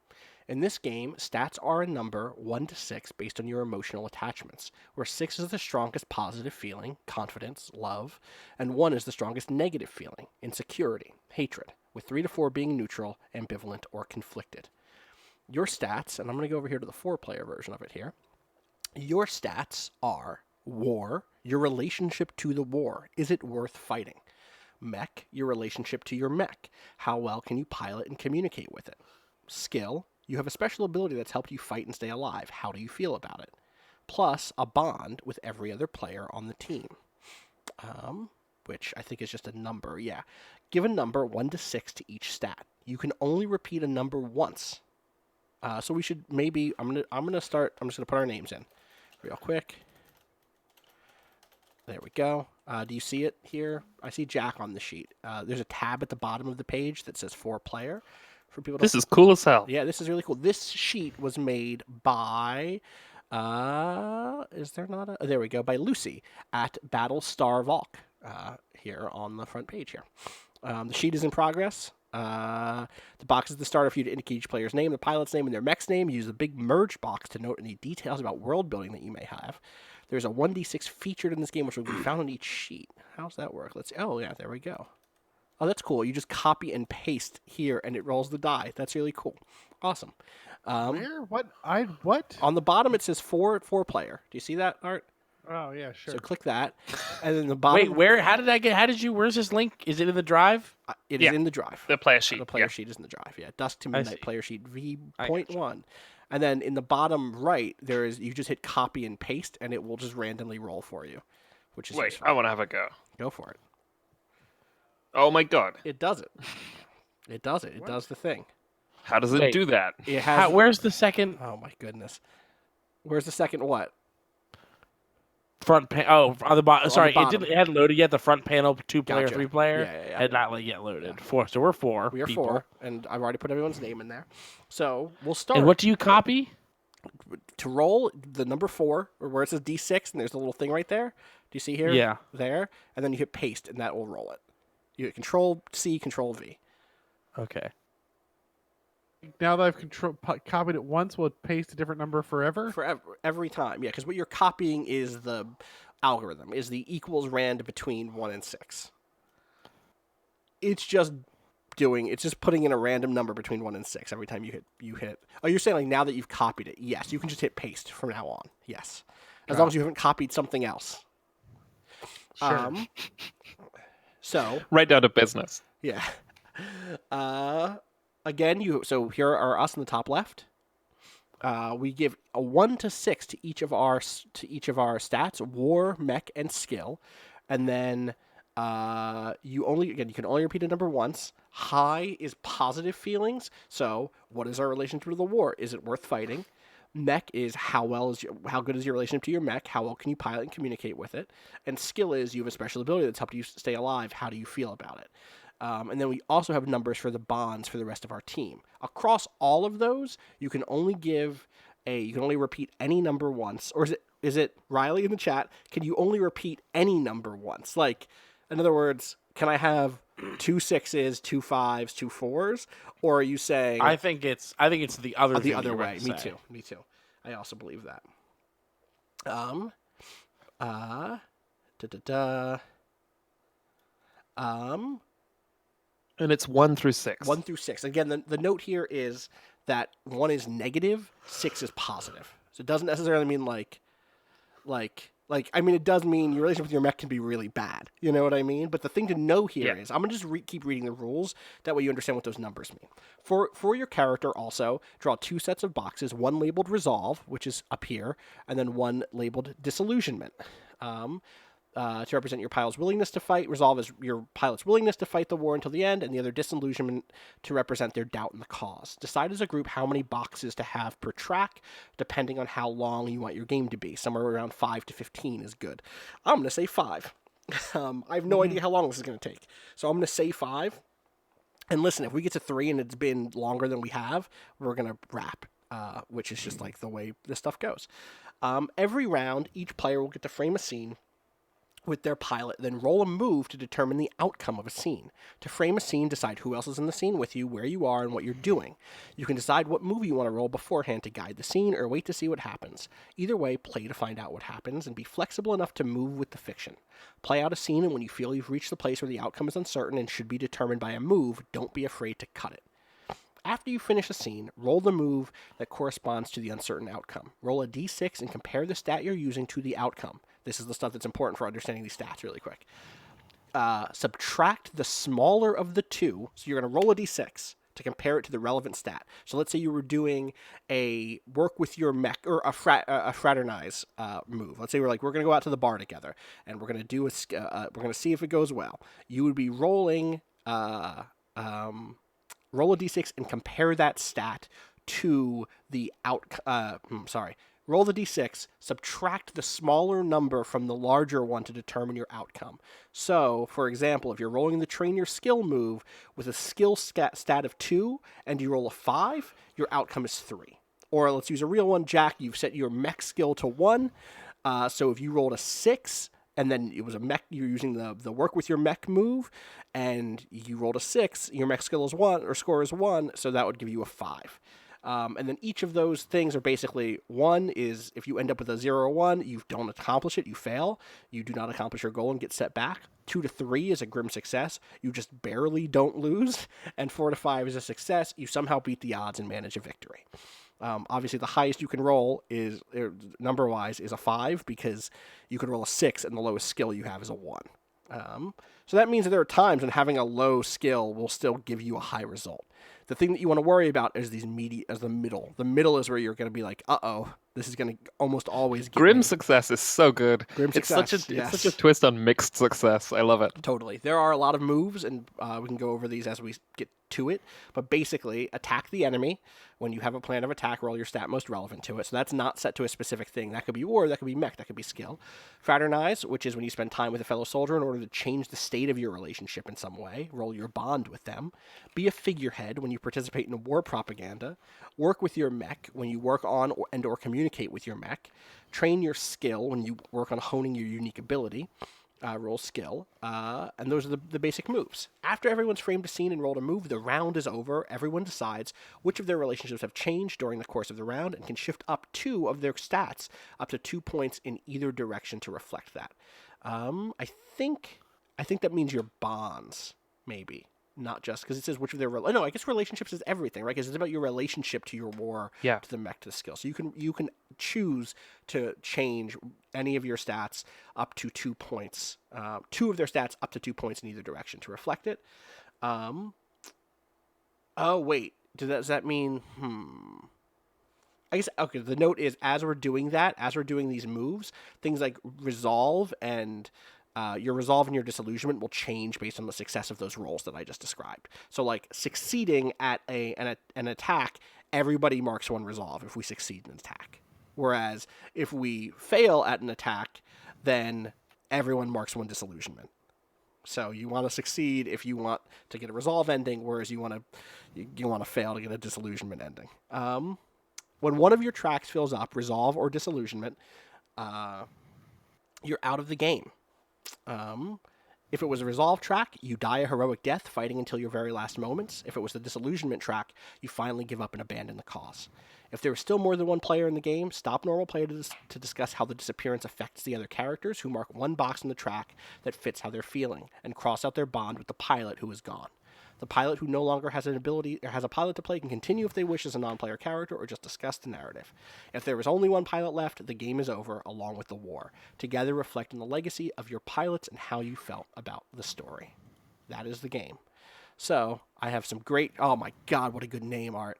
In this game, stats are a number 1 to 6 based on your emotional attachments, where 6 is the strongest positive feeling, confidence, love, and 1 is the strongest negative feeling, insecurity, hatred, with 3 to 4 being neutral, ambivalent, or conflicted. Your stats, and I'm going to go over here to the 4-player version of it here. Your stats are war, your relationship to the war. Is it worth fighting? Mech, your relationship to your mech. How well can you pilot and communicate with it? Skill, you have a special ability that's helped you fight and stay alive. How do you feel about it? Plus, a bond with every other player on the team. Which I think is just a number, yeah. Give a number 1 to 6 to each stat. You can only repeat a number once. So we should maybe, I'm just gonna put our names in real quick. There we go. Do you see it here? I see Jack on the sheet. There's a tab at the bottom of the page that says 4-player. For people to
This is cool as hell.
Yeah, this is really cool. This sheet was made by, is there not a, oh, there we go, by Lucy at Battlestar Valk, here on the front page here. The sheet is in progress. The box is the starter for you to indicate each player's name, the pilot's name, and their mech's name. Use the big merge box to note any details about world building that you may have. There's a 1d6 featured in this game, which will be found on each sheet. How does that work? Let's see. Oh, yeah, there we go. Oh, that's cool. You just copy and paste here, and it rolls the die. That's really cool. Awesome.
Where? What?
On the bottom, it says 4-player. Do you see that, Art?
Oh yeah, sure.
So click that, and then the bottom.
Wait, where? How did you? Where's this link? Is it in the drive?
It is
Yeah.
in the drive.
The player sheet.
The player
yeah.
sheet is in the drive. Yeah, Dusk to
I
Midnight
see.
player sheet
I
V.1, and then in the bottom right there is you just hit copy and paste, and it will just randomly roll for you, which is
Wait,
useful.
I want to have a go.
Go for it.
Oh my god.
It does it. It does it. It does the thing.
How does it
Wait.
do that?
It has.
Where's the second
Oh my goodness. Where's the second what?
front panel? Oh, on the bottom.
On the
Sorry,
bottom.
it hadn't loaded yet. The front panel, 2-player,
Gotcha.
3-player,
Yeah.
had not yet loaded. 4. So we're 4.
We are
people.
4, and I've already put everyone's name in there. So we'll start.
And what do you copy?
To roll the number 4, or where it says D6, and there's a little thing right there. Do you see here?
Yeah.
There, and then you hit paste, and that will roll it. You hit Control C, Control V.
Okay.
Now that I've copied it once, will it paste a different number forever?
For every time, yeah, because what you're copying is the algorithm, is the equals rand between 1 and 6. It's just putting in a random number between 1 and 6 every time you hit. Oh, you're saying like now that you've copied it? Yes, you can just hit paste from now on. Yes, as long as you haven't copied something else.
Sure.
So
Right down to business.
yeah. Again, so here are us in the top left. We give a 1 to 6 to each of our stats: war, mech, and skill, and then you can only repeat a number once. High is positive feelings. So, what is our relationship to the war? Is it worth fighting? Mech is how good is your relationship to your mech? How well can you pilot and communicate with it? And skill is you have a special ability that's helped you stay alive. How do you feel about it? And then we also have numbers for the bonds for the rest of our team. Across all of those, you can only repeat any number once, or is it Riley in the chat? Can you only repeat any number once? Like, in other words, can I have 2 6s, 2 5s, 2 4s, or are you saying?
I think it's the other
the
thing
other
you're
way.
about to say.
Me too. I also believe that.
And it's 1 through 6.
1 through 6. Again, the note here is that 1 is negative, 6 is positive. So it doesn't necessarily mean like I mean, it does mean your relationship with your mech can be really bad. You know what I mean? But the thing to know here is, I'm going to just keep reading the rules. That way you understand what those numbers mean. For your character also, draw 2 sets of boxes, one labeled Resolve, which is up here, and then one labeled Disillusionment. To represent your pilot's willingness to fight. Resolve is your pilot's willingness to fight the war until the end, and the other Disillusionment to represent their doubt in the cause. Decide as a group how many boxes to have per track, depending on how long you want your game to be. Somewhere around 5 to 15 is good. I'm going to say 5. I have no idea how long this is going to take. So I'm going to say 5. And listen, if we get to 3 and it's been longer than we have, we're going to wrap, which is just like the way this stuff goes. Every round, each player will get to frame a scene with their pilot, then roll a move to determine the outcome of a scene. To frame a scene, decide who else is in the scene with you, where you are, and what you're doing. You can decide what move you want to roll beforehand to guide the scene, or wait to see what happens. Either way, play to find out what happens, and be flexible enough to move with the fiction. Play out a scene, and when you feel you've reached the place where the outcome is uncertain and should be determined by a move, don't be afraid to cut it. After you finish a scene, roll the move that corresponds to the uncertain outcome. Roll a d6 and compare the stat you're using to the outcome. This is the stuff that's important for understanding these stats really quick. Subtract the smaller of the two. So you're going to roll a d6 to compare it to the relevant stat. So let's say you were doing a work with your mech, or a fraternize move. Let's say we're going to go out to the bar together, and we're going to do we're going to see if it goes well. You would be rolling... roll a d6 and compare that stat to the roll the d6, subtract the smaller number from the larger one to determine your outcome. So, for example, if you're rolling the train your skill move with a skill stat of 2 and you roll a 5, your outcome is 3. Or let's use a real one, Jack, you've set your mech skill to 1. So if you rolled a 6, and then it was a mech, you're using the work with your mech move, and you rolled a 6, your mech skill is 1, or score is 1, so that would give you a 5. And then each of those things are basically, 1 is if you end up with a 0 or 1, you don't accomplish it, you fail. You do not accomplish your goal and get set back. 2 to 3 is a grim success. You just barely don't lose. And 4 to 5 is a success. You somehow beat the odds and manage a victory. Obviously, the highest you can roll is, number-wise, is a 5, because you can roll a 6, and the lowest skill you have is a 1. So that means that there are times when having a low skill will still give you a high result. The thing that you want to worry about is the middle. The middle is where you're going to be like, uh-oh, this is going to almost always get
Grim
me.
success is so good.
Grim
It's
success,
it's such a twist on mixed success. I love it.
Totally. There are a lot of moves, and we can go over these as we get to it. But basically, attack the enemy. When you have a plan of attack, roll your stat most relevant to it. So that's not set to a specific thing. That could be war, that could be mech, that could be skill. Fraternize, which is when you spend time with a fellow soldier in order to change the state of your relationship in some way. Roll your bond with them. Be a figurehead when you participate in war propaganda. Work with your mech when you work on or communicate with your mech. Train your skill when you work on honing your unique ability. Roll skill, and those are the basic moves. After everyone's framed a scene and rolled a move, the round is over. Everyone decides which of their relationships have changed during the course of the round and can shift up 2 of their stats up to 2 points in either direction to reflect that. I think that means your bonds, maybe. Not just because it says which of their no, I guess relationships is everything, right? Because it's about your relationship to your war, to the mech, to the skill. So you can choose to change any of your stats up to 2 points, 2 of their stats up to 2 points in either direction to reflect it. Oh wait, does that mean? I guess okay. The note is as we're doing these moves, things like resolve and your resolve and your disillusionment will change based on the success of those rolls that I just described. So, like, succeeding at an attack everybody marks 1 resolve if we succeed in an attack. Whereas if we fail at an attack, then everyone marks 1 disillusionment. So you want to succeed if you want to get a resolve ending, whereas you want to fail to get a disillusionment ending. When one of your tracks fills up, resolve or disillusionment, you're out of the game. If it was a resolve track, you die a heroic death fighting until your very last moments. If it was the disillusionment track, you finally give up and abandon the cause. If there is still more than 1 player in the game, stop normal play to discuss how the disappearance affects the other characters who mark 1 box on the track that fits how they're feeling, and cross out their bond with the pilot who is gone. The pilot who no longer has a pilot to play can continue if they wish as a non-player character or just discuss the narrative. If there is only 1 pilot left, the game is over along with the war. Together reflect on the legacy of your pilots and how you felt about the story. That is the game. So, I have some great... Oh my god, what a good name, Art.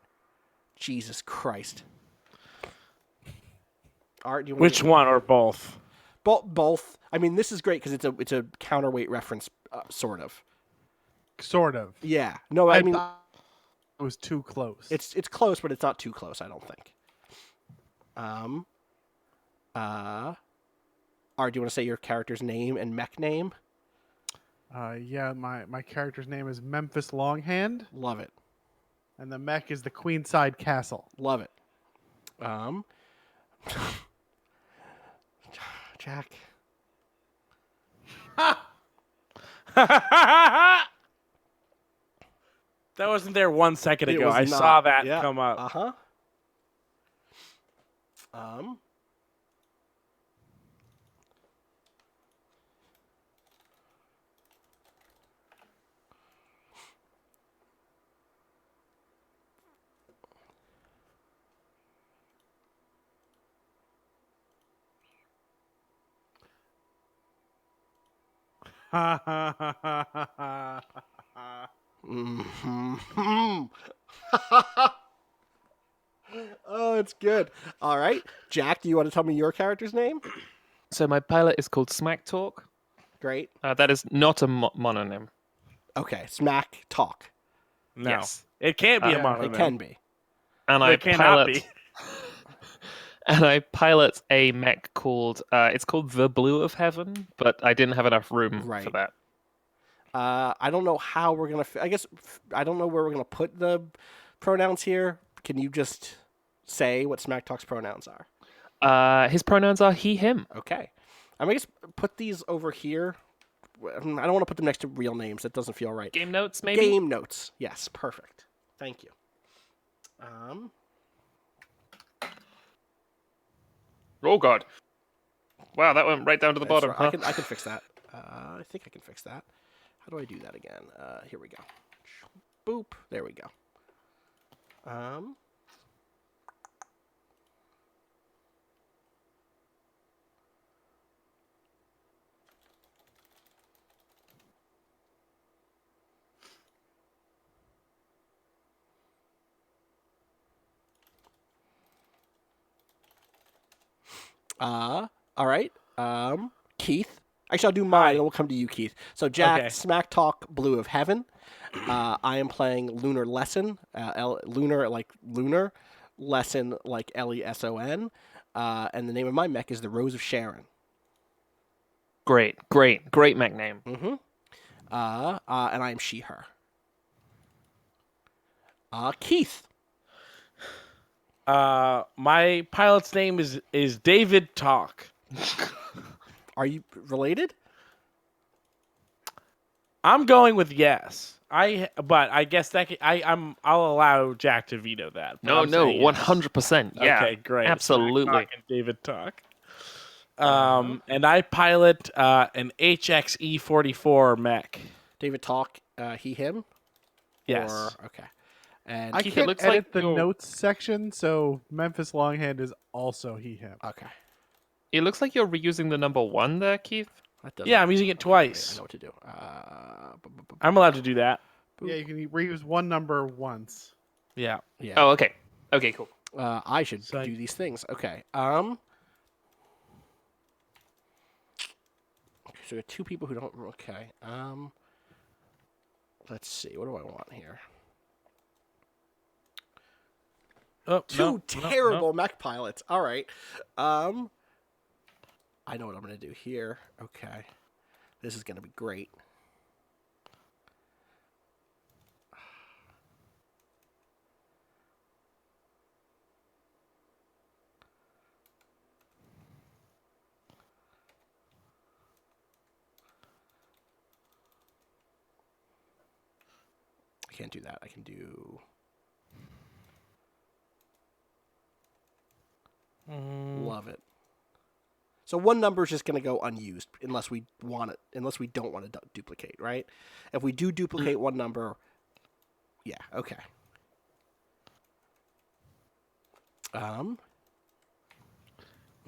Jesus Christ. Art, do you want
Which one or both?
Both. I mean, this is great because it's a counterweight reference, sort of.
Sort of.
Yeah. No, I mean...
thought it was too close.
It's close, but it's not too close, I don't think. Art, do you want to say your character's name and mech name?
Yeah, my character's name is Memphis Longhand,
Love it.
and the mech is the Queenside Castle.
Love it. Jack.
That wasn't there 1 second
It
ago.
was
I
not.
saw that
Yeah.
come up.
Uh-huh. Oh, it's good. All right. Jack, do you want to tell me your character's name?
So my pilot is called Smack Talk.
Great.
That is not a mononym.
Okay. Smack Talk.
No.
Yes.
It can't be a
Yeah,
mononym.
It can be.
And
It cannot be.
And I pilot a mech called it's called the Blue of Heaven, but I didn't have enough room for
Right.
that.
I don't know how we're going to... I guess I don't know where we're going to put the pronouns here. Can you just say what Smack Talk's pronouns are?
His pronouns are he, him.
Okay. I'm going to put these over here. I don't want to put them next to real names. That doesn't feel right.
Game notes, maybe?
Game notes. Yes, perfect. Thank you.
Oh, God. Wow, that went right down to the
That's
bottom.
right.
Huh?
I can fix that. I think I can fix that. How do I do that again? Here we go. Boop. There we go. All right. Keith. Actually, I'll do mine, and we'll come to you, Keith. So, Jack,
Okay.
Smack Talk, Blue of Heaven. I am playing Lunar Lesson. Lunar like lunar, Lesson like Leson. And the name of my mech is the Rose of Sharon.
Great mech name.
Mm-hmm. And I am she, her. Keith.
My pilot's name is David Talk.
Are you related?
I'm going with yes. But I guess that I'll allow Jack to veto that. but
No,
I'm saying yes.
100%. Yeah.
Okay, great.
Absolutely.
Smack Talk and David Talk. And I pilot an HXE-44 mech.
David Talk, he, him?
Yes.
Or, okay. And
I
Keith, it
can't
looks
edit
like
the
you're-
notes section, so Memphis Longhand is also he, him.
okay.
It looks like you're reusing the number 1 there, Keith.
That doesn't-
Yeah, I'm using it
I
twice.
know what to do.
I'm allowed to do that.
Yeah, you can reuse one number once.
Yeah.
Yeah.
Oh, okay. Okay, cool.
I should
So I-
do these things. Okay. So we have 2 people who don't. Okay. Let's see. What do I want here?
Oh,
Two
no,
terrible mech pilots. All right. I know what I'm going to do here. Okay. This is going to be great. I can't do that. I can do... Love it. So one number is just going to go unused unless we want it, unless we don't want to duplicate, right? If we do duplicate one number, yeah, okay. You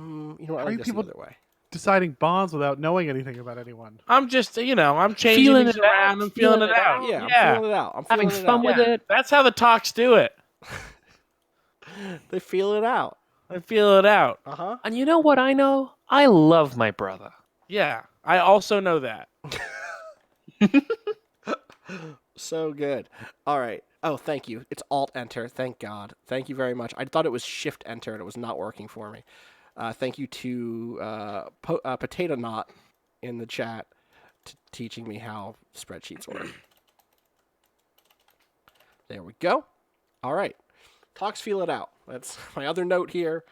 know what? I
How
like
do
this
people-
the other way.
Deciding bonds without knowing anything about anyone.
I'm just, I'm changing
Feeling
things
it out,
around. I'm feeling it out.
Yeah, I'm feeling it out. I'm
Having
feeling it
fun
out.
with
Yeah,
it.
that's how the talks do it.
They feel it out.
I feel it out.
Uh-huh.
And you know what I know? I love my brother.
Yeah, I also know that.
So good. All right. Oh, thank you. It's Alt-Enter. Thank God. Thank you very much. I thought it was Shift-Enter, and it was not working for me. Thank you to Potato Knot in the chat teaching me how spreadsheets work. There we go. All right. Talks feel it out. That's my other note here.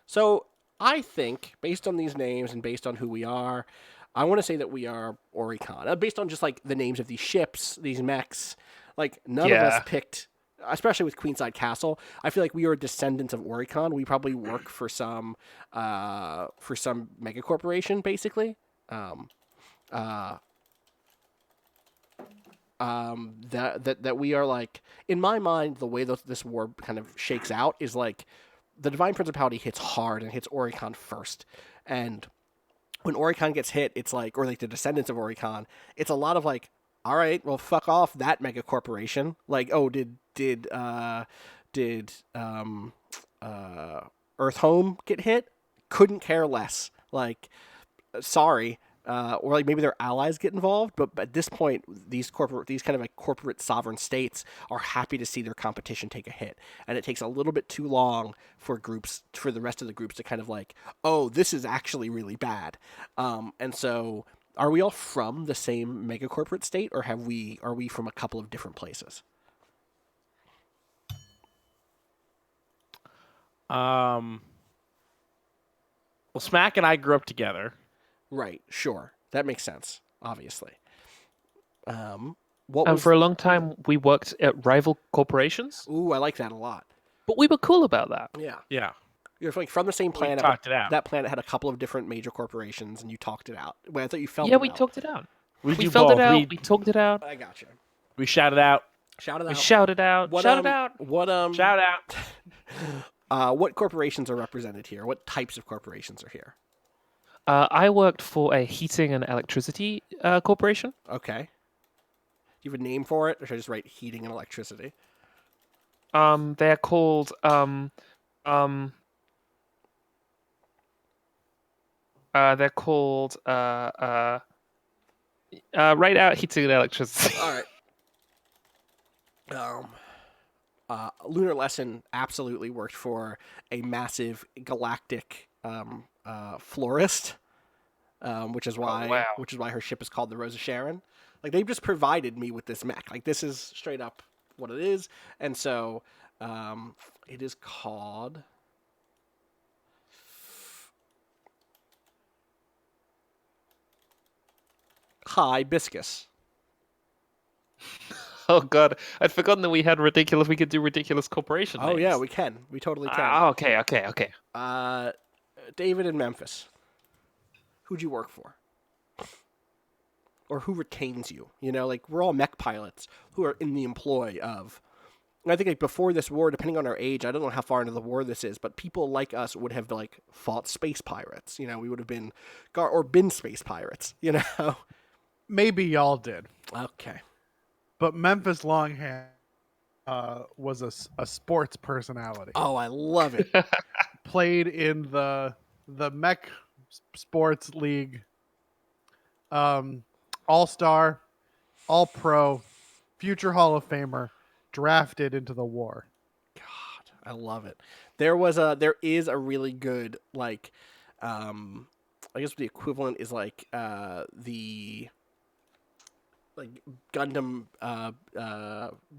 So I think, based on these names and based on who we are, I want to say that we are Oricon. Based on just like the names of these ships, these mechs, like none of us picked, especially with Queenside Castle. I feel like we are descendants of Oricon. We probably work for some mega corporation, basically. That we are like, in my mind, the way that this war kind of shakes out is like the Divine Principality hits hard and hits Oricon first, and when Oricon gets hit, it's like, or like the descendants of Oricon, it's a lot of like, all right, well, fuck off that mega corporation. Like, oh, did Earth Home get hit? Couldn't care less. Like, sorry. Or like maybe their allies get involved, but at this point, these kind of like corporate sovereign states are happy to see their competition take a hit, and it takes a little bit too long for the rest of the groups to kind of like, oh, this is actually really bad. And so, are we all from the same mega corporate state, or are we from a couple of different places?
Well, Smack and I grew up together.
Right, sure. That makes sense, obviously.
And for a long time, we worked at rival corporations,
Ooh, I like that a lot.
but we were cool about that.
Yeah.
Yeah.
You're like from the same planet.
We talked it out.
That planet had a couple of different major corporations, and you talked it out. Wait, I thought you felt
Yeah,
it
we
out.
talked it out.
We
We
do
felt
both.
it out. We talked it out.
I gotcha.
We shouted out.
Shout it
We
out.
shouted out.
What,
Shout it out.
What
Shout out.
what corporations are represented here? What types of corporations are here?
I worked for a heating and electricity corporation.
Okay. Do you have a name for it, or should I just write heating and electricity?
They're called right out heating and electricity.
All right. Lunar Lesson absolutely worked for a massive galactic florist, which is why
wow.
her ship is called the Rose of Sharon. Like, they've just provided me with this mech. Like, this is straight up what it is, and so it is called. Hibiscus.
Oh god, I'd forgotten that we had ridiculous. We could do ridiculous corporation.
Oh yeah,
names.
we can. We totally can.
Okay.
David in Memphis. Who'd you work for? Or who retains you? You know, like, we're all mech pilots who are in the employ of. And I think, like, before this war, depending on our age, I don't know how far into the war this is, but people like us would have like fought space pirates. You know, we would have been been space pirates. You know.
Maybe y'all did,
Okay.
but Memphis Longhand was a sports personality.
Oh, I love it.
Played in the Mech Sports League, All-Star, All-Pro, future Hall of Famer, drafted into the war.
God, I love it. There is a really good like, I guess the equivalent is like the like Gundam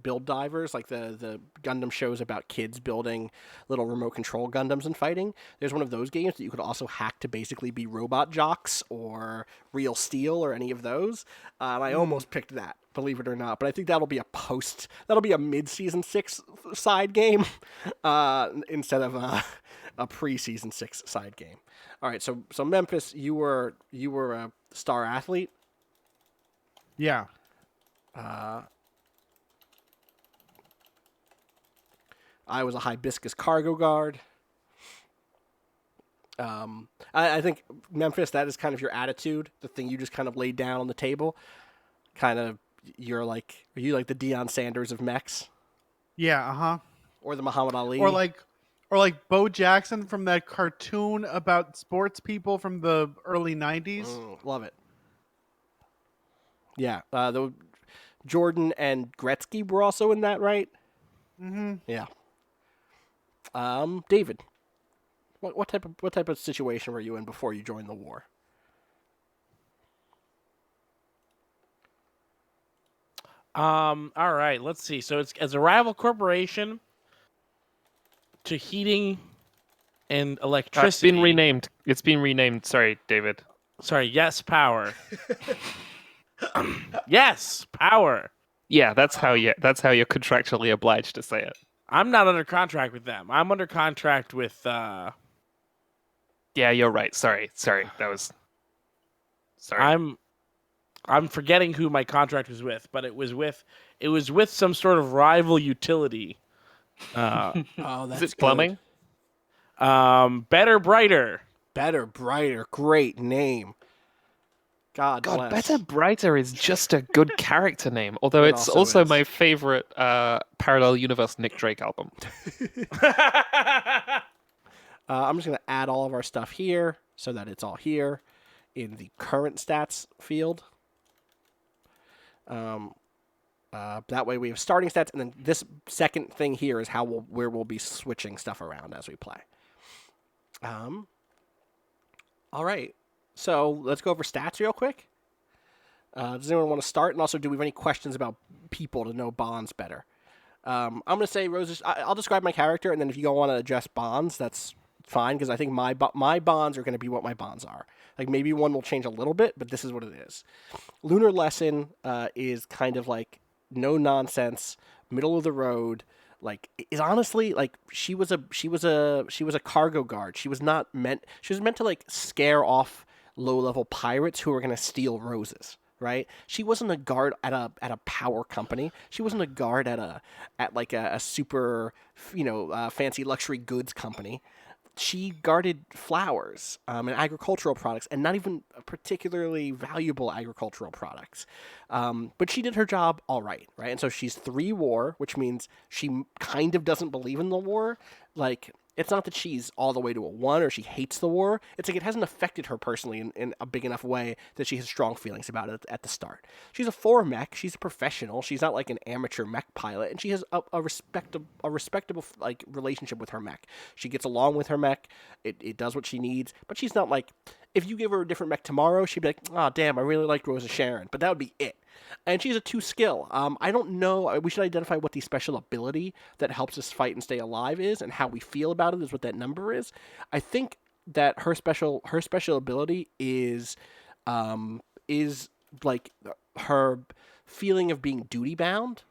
build divers, like the Gundam shows about kids building little remote control Gundams and fighting. There's one of those games that you could also hack to basically be Robot Jocks or Real Steel or any of those. And I almost picked that, believe it or not, but I think that'll be a mid-season 6 side game instead of a pre-season 6 side game. All right, so Memphis, you were a star athlete.
Yeah.
I was a hibiscus cargo guard. I think Memphis, that is kind of your attitude, the thing you just kind of laid down on the table. Kind of, are you like the Deion Sanders of mechs,
Yeah.
or the Muhammad Ali,
Or like Bo Jackson from that cartoon about sports people from the early 90s.
Love it. Yeah, the Jordan and Gretzky were also in that, right?
Mm-hmm.
Yeah. David, what type of situation were you in before you joined the war?
All right, let's see. So it's as a rival corporation to heating and
It's
electricity.
been renamed. It's been renamed. Sorry, David.
Sorry, Yes Power. Yes Power.
Yeah, that's how you're contractually obliged to say it.
I'm not under contract with them. I'm under contract with.
Yeah, you're right. Sorry. That was. Sorry.
I'm forgetting who my contract was with, but it was with some sort of rival utility.
Oh, that's
Is it plumbing?
Better, Brighter.
Better, Brighter, great name. God
God,
bless.
Better Brighter is just a good character name. Although
It
it's
also
also
is.
my favorite parallel universe Nick Drake album.
I'm just going to add all of our stuff here so that it's all here in the current stats field. That way we have starting stats, and then this second thing here is where we'll be switching stuff around as we play. All right, so let's go over stats real quick. Does anyone want to start? And also, do we have any questions about people to know bonds better? I'm going to say, Rose, I'll describe my character, and then if you don't want to address bonds, that's fine, because I think my bonds are going to be what my bonds are. Like, maybe one will change a little bit, but this is what it is. Lunar Lesson is kind of like no nonsense, middle of the road. Like, is honestly like she was a cargo guard. She was meant to like scare off low level pirates who were going to steal roses. Right? She wasn't a guard at a power company. She wasn't a guard at a super fancy luxury goods company. She guarded flowers and agricultural products, and not even particularly valuable agricultural products. But she did her job all right? And so she's 3 war, which means she kind of doesn't believe in the war. Like, it's not that she's all the way to a 1 or she hates the war. It's like it hasn't affected her personally in a big enough way that she has strong feelings about it at the start. She's a 4 mech. She's a professional. She's not like an amateur mech pilot, and she has a respectable like relationship with her mech. She gets along with her mech. It does what she needs, but she's not like, if you give her a different mech tomorrow, she'd be like, oh damn, I really like Rosa Sharon, but that would be it. And she's a 2 skill. I don't know. We should identify what the special ability that helps us fight and stay alive is, and how we feel about it is what that number is. I think that her special ability is like her feeling of being duty bound.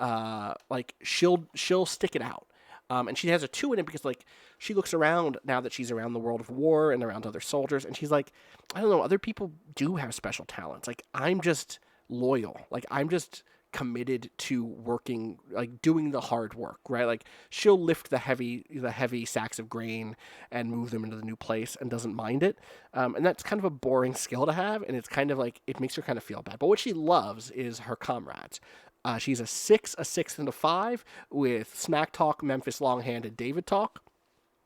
Like she'll stick it out. And she has a 2 in it because, like, she looks around now that she's around the world of war and around other soldiers, and she's like, I don't know, other people do have special talents. Like, I'm just loyal. Like, I'm just committed to working, like, doing the hard work, right? Like, she'll lift the heavy sacks of grain and move them into the new place and doesn't mind it. And that's kind of a boring skill to have, and it's kind of like, it makes her kind of feel bad. But what she loves is her comrades. She's a 6, a 6, and a 5 with Smack Talk, Memphis Longhand, and David Talk.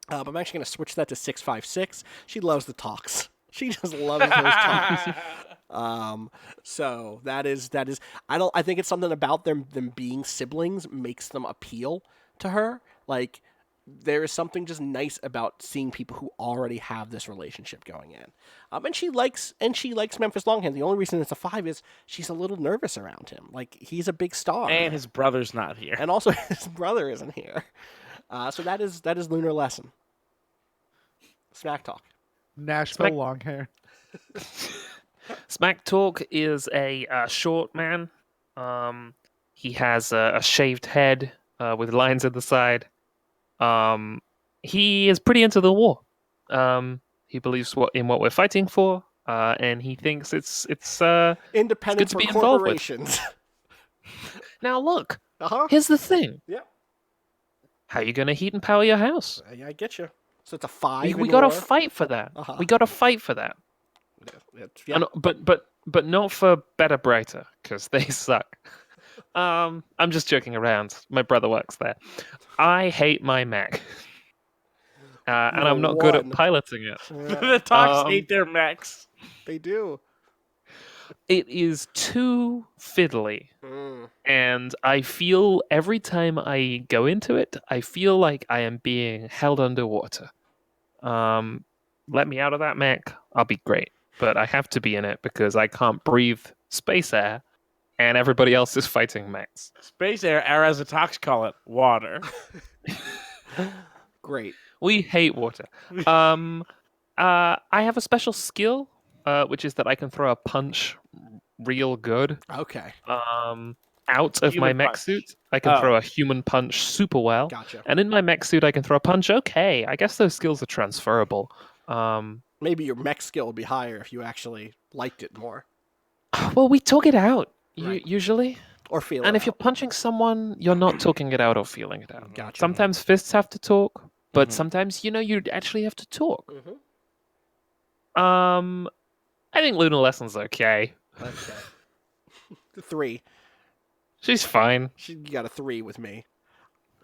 But I'm actually going to switch that to 656. She loves the talks. She just loves those talks. So that is I think it's something about them being siblings makes them appeal to her. Like there is something just nice about seeing people who already have this relationship going in. And she likes Memphis Longhand. The only reason it's a 5 is she's a little nervous around him. Like he's a big star.
And his brother's not here.
And also his brother isn't here. So that is Lunar Lesson. Smack talk.
Nashville
Smack-
long hair.
Smack Talk is a short man. He has a shaved head with lines at the side. He is pretty into the war. He believes in what we're fighting for, and he thinks it's
Independent
to
for
be involved with.
corporations.
Now look.
Uh-huh.
Here's the thing.
Yep.
How are you gonna heat and power your house?
Yeah, I get you. So it's a 5.
We
in
gotta
war.
fight for that.
Uh-huh.
We gotta fight for that.
Yeah.
And- but not for Better Brighter because they suck. I'm just joking around. My brother works there. I hate my Mac, and
You're
I'm not good at
one.
piloting it.
The talks
Um,
hate their mechs.
They do.
It is too fiddly,
Mm.
and I feel every time I go into it, I feel like I am being held underwater. Let me out of that Mac, I'll be great. But I have to be in it because I can't breathe space air, and everybody else is fighting mechs.
Space air, or as the talks call it, water.
Great.
We hate water. I have a special skill, which is that I can throw a punch real good.
Okay.
Out of my
Human
mech
punch.
suit, I can
Oh.
throw a human punch super well.
Gotcha.
And in my mech suit, I can throw a punch okay. I guess those skills are transferable.
Maybe your mech skill would be higher if you actually liked it more.
Well, we talk it out
Right.
usually.
Or feel
And
it
if you're
out.
punching someone, you're not talking it out or feeling it out.
Gotcha.
Sometimes fists have to talk, but
Mhm.
sometimes you actually have to talk.
Mhm.
I think Lunar Lesson's okay.
Okay. 3.
She's fine.
You got a 3 with me.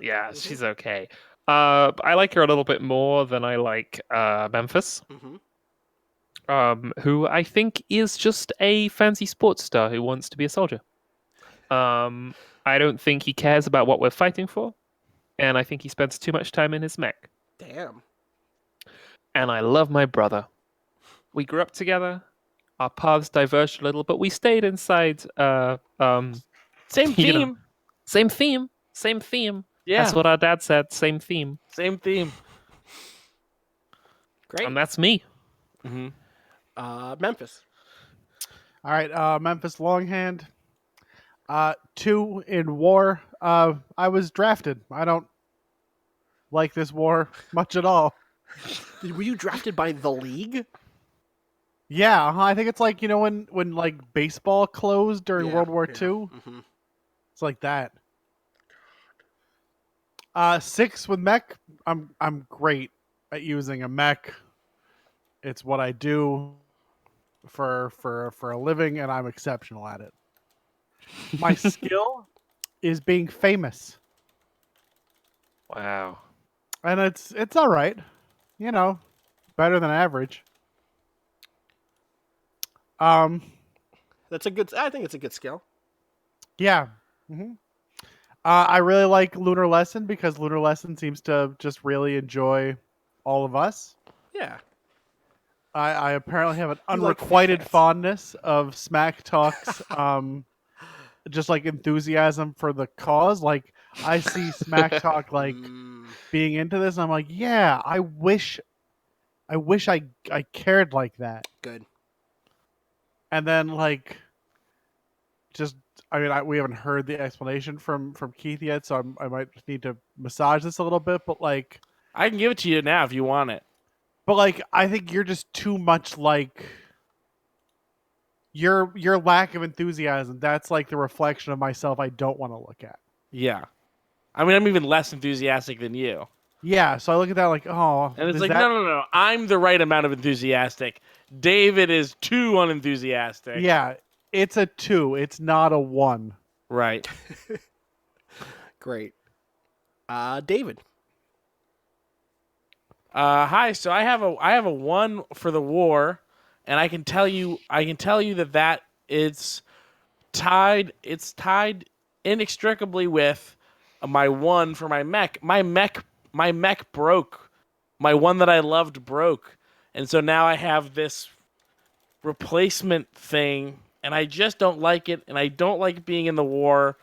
Yeah,
Mhm.
she's okay. I like her a little bit more than I like Memphis,
Mm-hmm.
who I think is just a fancy sports star who wants to be a soldier. I don't think he cares about what we're fighting for, and I think he spends too much time in his mech.
Damn.
And I love my brother. We grew up together. Our paths diverged a little, but we stayed inside.
Same
You know,
theme.
Same theme. Same theme.
Yeah,
That's what our dad said. Same theme.
same theme.
Great.
And that's me.
Mm-hmm.
Memphis.
All right, Memphis Longhand. 2 in war. I was drafted. I don't like this war much at all.
Were you drafted by the league?
Yeah, I think it's like when like baseball closed during
Yeah,
World War
yeah.
II.
Mm-hmm.
It's like that. 6 with mech. I'm great at using a mech. It's what I do for a living, and I'm exceptional at it. My skill is being famous,
Wow.
and it's all right. Better than average.
That's a good. I think it's a good skill.
Yeah. I really like Lunar Lesson because Lunar Lesson seems to just really enjoy all of us.
Yeah.
I apparently have an
You like
unrequited
fans.
fondness of Smack Talk's just like enthusiasm for the cause. Like I see Smack Talk like being into this, and I'm like, yeah, I wish I cared like that.
Good.
And then like just we haven't heard the explanation from Keith yet, so I might need to massage this a little bit, but like
I can give it to you now if you want it.
But like, I think you're just too much like your lack of enthusiasm. That's like the reflection of myself I don't want to look at.
Yeah. I mean, I'm even less enthusiastic than you.
Yeah, so I look at that like, oh,
And it's
is
like,
that-
no. I'm the right amount of enthusiastic. David is too unenthusiastic.
Yeah, it's a 2. It's not a 1.
Right.
Great. David.
Hi. So I have a 1 for the war. and I can tell you that it's tied inextricably with my one for my mech. My mech broke. My one that I loved broke, and so now I have this replacement thing, and I just don't like it, and I don't like being in the war.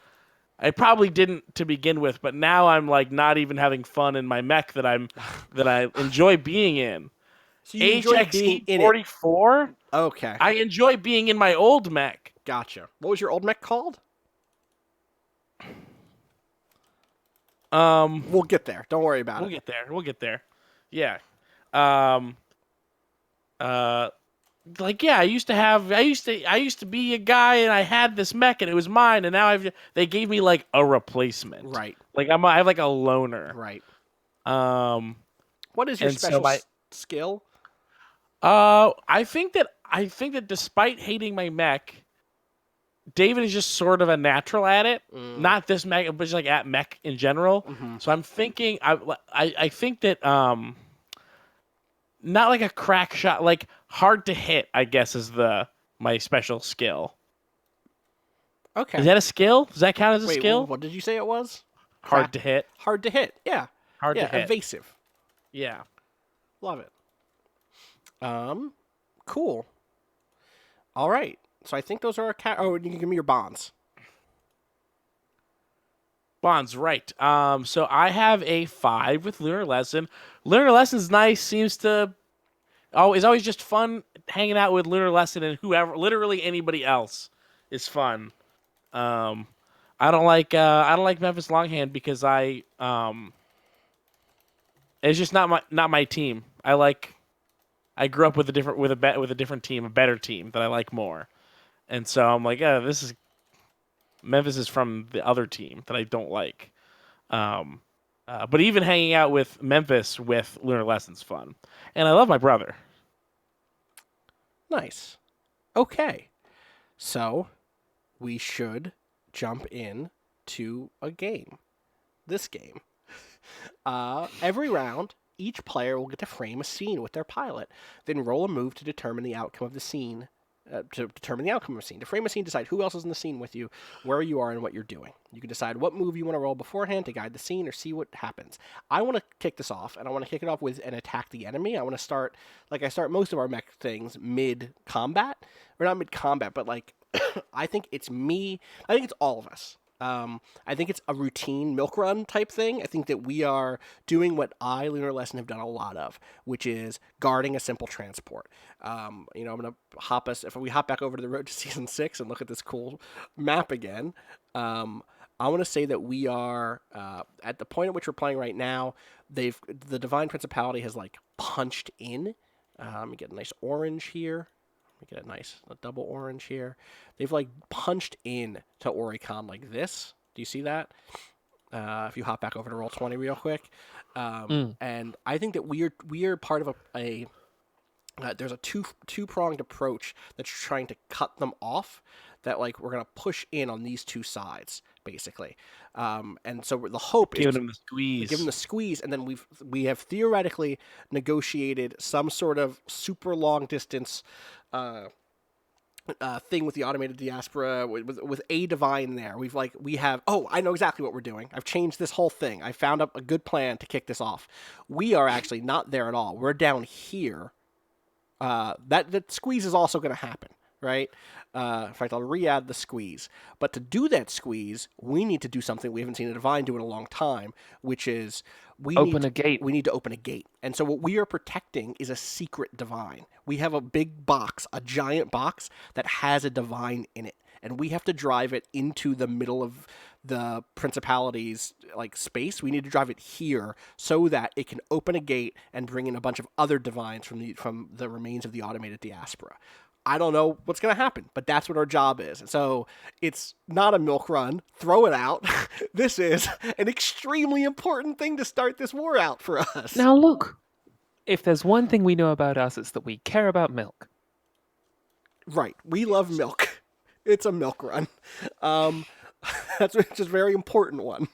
I probably didn't to begin with, but now I'm like not even having fun in my mech that I enjoy being in.
So you enjoy being in it.
44.
Okay,
I enjoy being in my old mech.
gotcha. What was your old mech called? We'll get there. Don't worry about
We'll
it.
get there. We'll get there. Yeah. I used to be a guy and I had this mech and it was mine, and now they gave me like a replacement.
Right.
Like I have like a loaner.
Right.
Um
What is your
and so
special
my-
skill?
I think that despite hating my mech, David is just sort of a natural at it. Not this mech, but just like at mech in general.
Mhm.
So I'm thinking I think that not like a crack shot, like hard to hit, I guess is my special skill.
Okay.
Is that a skill? Does that count as a
Wait,
skill?
what did you say it was?
Hard to hit.
Hard to hit. Yeah.
Hard
Yeah.
to hit.
Evasive.
Yeah.
Love it. Cool. All right. So I think those are our oh, you can give me your bonds.
Bonds, right. So I have a 5 with Lunar Lesson. Lunar Lesson's nice, is always just fun hanging out with Lunar Lesson, and whoever, literally anybody else is fun. I don't like Memphis Longhand because it's just not my team. I grew up with a different team, a better team that I like more. And so I'm like, Memphis is from the other team that I don't like. But even hanging out with Memphis with Lunar Lesson's fun. And I love my brother.
Nice. Okay. So we should jump in to a game. This game. Every round, each player will get to frame a scene with their pilot, then roll a move to determine the outcome of the scene. To frame a scene, decide who else is in the scene with you, where you are, and what you're doing. You can decide what move you want to roll beforehand to guide the scene or see what happens. I want to kick this off, and I want to kick it off with an attack the enemy. I want to start, like I start most of our mech things, mid-combat. Or not mid-combat, but like, I think it's all of us. I think it's a routine milk run type thing. I think that we are doing what Lunar Lesson, have done a lot of, which is guarding a simple transport. I'm going to if we hop back over to the road to season 6 and look at this cool map again, I want to say that we are at the point at which we're playing right now. The Divine Principality has like punched in. Let me get a nice orange here. Get a double orange here. They've like punched in to Oricon like this. Do you see that? If you hop back over to Roll20 real quick, and I think that we are part of a there's a two-pronged approach that's trying to cut them off. That like we're gonna push in on these two sides basically, and so the hope is
give them the squeeze.
Give them the squeeze, and then we have theoretically negotiated some sort of super long distance thing with the automated diaspora with a divine there. I know exactly what we're doing. I've changed this whole thing. I found up a good plan to kick this off. We are actually not there at all. We're down here. That squeeze is also going to happen, right? In fact, I'll re-add the squeeze. But to do that squeeze, we need to do something we haven't seen a divine do in a long time, which is we need to open a gate. And so what we are protecting is a secret divine. We have a big box, a giant box that has a divine in it. And we have to drive it into the middle of the Principality's like space. We need to drive it here so that it can open a gate and bring in a bunch of other divines from the remains of the automated diaspora. I don't know what's going to happen, but that's what our job is. So it's not a milk run. Throw it out. This is an extremely important thing to start this war out for us.
Now look, if there's one thing we know about us, it's that we care about milk.
Right. We love milk. It's a milk run. That's which is a very important one.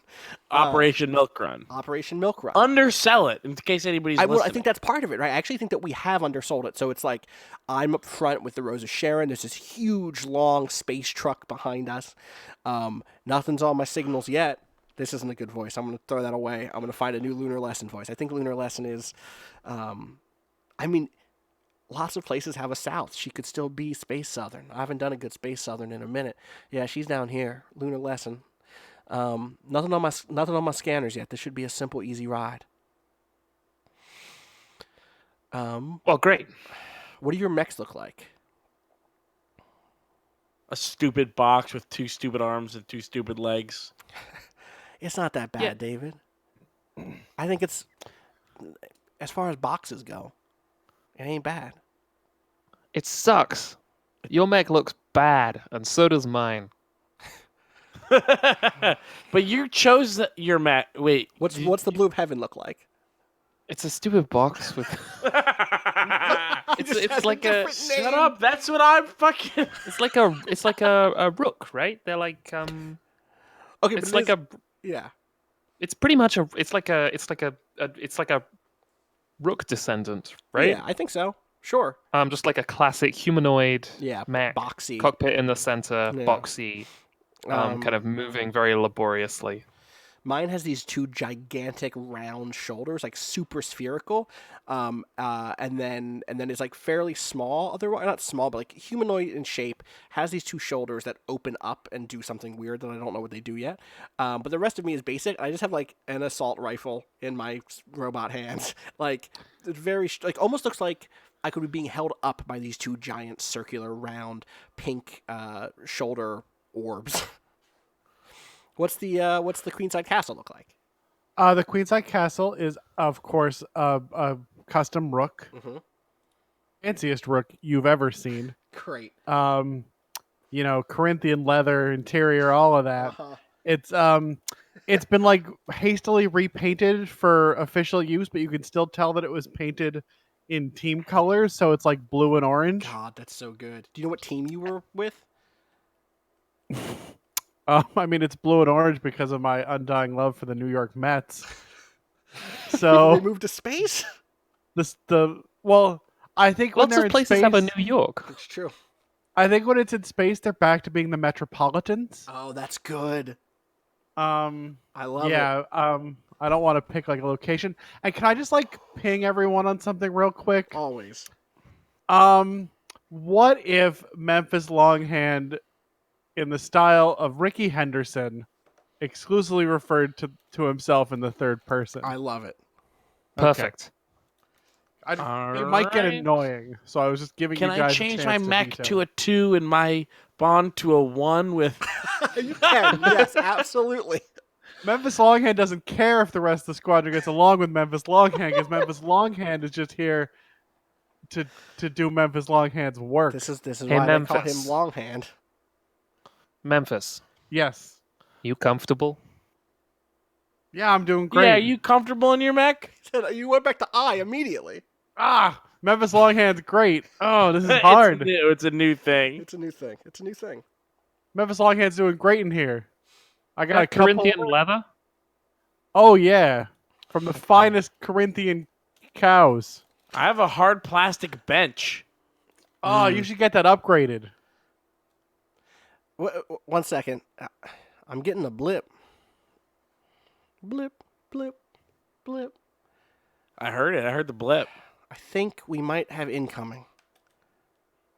Operation Milk Run.
Operation Milk Run.
Undersell it in case anybody's
I
listening.
think that's part of it, right? I actually think that we have undersold it. So it's like I'm up front with the Rose of Sharon. There's this huge, long space truck behind us. Nothing's on my signals yet. This isn't a good voice. I'm going to throw that away. I'm going to find a new Lunar Lesson voice. I think Lunar Lesson is, I mean, lots of places have a South. She could still be Space Southern. I haven't done a good Space Southern in a minute. Yeah, she's down here. Lunar Lesson. Nothing on my scanners yet. This should be a simple, easy ride.
Well, great.
What do your mechs look like?
A stupid box with 2 stupid arms and 2 stupid legs.
It's not that bad,
Yeah.
David. I think it's, as far as boxes go, it ain't bad.
It sucks. Your mech looks bad, and so does mine.
But you chose your mat. Wait.
What's the blue of heaven look like?
It's a stupid box with. It's like a.
Shut up. That's what I'm fucking.
It's like a rook, right? They're like
Okay, but
It's like a.
yeah.
It's pretty much a. It's like a rook descendant, right?
Yeah, I think so. Sure.
Just like a classic humanoid
Yeah,
mech,
boxy.
cockpit in the center,
Yeah.
boxy, kind of moving very laboriously.
Mine has these 2 gigantic round shoulders, like super spherical, and then it's like fairly small. Otherwise, not small, but like humanoid in shape. Has these 2 shoulders that open up and do something weird that I don't know what they do yet. But the rest of me is basic. I just have like an assault rifle in my robot hands. Like it's very almost looks like I could be being held up by these 2 giant circular round pink shoulder orbs. What's the Queenside Castle look like?
The Queenside Castle is, of course, a custom rook, fanciest rook you've ever seen.
Great.
Corinthian leather interior, all of that. It's been like hastily repainted for official use, but you can still tell that it was painted in team colors, so it's like blue and orange.
God, that's so good. Do you know what team you were with?
I mean, it's blue and orange because of my undying love for the New York Mets.
They
So
moved to space?
I think when
Lots
they're
of
in
places
space,
have a New York.
It's true.
I think when it's in space, they're back to being the Metropolitans.
Oh, that's good.
Um,
I love it.
yeah. I don't want to pick like a location. And can I just like ping everyone on something real quick?
Always.
What if Memphis Longhand, in the style of Ricky Henderson, exclusively referred to himself in the third person?
I love it.
Perfect.
It might get
Alright.
annoying, so I was just giving
Can
you guys
I change
a
my
chance
mech
veto.
to a 2 and my bond to a 1 with?
You can. Yes, absolutely.
Memphis Longhand doesn't care if the rest of the squadron gets along with Memphis Longhand, because Memphis Longhand is just here to do Memphis Longhand's work.
This is
Hey,
why they call him
Memphis.
Longhand.
Memphis,
Yes.
you comfortable?
Yeah, I'm doing great.
Yeah, are you comfortable in your mech?
You went back to I immediately.
Memphis Longhand's great. Oh, this is hard.
It's a new thing.
It's a new thing. It's a new thing.
Memphis Longhand's doing great in here. I got a
That
couple.
Corinthian leather?
Oh yeah, from the finest Corinthian cows.
I have a hard plastic bench.
Oh, you should get that upgraded.
One second. I'm getting a blip. Blip, blip, blip.
I heard it. I heard the blip.
I think we might have incoming.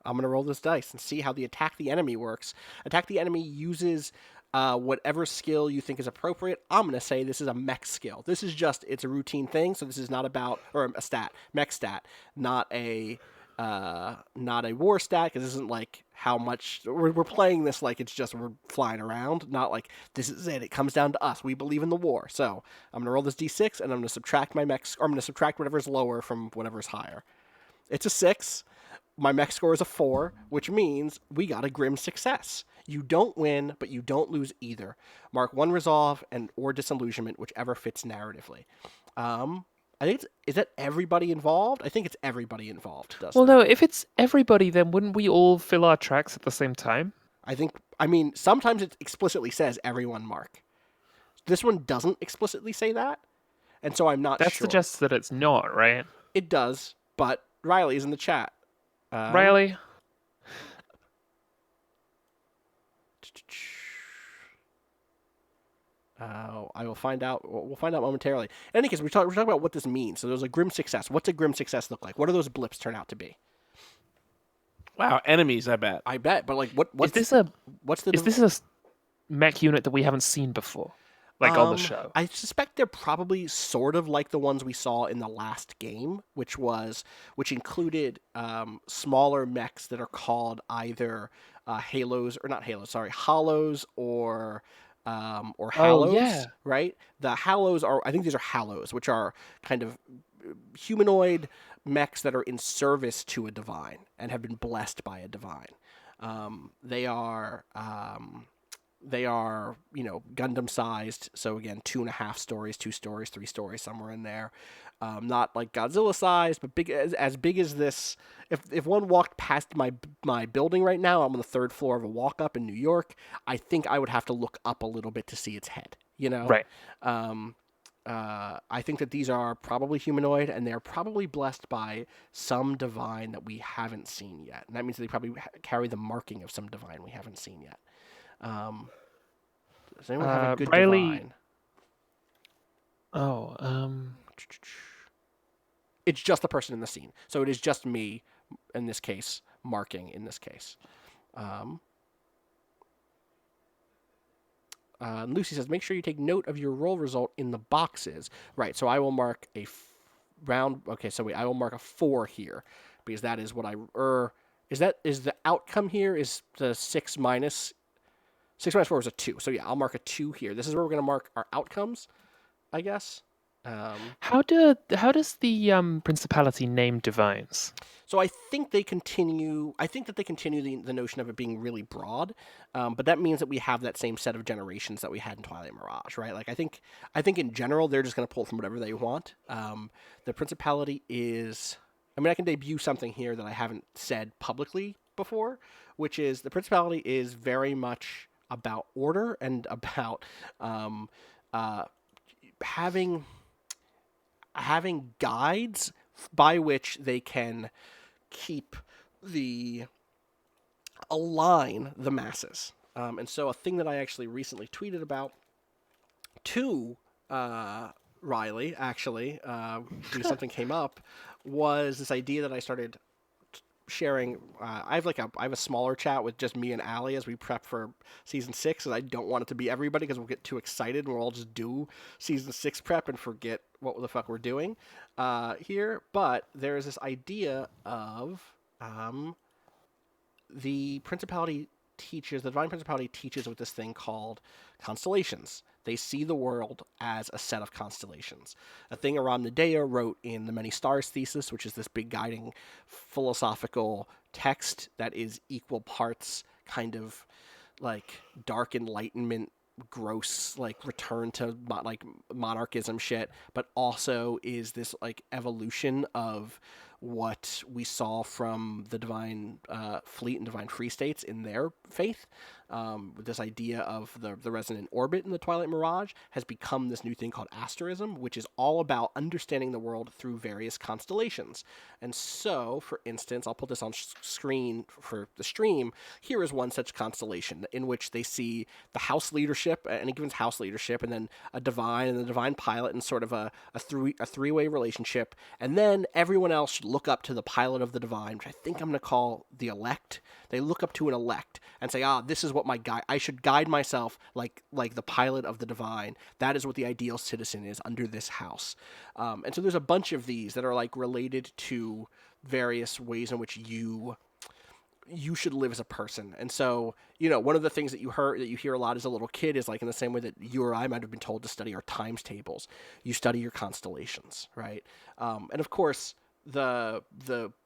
I'm going to roll this dice and see how the attack the enemy works. Attack the enemy uses whatever skill you think is appropriate. I'm going to say this is a mech skill. This is just, it's a routine thing, so this is not about, or a stat, mech stat, not a war stat, because this isn't like how much, we're playing this like it's just we're flying around, not like this is it comes down to us, we believe in the war. So I'm going to roll this d6 and I'm going to subtract my mech, or I'm going to subtract whatever's lower from whatever's higher. It's a 6. My mech score is a 4, which means we got a grim success. You don't win, but you don't lose either. Mark 1 resolve and or disillusionment, whichever fits narratively. I think is that everybody involved? I think it's everybody involved. Dustin.
Well, no, if it's everybody, then wouldn't we all fill our tracks at the same time?
I mean, sometimes it explicitly says everyone mark. This one doesn't explicitly say that, and so I'm not
That
sure.
suggests that it's not, right?
It does, but Riley's in the chat.
Riley?
I will find out. We'll find out momentarily. In any case, we're talking about what this means. So there's a grim success. What's a grim success look like? What do those blips turn out to be?
Wow, enemies, I bet.
I bet, but like, what's
Is this a
what's the
is this a mech unit that we haven't seen before? Like on the show?
I suspect they're probably sort of like the ones we saw in the last game, which included smaller mechs that are called either halos or not halos, sorry, hollows or hallows,
yeah.
right? The hallows are, I think these are hallows, which are kind of humanoid mechs that are in service to a divine and have been blessed by a divine. They are Gundam sized. So again, 2.5 stories, 2 stories, 3 stories, somewhere in there. Not like Godzilla sized, but big as big as this. If one walked past my building right now, I'm on the 3rd floor of a walk up in New York. I think I would have to look up a little bit to see its head.
Right.
I think that these are probably humanoid, and they're probably blessed by some divine that we haven't seen yet. And that means they probably carry the marking of some divine we haven't seen yet. Does anyone have a good
Riley...
divine? It's just the person in the scene. So it is just me, in this case, marking in this case. Lucy says, make sure you take note of your roll result in the boxes. Right, so I will mark a round... Okay, so wait, I will mark a 4 here, because that is what I... is the outcome here is the 6 minus 4 is a 2. So yeah, I'll mark a 2 here. This is where we're going to mark our outcomes, I guess.
How does the principality name divines?
So I think they continue. I think that they continue the notion of it being really broad, but that means that we have that same set of generations that we had in Twilight Mirage, right? Like I think in general they're just going to pull from whatever they want. The principality is. I mean, I can debut something here that I haven't said publicly before, which is the principality is very much about order and about having guides by which they can align the masses. And so a thing that I actually recently tweeted about to Riley, actually, because something came up, was this idea that I started sharing. I have a smaller chat with just me and Allie as we prep for season 6, and I don't want it to be everybody because we'll get too excited and we'll all just do season 6 prep and forget what the fuck we're doing here. But there is this idea of the divine principality teaches with this thing called constellations. They see the world as a set of constellations. A thing Aram Nadea wrote in the Many Stars thesis, which is this big guiding philosophical text that is equal parts kind of like dark enlightenment, gross like return to like monarchism shit, but also is this like evolution of what we saw from the Divine Fleet and Divine Free States in their faith. With this idea of the resonant orbit in the Twilight Mirage has become this new thing called asterism, which is all about understanding the world through various constellations. And so, for instance, I'll put this on screen for the stream. Here is one such constellation in which they see the house leadership, any given house leadership, and then a divine and the divine pilot, and sort of a three-way relationship. And then everyone else should look up to the pilot of the divine, which I think I'm going to call the elect. They look up to an elect and say, this is what my guide. I should guide myself like the pilot of the divine. That is what the ideal citizen is under this house. And so there's a bunch of these that are like related to various ways in which you should live as a person. And so, one of the things that you hear a lot as a little kid is like in the same way that you or I might have been told to study our times tables. You study your constellations, right? And of course, the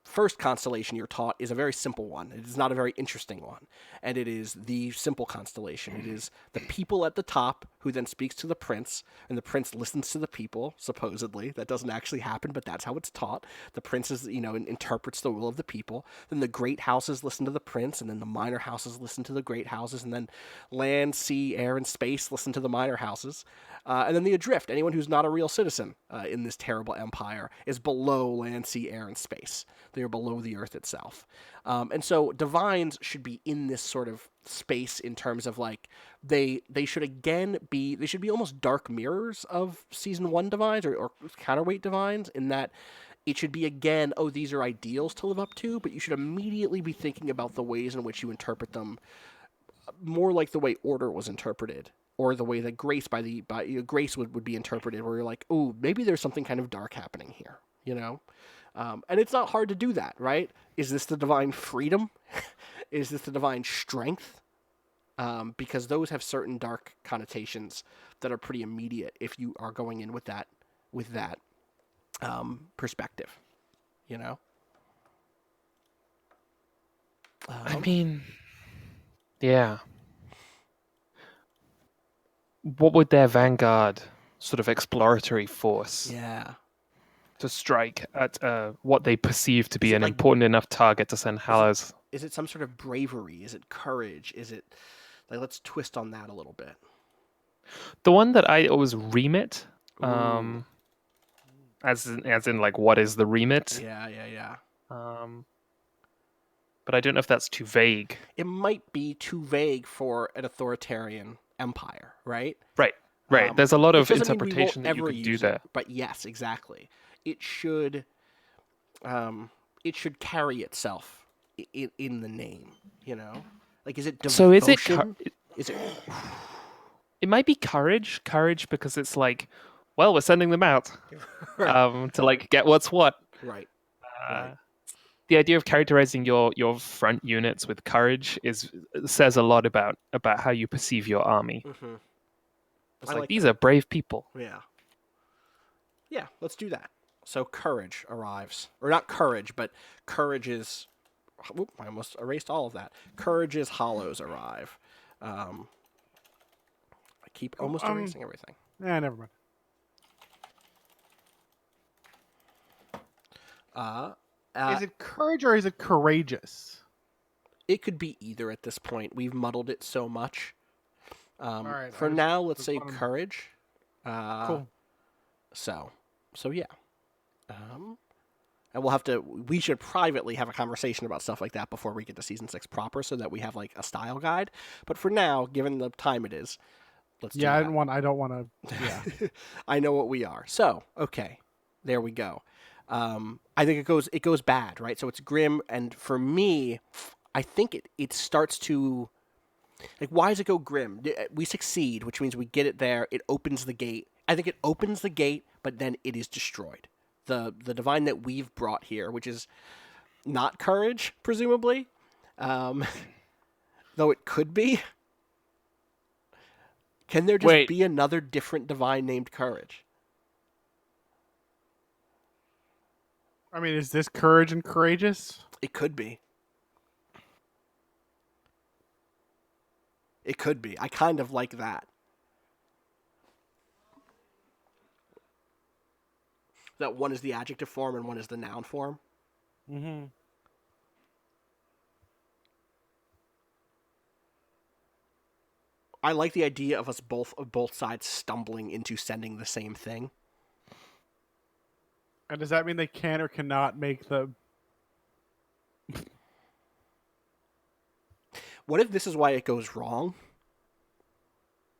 first constellation you're taught is a very simple one. It is not a very interesting one. And it is the simple constellation. It is the people at the top who then speaks to the prince, and the prince listens to the people, supposedly. That doesn't actually happen, but that's how it's taught. The prince is, interprets the will of the people. Then the great houses listen to the prince, and then the minor houses listen to the great houses, and then land, sea, air, and space listen to the minor houses. And then the adrift, anyone who's not a real citizen in this terrible empire, is below land, sea, air, and space. They are below the earth itself. And so divines should be in this sort of space in terms of like they should be almost dark mirrors of season 1 divines or counterweight divines, in that it should be again, oh, these are ideals to live up to, but you should immediately be thinking about the ways in which you interpret them more like the way Order was interpreted, or the way that Grace Grace would be interpreted, where you're like, oh, maybe there's something kind of dark happening here, and it's not hard to do that, right? Is this the divine freedom? Is this the divine strength? Because those have certain dark connotations that are pretty immediate if you are going in with that perspective,
I mean, yeah. What would their vanguard sort of exploratory force
Yeah.
to strike at what they perceive to
Is
be
it
an
like-
important enough target to send Hallows?
Is it some sort of bravery? Is it courage? Is it like, let's twist on that a little bit.
The one that I was remit,
Ooh.
as in like what is the remit?
Yeah.
But I don't know if that's too vague.
It might be too vague for an authoritarian empire, right?
Right.
Um,
There's a lot
Which
of
doesn't mean we won't
interpretation that you
ever
could do
use
there.
it, but yes, exactly. It should carry itself in the name, Like, is it devotion?
So is it?
Is it?
It might be courage. Courage because it's like, well, we're sending them out to like get what's what.
Right.
The idea of characterizing your front units with courage says a lot about how you perceive your army.
Mm-hmm.
It's like these are brave people.
Yeah, let's do that. So courage arrives. Or not courage, but courage is... Whoop, I almost erased all of that. Courage's hollows arrive. I keep almost erasing everything.
Never mind. Is it courage or is it courageous?
It could be either at this point. We've muddled it so much.
right,
For
I
now, let's
just
say
wanted-
courage.
Cool.
So yeah. And we should privately have a conversation about stuff like that before we get to season 6 proper, so that we have like a style guide. But for now, given the time it is, let's do
Yeah,
that.
I don't want to. Yeah.
I know what we are. So, okay. There we go. I think it goes bad, right? So it's grim, and for me, I think it starts to, like, why does it go grim? We succeed, which means we get it there. It opens the gate. I think it opens the gate, but then it is destroyed. The divine that we've brought here, which is not courage, presumably, though it could be. Can there just be another different divine named courage?
I mean, is this courage and courageous?
It could be. It could be. I kind of like that. That one is the adjective form and one is the noun form.
Mm-hmm.
I like the idea of us both sides stumbling into sending the same thing.
And does that mean they can or cannot make the?
What if this is why it goes wrong?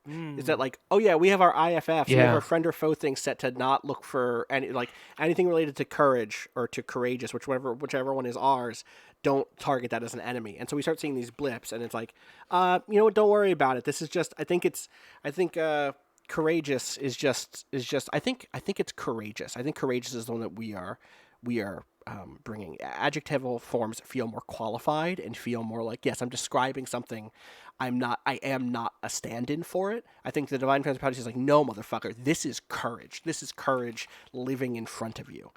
Is that like, oh yeah, we have our IFFs, we have our friend or foe thing set to not look for anything related to courage or to courageous, whichever one is ours. Don't target that as an enemy. And so we start seeing these blips, and it's like, you know what? Don't worry about it. This is just. I think courageous is just. I think it's courageous. I think courageous is the one that we are bringing. Adjectival forms feel more qualified and feel more like, yes, I'm describing something I am not a stand-in for it. I think the Divine Principality is like, no, motherfucker, this is courage. This is courage living in front of you.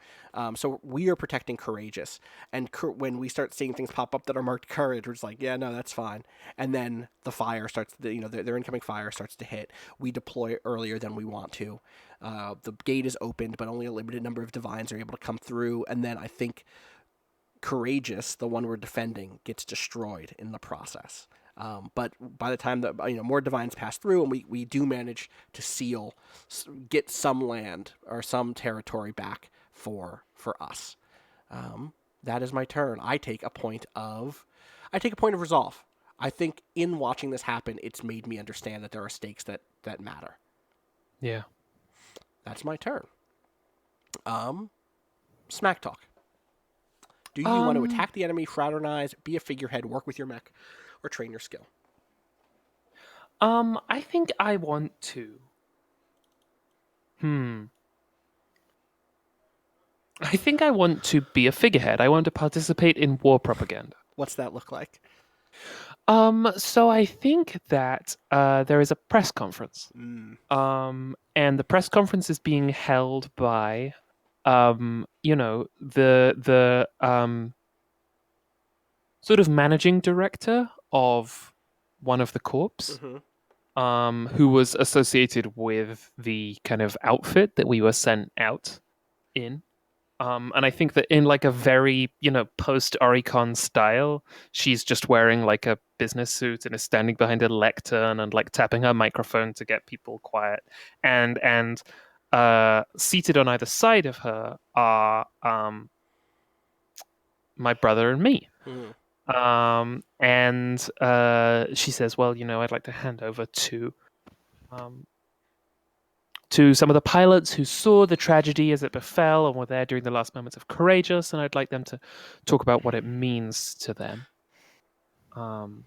So we are protecting Courageous. And when we start seeing things pop up that are marked courage, we're just like, yeah, no, that's fine. And then the fire starts, their incoming fire starts to hit. We deploy earlier than we want to. The gate is opened, but only a limited number of Divines are able to come through. And then I think Courageous, the one we're defending, gets destroyed in the process. But by the time that more Divines pass through, and we do manage to get some land or some territory back for us, that is my turn. I take a point of resolve. I think in watching this happen, it's made me understand that there are stakes that matter.
Yeah.
That's my turn. Smack talk. Do you want to attack the enemy, fraternize, be a figurehead, work with your mech, or train your skill?
I think I want to. I think I want to be a figurehead. I want to participate in war propaganda.
What's that look like?
So I think that there is a press conference. And the press conference is being held by the sort of managing director of one of the corps, who was associated with the kind of outfit that we were sent out in. And I think that in like a very, post Oricon style, she's just wearing like a business suit and is standing behind a lectern and like tapping her microphone to get people quiet. And seated on either side of her are my brother and me. And she says, well, I'd like to hand over to some of the pilots who saw the tragedy as it befell and were there during the last moments of Courageous, and I'd like them to talk about what it means to them. And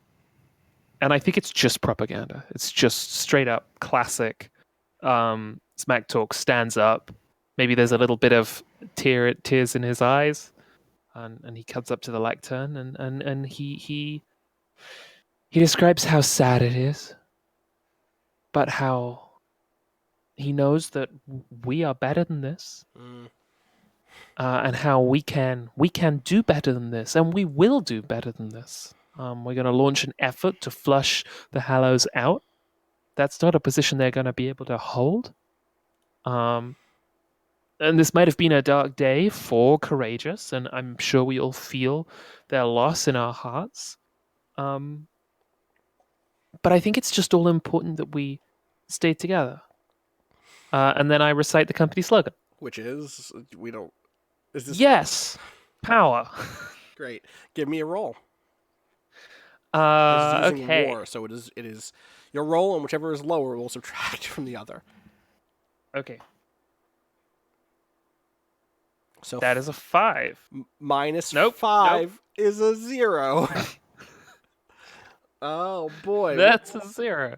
I think it's just propaganda. It's just straight up classic smack talk, stands up. Maybe there's a little bit of tears in his eyes, and he comes up to the lectern and he describes how sad it is, but how he knows that we are better than this, and how we can do better than this, and we will do better than this. We're going to launch an effort to flush the Hallows out. That's not a position they're going to be able to hold. And this might have been a dark day for Courageous, and I'm sure we all feel their loss in our hearts. But I think it's just all important that we stay together. And then I recite the company slogan.
Which is, is this...
Yes! Power!
Great. Give me a roll. This is using
Okay.
war, so it is your roll, and whichever is lower will subtract from the other.
Okay.
So
That is a 5.
minus
Nope,
5 is a 0. Oh boy.
That's a 0.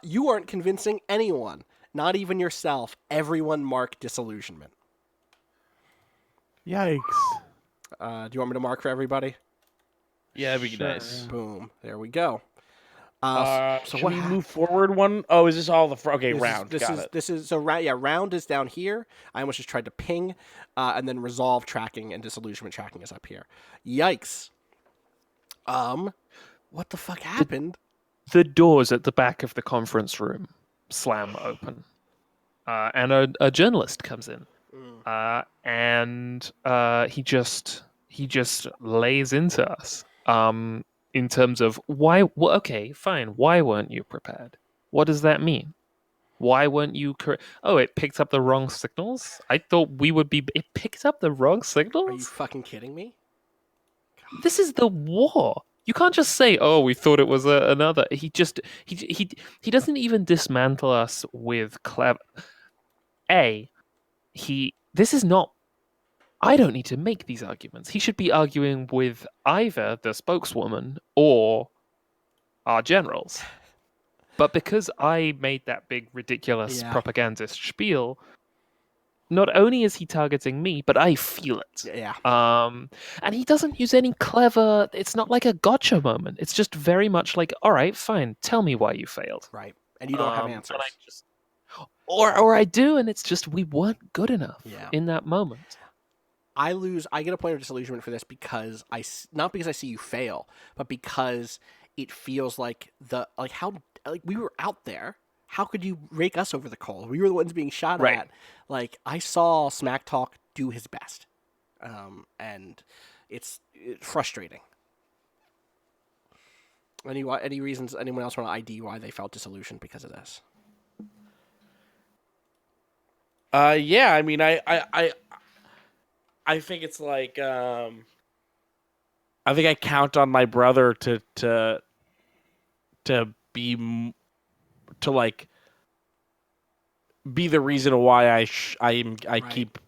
You aren't convincing anyone, not even yourself. Everyone mark disillusionment.
Yikes.
Do you want me to mark for everybody?
Yeah, that'd be
Sure.
nice.
Boom. There we go.
So
so
should
what
we
hap-
move forward one? Oh, is this all the okay
This
round?
Is,
Got it.
This is so round is down here. I almost just tried to ping, and then resolve tracking and disillusionment tracking is up here. Yikes. What the fuck happened?
The doors at the back of the conference room slam open. And a journalist comes in. And he just lays into us. In terms of why? Well, okay, fine. Why weren't you prepared? What does that mean? Why weren't you? Oh, it picked up the wrong signals. I thought we would be. It picked up the wrong signals.
Are you fucking kidding me?
This is the war. You can't just say, "Oh, we thought it was another." He doesn't even dismantle us with clever. This is not. I don't need to make these arguments. He should be arguing with either the spokeswoman or our generals. But because I made that big ridiculous
Yeah.
propagandist spiel, not only is he targeting me, but I feel it.
Yeah.
And he doesn't use any clever. It's not like a gotcha moment. It's just very much like, all right, fine, tell me why you failed.
Right. And you don't have
And
answers.
I just, or I do, and it's just we weren't good enough in that moment.
I get a point of disillusionment for this because not because I see you fail, but because it feels like we were out there. How could you rake us over the coals? We were the ones being shot
Right.
at. Like, I saw Smack Talk do his best, and it's frustrating. Any reasons? Anyone else want to ID why they felt disillusioned because of this?
Yeah, I mean, I think it's like, I think I count on my brother to be like be the reason why I
Right.
keep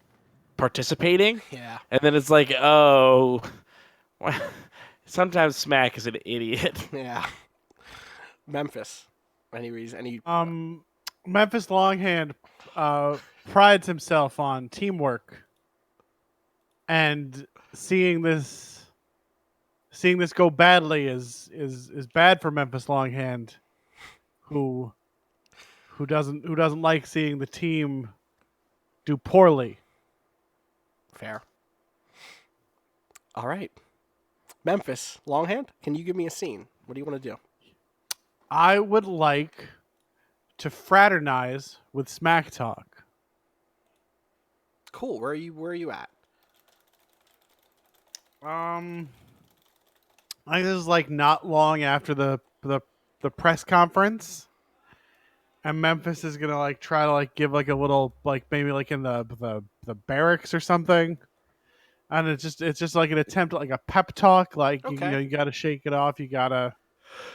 participating,
Yeah.
and then it's like, oh, sometimes Smack is an idiot.
Yeah. Memphis. Any reason? Any?
Memphis Longhand prides himself on teamwork, and seeing this go badly is bad for Memphis Longhand, who doesn't like seeing the team do poorly.
Fair. All right. Memphis Longhand, can you give me a scene? What do you want to do?
I would like to fraternize with Smack Talk.
Cool. Where are you at?
I think this is like not long after the press conference, and Memphis is gonna like try to like give like a little like maybe like in the barracks or something, and it's just like an attempt at like a pep talk, like
Okay.
you got to shake it off, you gotta.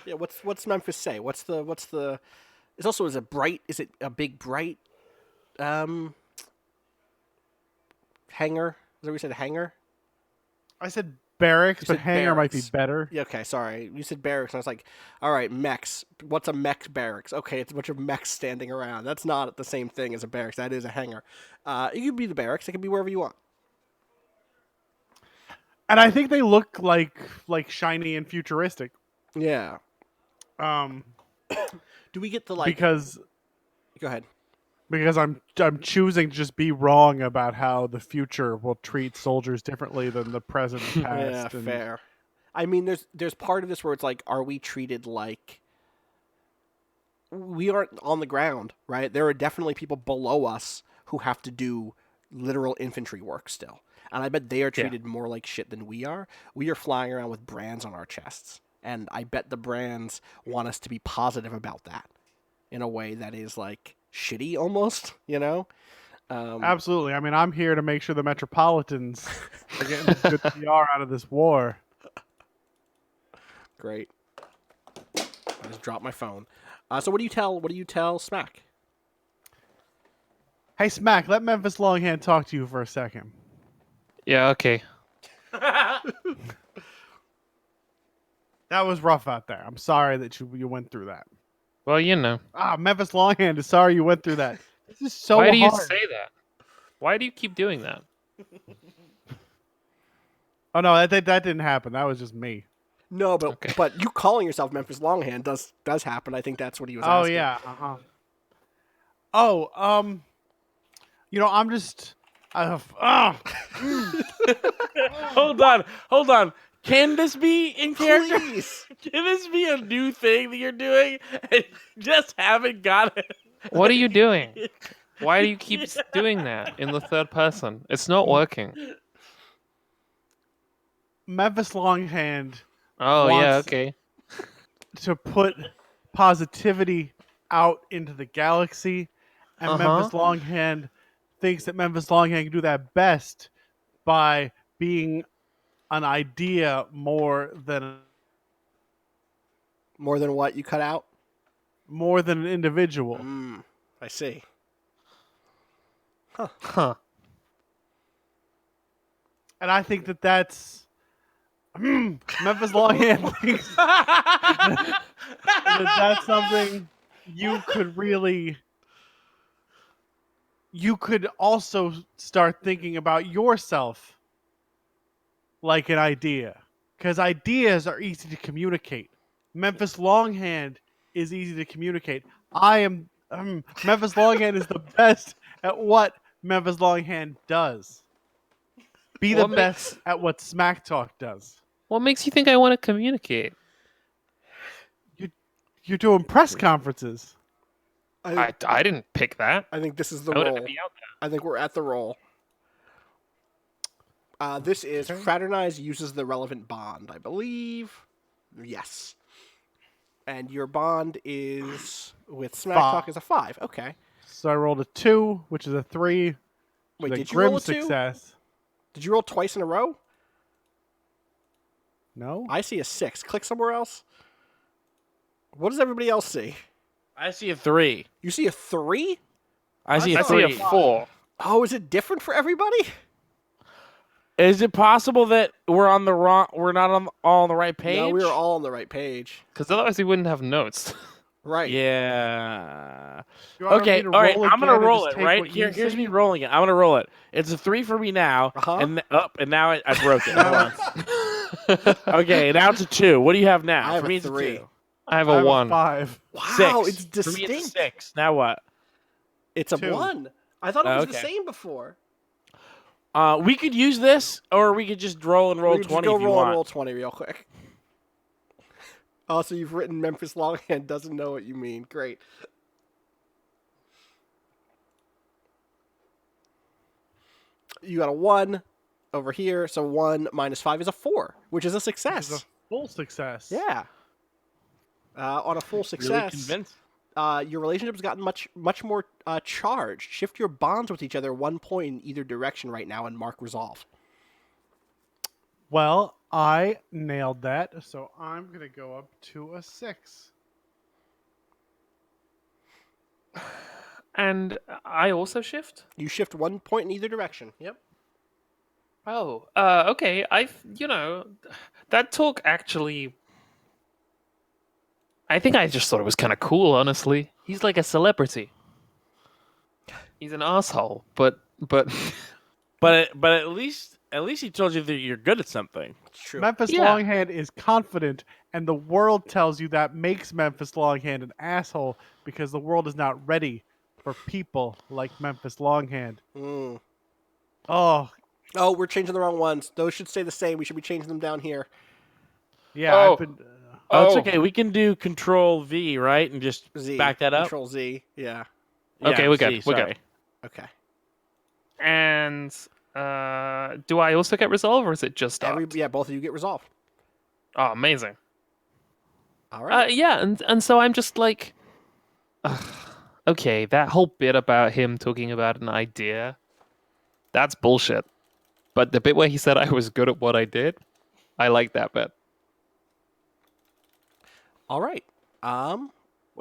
Yeah. What's Memphis say? What's the? It's also is it bright? Is it a big bright? Hanger. Is that what we said? Hanger.
I said barracks,
You
but
said
hangar might be
barracks.
better.
Yeah, okay, sorry. You said barracks, and I was like, all right, mechs. What's a mech barracks? Okay, it's a bunch of mechs standing around. That's not the same thing as a barracks. That is a hangar. It could be the barracks. It could be wherever you want.
And I think they look like shiny and futuristic.
Yeah.
Um,
Do we get the, like...
because
Go ahead.
I'm choosing to just be wrong about how the future will treat soldiers differently than the present and past.
Yeah,
and
fair. I mean, there's part of this where it's like, are we treated like... We aren't on the ground, right? There are definitely people below us who have to do literal infantry work still. And I bet they are treated more like shit than we are. We are flying around with brands on our chests. And I bet the brands want us to be positive about that in a way that is like shitty almost, you know?
Absolutely. I mean, I'm here to make sure the Metropolitans are getting some good PR out of this war.
Great. I just dropped my phone. So what do you tell Smack?
Hey, Smack, let Memphis Longhand talk to you for a second.
Yeah, okay.
That was rough out there. I'm sorry that you went through that.
Well, you know.
Memphis Longhand is sorry you went through that. This is so
Why
hard.
do you say that? Why do you keep doing that?
Oh no, that didn't happen. That was just me.
No, but
Okay.
but you calling yourself Memphis Longhand does happen. I think that's what he was
Oh
asking.
yeah. Uh-huh. Oh, I'm just.
Hold on. Can this be in character?
Please.
Can this be a new thing that you're doing and you just haven't got it?
What are you doing? Why do you keep doing that in the third person? It's not working.
Memphis Longhand
Oh, yeah,
wants
okay.
to put positivity out into the galaxy, and Memphis Longhand thinks that Memphis Longhand can do that best by being an idea more than
What you cut out?
an individual.
I see.
Huh.
And I think that's Memphis Longhand thinks that's something you could really you could also start thinking about yourself like an idea, because ideas are easy to communicate. Memphis Longhand is easy to communicate. I am Memphis Longhand is the best at what Memphis Longhand does. Be the
What
best
makes
at what Smack Talk does.
what makes you think I want to communicate?
You're doing press conferences.
I didn't pick that.
I think this is the
I wouldn't
roll.
be out
I think we're at the roll. This is fraternize uses the relevant bond, I believe. Yes. And your bond is with Smack Talk
Five.
is a 5. Okay.
So I rolled a 2, which is a 3.
Wait,
which is
did
a
you
grim
roll a 2?
success.
Did you roll twice in a row?
No?
I see a 6. Click somewhere else. What does everybody else see?
I see a 3.
You see a 3?
I see
there.
a
I see a
3.
4.
Oh, is it different for everybody?
Is it possible that we're on the wrong? We're not all on the right page?
No, we are all on the right page.
Because otherwise we wouldn't have notes.
Right.
Yeah.
You want me
Okay.
to
All right.
roll
I'm
again
gonna
and
roll
just
it.
take
Right
what you
here's
say?
me rolling it. I'm gonna roll it. It's a 3 for me now,
Uh-huh.
and now I broke it. Hold on. Okay. Now it's a 2. What do you have now?
I have
for
a
me, it's
3.
a 2.
I have
I
a
have
1.
5.
Wow,
6.
it's distinct.
For me, it's a 6. Now what?
It's a
2.
1. I thought it was the
Okay.
same before.
We could use this, or we could just roll
We
20
just go
if you
roll and
want.
roll 20 real quick. Also, you've written Memphis Longhand doesn't know what you mean. Great. You got a 1 over here, so 1 minus 5 is a 4, which is a
This
success.
is a full success.
Yeah. On a full
Really
success,
convinced.
your relationship has gotten much more charged. Shift your bonds with each other 1 point in either direction right now and mark resolve.
Well, I nailed that, so I'm going to go up to a 6.
And I also shift?
You shift 1 point in either direction. Yep.
Oh, okay. That talk actually. I think I just thought it was kind of cool, honestly. He's like a celebrity. He's an asshole, but
But at least he told you that you're good at something.
It's true.
Memphis
Yeah.
Longhand is confident, and the world tells you that makes Memphis Longhand an asshole because the world is not ready for people like Memphis Longhand.
Mm.
Oh,
Oh, we're changing the wrong ones. Those should stay the same. We should be changing them down here.
yeah,
Oh.
I've been.
Oh, it's
Oh.
okay. We can do Control V, right, and just
Z.
back that up.
Control Z. Yeah.
Okay, we're good,
Z,
we're good.
sorry.
Okay.
and do I also get resolve, or is it just start?
Yeah, both of you get resolved.
Oh, amazing.
All right.
Yeah, and so I'm just like, okay, that whole bit about him talking about an idea, that's bullshit. But the bit where he said I was good at what I did, I like that bit.
All right.
Well,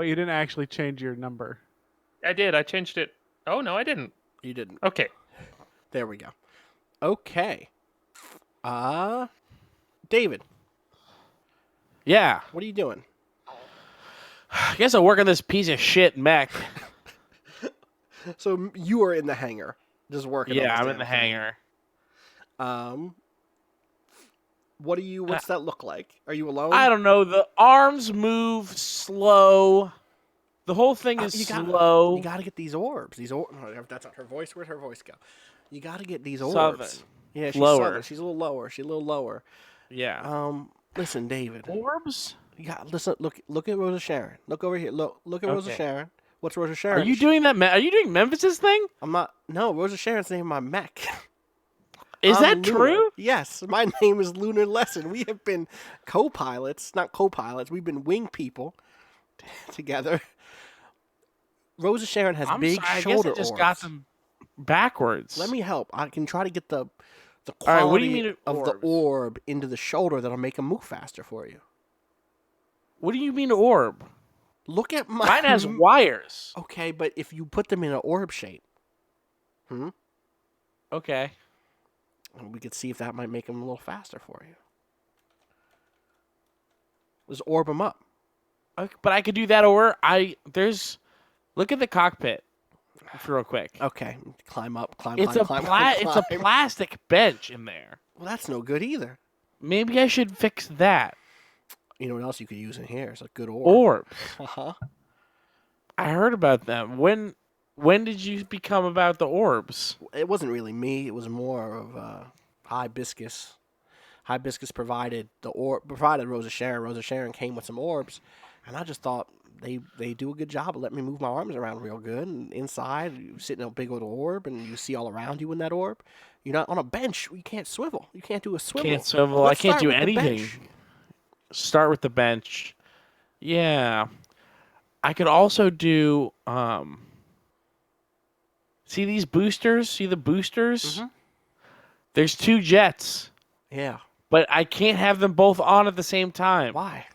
you didn't actually change your number.
I did. I changed it. Oh no, I didn't.
You didn't.
Okay.
There we go. Okay. David,
Yeah.
what are you doing?
I guess I'll work on this piece of shit mech.
So you are in the hangar, just working. on
Yeah,
this
I'm
damn
in the
thing.
hangar.
What's that look like? Are you alone?
I don't know. The arms move slow. The whole thing is slow.
You gotta get these orbs. No, that's not her voice. Where'd her voice go? You gotta get these orbs.
Southern.
Yeah, she's
Lower.
southern. She's a little lower. She's a little lower.
Yeah.
Listen, David.
Orbs?
You got listen. Look at Rosa Sharon. Look over here. Look at Rosa
Okay.
Sharon. What's Rosa Sharon?
Are you doing that? Are you doing Memphis's thing?
I'm not. No, Rosa Sharon's name my mech.
Is
I'm
that
Lunar.
true?
Yes, my name is Lunar Lesson. We have been co-pilots, not co-pilots. We've been wing people together. Rosa Sharon has
I'm
big
sorry, I guess
shoulder
I just
orbs.
got them backwards.
Let me help. I can try to get the
right,
quality
what do you mean
of the
orbs?
orb into the shoulder that'll make him move faster for you.
What do you mean orb?
Look at my.
Mine has wires.
Okay, but if you put them in an orb shape,
Okay.
we could see if that might make him a little faster for you. Just orb him up.
But I could do that, or there's. Look at the cockpit. real quick.
Okay, climb up, climb,
It's
climb,
a
climb,
it's a
climb.
plastic bench in there.
Well, that's no good either.
Maybe I should fix that.
You know what else you could use in here? It's a good orb.
Orbs.
Uh-huh.
I heard about them. When did you become about the orbs?
It wasn't really me. It was more of Hibiscus. Hibiscus provided Rosa Sharon. Rosa Sharon came with some orbs, and I just thought they do a good job of letting me move my arms around real good. And inside, you sit in a big old orb, and you see all around you in that orb. You're not on a bench. You can't swivel. You can't do a swivel.
Can't swivel.
Let's
I can't
start
do
with the
anything.
bench.
Start with the bench. Yeah. I could also do see these boosters? See the boosters?
Mhm.
There's 2 jets,
Yeah.
but I can't have them both on at the same time.
Why?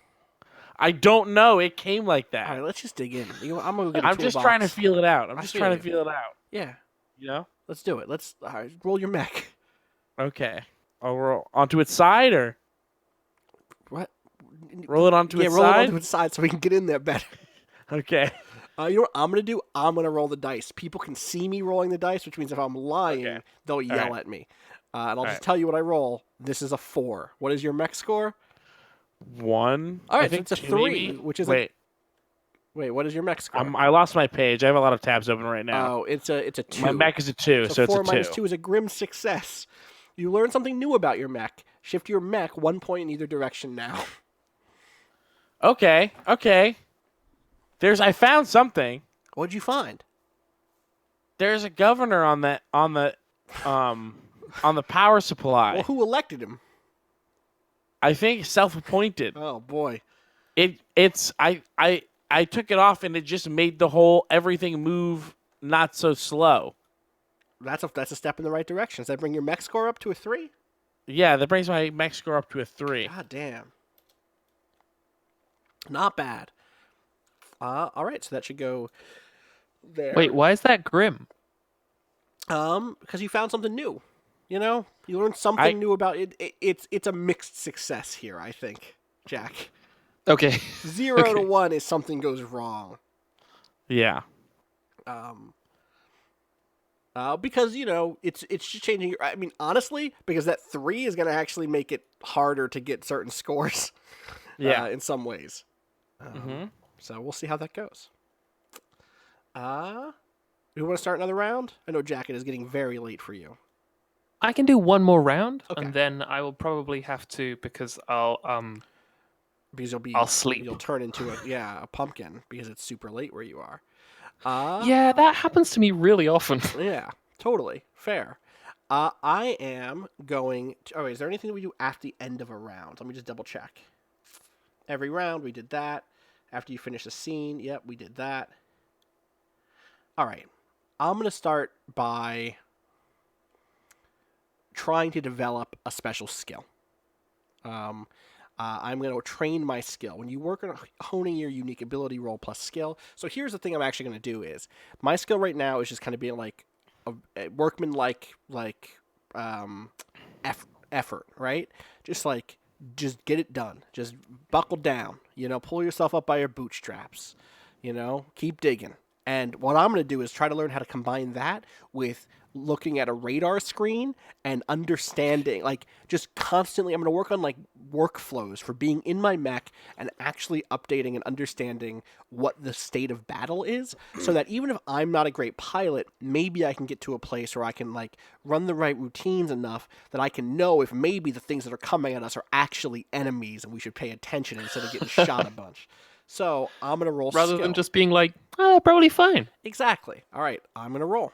I don't know. It came like
All
that.
right, let's just dig in. I'm gonna get a
I'm just trying to
toolbox.
feel it out. I'm
I
just
feel
trying
you.
to feel it out.
Yeah,
You know?
let's do it. All right, roll your mech.
Okay. I'll roll onto its side or
What?
roll it onto
Yeah,
its
roll it
side?
onto its side so we can get in there better.
Okay.
You know what I'm gonna do? I'm gonna roll the dice. People can see me rolling the dice, which means if I'm lying,
Okay.
they'll yell
right.
at me. And I'll just
right.
tell you what I roll. This is a 4. What is your mech score?
1.
All right,
I
so
think
it's a
2
3,
maybe?
which is
Wait.
Wait, what is your mech score?
I lost my page. I have a lot of tabs open right now.
Oh, it's a 2.
My mech is a 2, so it's
4
a 2.
minus 2 is a grim success. You learn something new about your mech. Shift your mech 1 point in either direction now.
Okay. I found something.
What'd you find?
There's a governor on the power supply.
Well, who elected him?
I think self-appointed.
Oh boy.
I took it off and it just made everything move not so slow.
That's a step in the right direction. Does that bring your mech score up to a 3?
Yeah, that brings my mech score up to a 3.
God damn. Not bad. All right, so that should go there.
Wait, why is that grim?
Because you found something new. You know, you learned something new about it. It's a mixed success here, I think, Jack.
Okay.
0 to
Okay.
1 is something goes wrong.
Yeah.
Because it's just changing. I mean, honestly, because that 3 is going to actually make it harder to get certain scores.
Yeah.
In some ways.
Mhm.
So we'll see how that goes. You want to start another round? I know Jacket is getting very late for you.
I can do one more round,
Okay.
and then I will probably have to because
Because
I'll sleep.
You'll turn into a pumpkin because it's super late where you are.
yeah, that happens to me really often.
Yeah, totally fair. I am going to. Oh, wait, is there anything that we do at the end of a round? Let me just double check. Every round we did that. After you finish a scene, yep, we did that. All right, I'm gonna start by trying to develop a special skill. I'm going to train my skill. When you work on honing your unique ability, roll plus skill. So here's the thing I'm actually going to do is my skill right now is just kind of being like a workman effort, right? Just get it done. Just buckle down. Pull yourself up by your bootstraps. Keep digging. And what I'm going to do is try to learn how to combine that with looking at a radar screen and understanding, just constantly, I'm going to work on workflows for being in my mech and actually updating and understanding what the state of battle is, so that even if I'm not a great pilot, maybe I can get to a place where I can run the right routines enough that I can know if maybe the things that are coming at us are actually enemies and we should pay attention instead of getting shot a bunch. So I'm going to roll
Rather
skill.
than just being like, oh, they're probably fine.
Exactly. All right, I'm going to roll.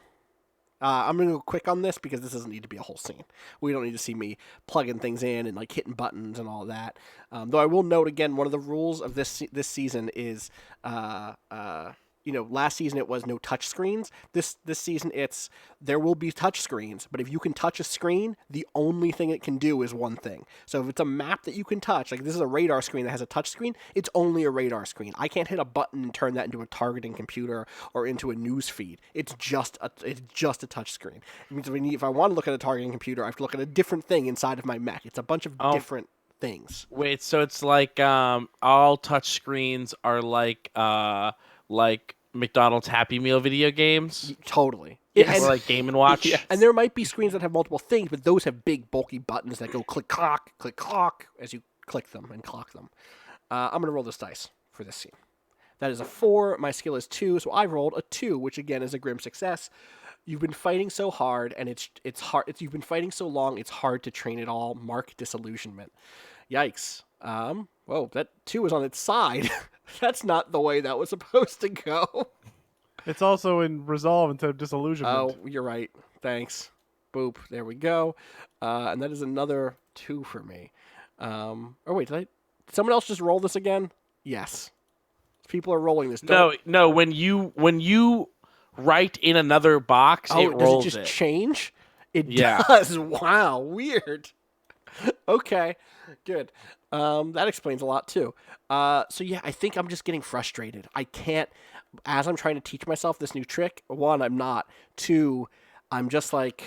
I'm going to go quick on this because this doesn't need to be a whole scene. We don't need to see me plugging things in and hitting buttons and all that. Though I will note again, one of the rules of this season is, last season it was no touch screens. This season there will be touch screens, but if you can touch a screen, the only thing it can do is one thing. So if it's a map that you can touch, like this is a radar screen that has a touch screen, it's only a radar screen. I can't hit a button and turn that into a targeting computer or into a news feed. It's just a touch screen. It means if I want to look at a targeting computer, I have to look at a different thing inside of my mech. It's a bunch of different things.
Wait, so it's like all touch screens are like McDonald's Happy Meal video games,
Totally.
Yes.
or like Game and Watch.
Yes.
And there might be screens that have multiple things, but those have big, bulky buttons that go click, clock, as you click them and clock them. I'm going to roll this dice for this scene. That is a 4. My skill is 2, so I rolled a 2, which again is a grim success. You've been fighting so hard, and it's hard. You've been fighting so long, it's hard to train it all. Mark disillusionment. Yikes. Whoa, that 2 is on its side. That's not the way that was supposed to go.
It's also in resolve instead of disillusionment.
Oh, you're right. Thanks. Boop. There we go. And that is another 2 for me. Oh wait, did someone else just roll this again? Yes. People are rolling this.
No. When you write in another box, it rolls
does it just change? It
Yeah.
does. Wow, weird. Okay, good. That explains a lot too. So yeah, I think I'm just getting frustrated. I can't, as I'm trying to teach myself this new trick. 1, I'm not. 2, I'm just like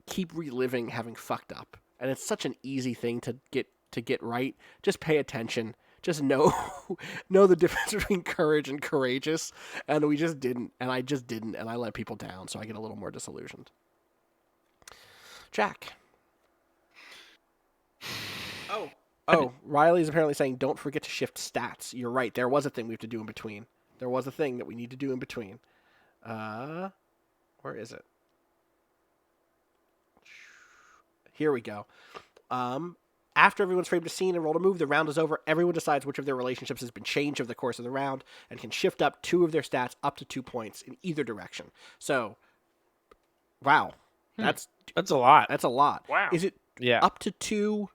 keep reliving having fucked up, and it's such an easy thing to get right. Just pay attention. Just know the difference between courage and courageous, and we just didn't, and I just didn't, and I let people down, so I get a little more disillusioned. Jack. Oh, Riley's apparently saying don't forget to shift stats. You're right. There was a thing we have to do in between. There was a thing that we need to do in between. Where is it? Here we go. After everyone's framed a scene and rolled a move, the round is over. Everyone decides which of their relationships has been changed over the course of the round and can shift up 2 of their stats up to 2 points in either direction. So, wow. That's
That's a lot.
a lot.
Wow.
Is it
Yeah.
up to 2?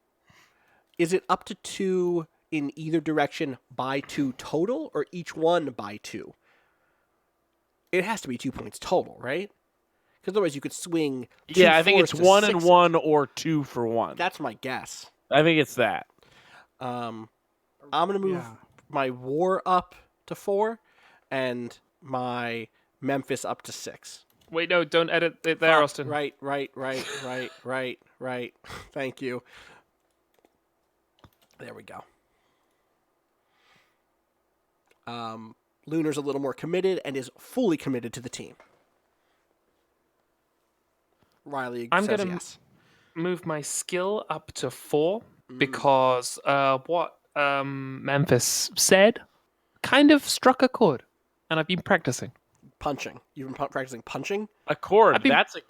Is it up to 2 in either direction by 2 total, or each one by 2? It has to be 2 points total, right? Because otherwise you could swing.
Yeah, I think
2
it's
fours to
1 and
6.
1 or 2 for 1.
That's my guess.
I think it's that.
I'm gonna move
Yeah.
my war up to 4, and my Memphis up to 6.
Wait, no, don't edit it there,
Fuck.
Austin.
Right. Thank you. There we go. Lunar's a little more committed and is fully committed to the team. Riley
I'm
says
gonna
yes.
move my skill up to 4 because what Memphis said kind of struck a chord, and I've been practicing.
Punching. You've been practicing punching?
A chord.
I've been-
That's a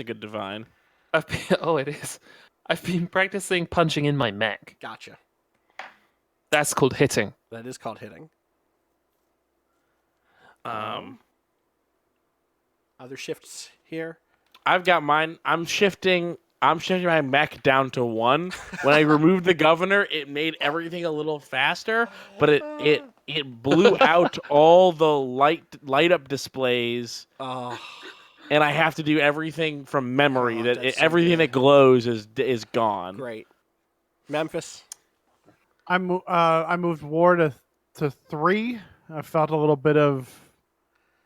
good divine.
It is. I've been practicing punching in my mech.
Gotcha.
That's called hitting.
That is called hitting. Other shifts here?
I've got mine. I'm shifting my mech down to 1. When I removed the governor, it made everything a little faster, but it blew out all the light up displays,
Oh,
and I have to do everything from memory.
Oh,
that
that's so
everything
good.
that glows is gone.
great. Memphis?
I moved war to 3. I felt a little bit of,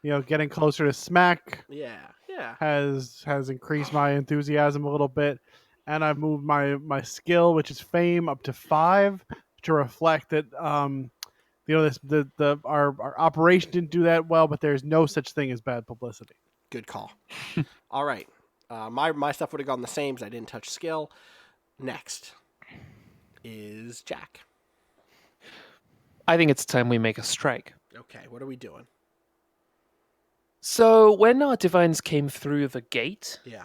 getting closer to Smack
Yeah.
has increased my enthusiasm a little bit, and I've moved my skill, which is fame, up to 5 to reflect that our operation didn't do that well, but there's no such thing as bad publicity.
Good call. All right. My stuff would have gone the same because I didn't touch skill. Next is Jack.
I think it's time we make a strike.
Okay, what are we doing?
So when our divines came through the gate,
Yeah.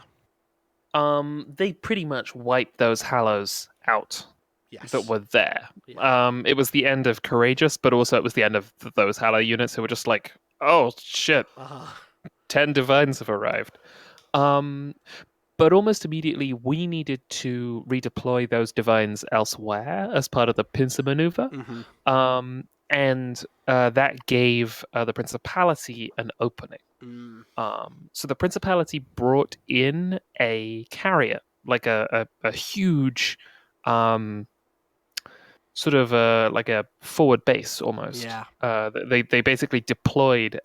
they pretty much wiped those Hallows out
Yes.
that were there.
Yeah.
It was the end of Courageous, but also it was the end of those Hallow units who were just like, oh shit, 10 divines have arrived. But almost immediately, we needed to redeploy those divines elsewhere as part of the pincer maneuver.
Mm-hmm.
And that gave the Principality an opening.
Mm.
So the Principality brought in a carrier, like a huge, sort of like a forward base almost.
Yeah.
They basically deployed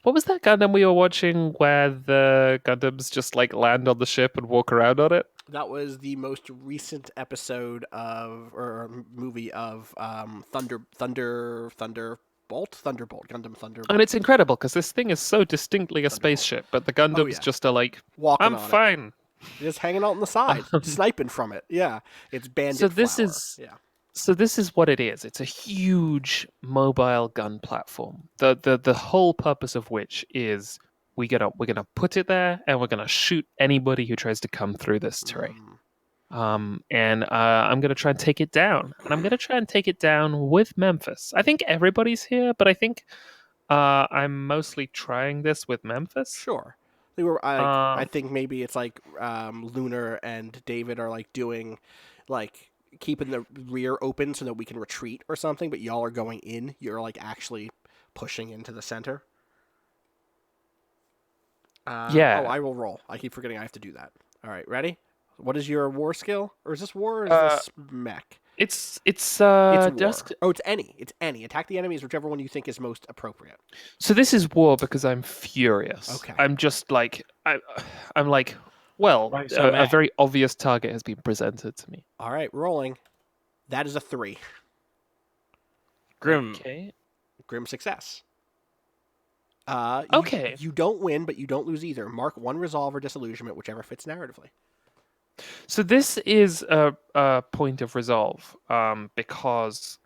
What was that Gundam we were watching where the Gundams just like land on the ship and walk around on it?
That was the most recent episode of or movie of Thunderbolt, Gundam Thunderbolt.
And it's incredible because this thing is so distinctly a spaceship, but the Gundams
yeah.
just are like,
Walking
I'm
on it.
fine.
Just hanging out on the side, sniping from it. Yeah, it's bandit.
So this
flower.
is-
yeah.
So this is what it is. It's a huge mobile gun platform. The whole purpose of which is we're gonna put it there and we're gonna shoot anybody who tries to come through this terrain. And I'm gonna try and take it down. And I'm gonna try and take it down with Memphis. I think everybody's here, but I think I'm mostly trying this with Memphis.
Sure. I think maybe it's like Lunar and David are like doing, like keeping the rear open so that we can retreat or something. But y'all are going in. You're like actually pushing into the center.
Yeah.
Oh, I will roll. I keep forgetting I have to do that. All right, ready? What is your war skill? Or is this war or is this mech?
It's
It's
war.
Oh, it's any. It's any. Attack the enemies, whichever one you think is most appropriate.
So this is war because I'm furious.
Okay.
I'm just like I'm like, well,
Right, so
a very obvious target has been presented to me.
All right, rolling. That is a 3.
Grim.
Okay.
Grim success.
Okay.
You don't win, but you don't lose either. Mark 1 resolve or disillusionment, whichever fits narratively.
So this is a point of resolve, because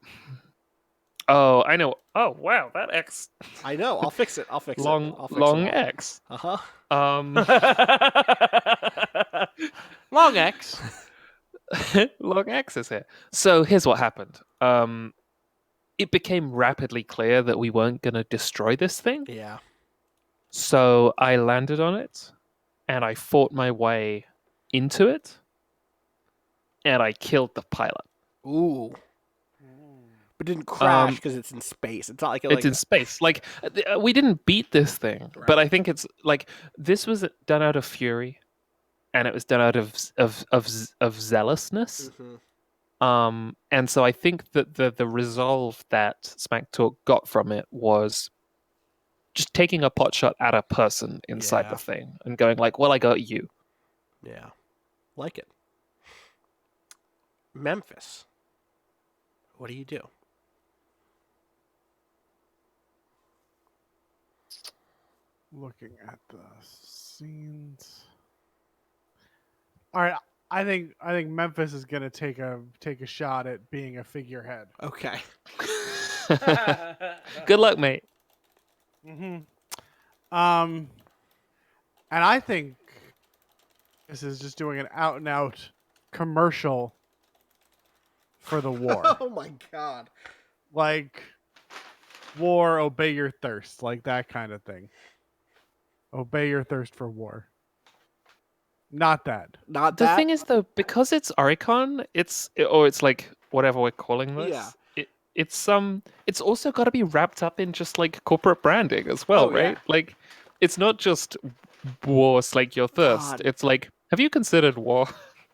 oh, I know. Oh, wow, that X
I know. I'll fix it. I'll fix it.
long
I'll fix
long
it.
X.
Uh-huh.
Long X.
Long X is here. So here's what happened. It became rapidly clear that we weren't going to destroy this thing.
Yeah.
So I landed on it, and I fought my way into it, and I killed the pilot.
Ooh. But didn't crash because it's in space. It's not like
It's in space. Like we didn't beat this thing,
Right.
but I think it's like this was done out of fury, and it was done out of zealousness. And so I think that the resolve that Smack Talk got from it was just taking a pot shot at a person inside
Yeah.
the thing and going like, "Well, I got you."
Yeah. Like it. Memphis. What do you do?
Looking at the scenes. All right, I think Memphis is gonna take a shot at being a figurehead.
Okay.
Good luck, mate.
Mm-hmm. And I think this is just doing an out and out commercial for the war.
Oh my god.
Like war, obey your thirst, like that kind of thing. Obey your thirst for war. Not that.
Not
The
that.
thing is, though, because it's Oricon, it's like whatever we're calling this.
Yeah.
It's also got to be wrapped up in just like corporate branding as well,
Oh, yeah.
right? Like, it's not just war, slake your thirst.
God.
It's like, have you considered war?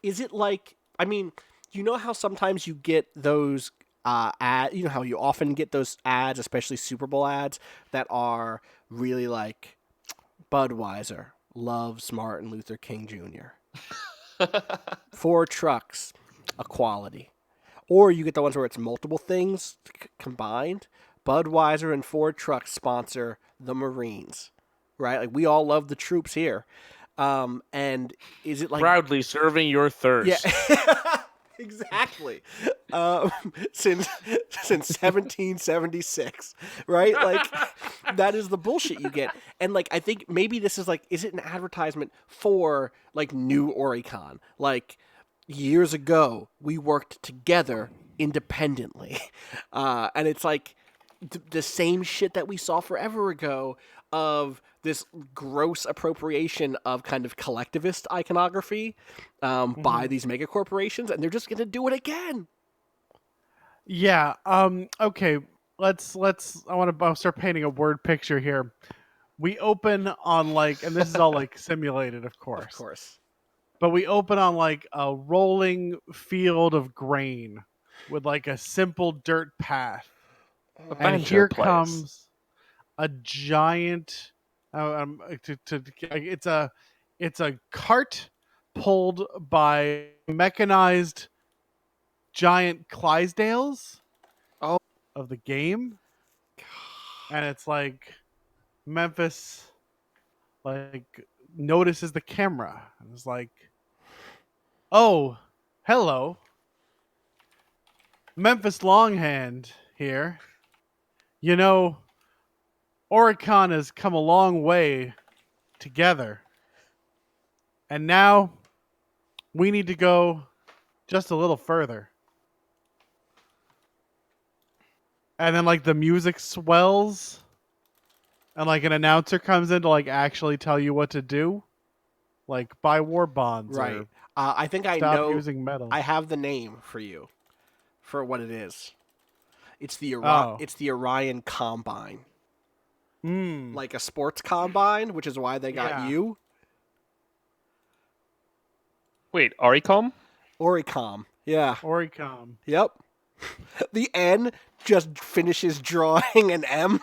Is it like, I mean, you know how sometimes you get those you know how you often get those ads, especially Super Bowl ads, that are really like Budweiser loves Martin Luther King Jr. Ford trucks, equality. Or you get the ones where it's multiple things combined. Budweiser and Ford trucks sponsor the Marines, right? Like we all love the troops here. And is it like
Proudly serving your thirst.
yeah, exactly. Since 1776, right? Like that is the bullshit you get. And like I think maybe this is like, is it an advertisement for like new Oricon? Like years ago, we worked together independently, and it's like the same shit that we saw forever ago of this gross appropriation of kind of collectivist iconography by these mega corporations, and they're just gonna do it again.
Yeah. Okay. Let's. I'll start painting a word picture here. We open on like, and this is all like simulated, of course.
Of course.
But we open on like a rolling field of grain with like a simple dirt path.
A
And
banjo
here
plays.
comes a giant. It's a cart pulled by mechanized giant Clydesdales
Oh.
of the game, and it's like Memphis like notices the camera and is like, "Oh, hello, Memphis Longhand here. You know, Oricon has come a long way together, and now we need to go just a little further." And then like the music swells, and like an announcer comes in to like actually tell you what to do, like buy war bonds
Right.
or
I think I
stop
know.
using metal.
I have the name for you, for what it is. It's the
Oh.
It's the Orion Combine,
Hmm.
like a sports combine, which is why they got
Yeah.
you.
Wait, Oricom?
Oricom. Yeah.
Oricom.
Yep. The N just finishes drawing an M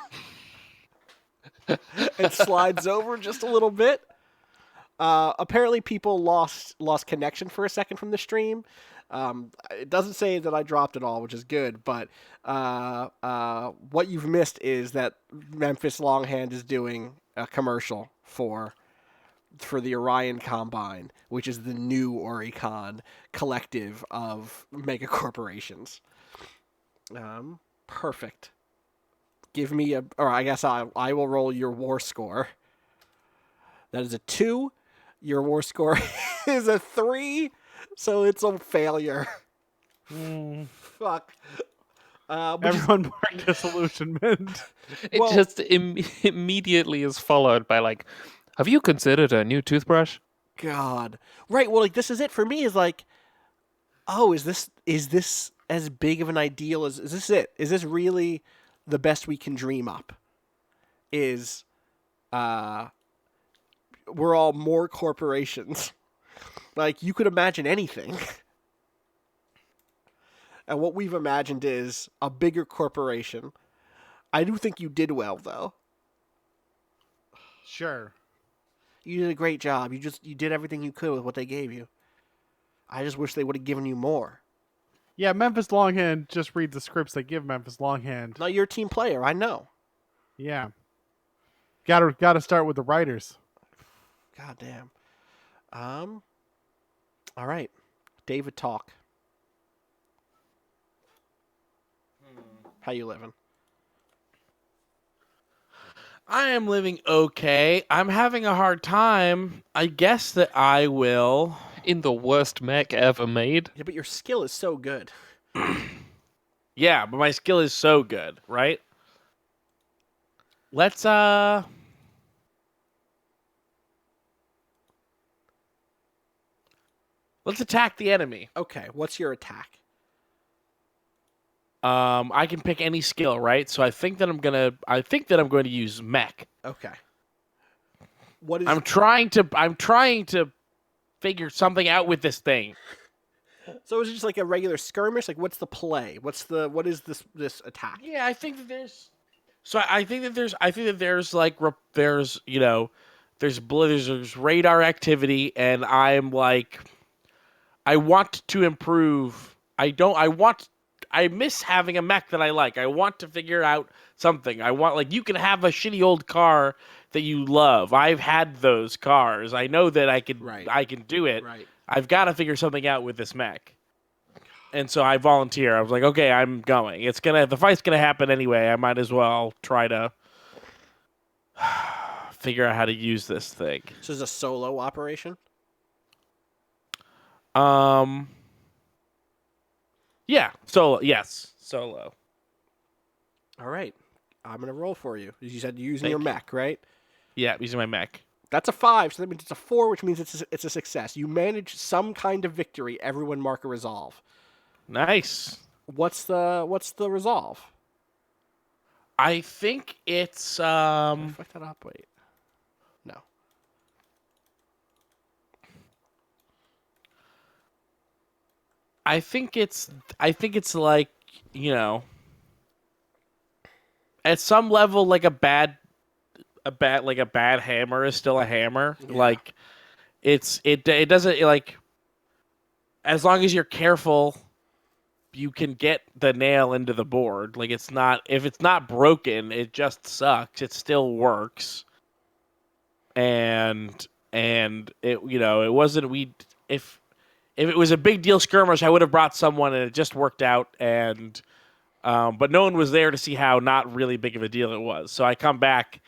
and slides over just a little bit. Apparently, people lost connection for a second from the stream. It doesn't say that I dropped it all, which is good. But what you've missed is that Memphis Longhand is doing a commercial for the Orion Combine, which is the new Oricon collective of mega corporations. Perfect. Give me or I guess I will roll your war score. That is a 2. Your war score is a 3, so it's a failure. Fuck.
Everyone marked disillusionment.
It
Well-
just immediately is followed by like, have you considered a new toothbrush?
God. Right. Well, like this is it for me. Is like, oh, is this as big of an ideal as is this it? Is this really the best we can dream up? Is we're all more corporations. Like you could imagine anything. And what we've imagined is a bigger corporation. I do think you did well though.
Sure.
You did a great job. You did everything you could with what they gave you. I just wish they would have given you more.
Yeah, Memphis Longhand just reads the scripts they give Memphis Longhand.
Not your team player, I know.
Yeah. Gotta start with the writers.
God damn. All right. David, talk. How you living?
I am living okay. I'm having a hard time. I guess that I will.
In the worst mech ever made?
Yeah, but your skill is so good.
Yeah, but my skill is so good, right? Let's attack the enemy.
Okay, what's your attack?
I can pick any skill, right? So I think that I'm going to use mech.
Okay. What is
I'm trying to figure something out with this thing.
So is it just like a regular skirmish? Like what's the play? What is this attack?
Yeah, I think that there's. So I think that there's like there's there's radar activity, and I'm like, I want to improve. I miss having a mech that I like. I want to figure out something. I want like you can have a shitty old car that you love. I've had those cars. I know that I can do it.
Right.
I've got to figure something out with this mech. And so I volunteer. I was like, okay, I'm going. The fight's gonna happen anyway. I might as well try to figure out how to use this thing.
So it's a solo operation?
Yeah, solo. Yes, solo.
All right. I'm going to roll for you. You said you're using your
Thank you.
mech, right?
Yeah, using my mech.
That's a 5, so that means it's a 4, which means it's a success. You manage some kind of victory. Everyone mark a resolve.
Nice.
What's the resolve?
I think it's
Fuck that up. Wait. No.
I think it's like, at some level like a bad a bad hammer is still a hammer.
Yeah.
Like it doesn't like as long as you're careful, you can get the nail into the board. Like it's not if it's not broken, it just sucks. It still works. And it it wasn't if it was a big deal skirmish, I would have brought someone and it just worked out and but no one was there to see how not really big of a deal it was. So I come back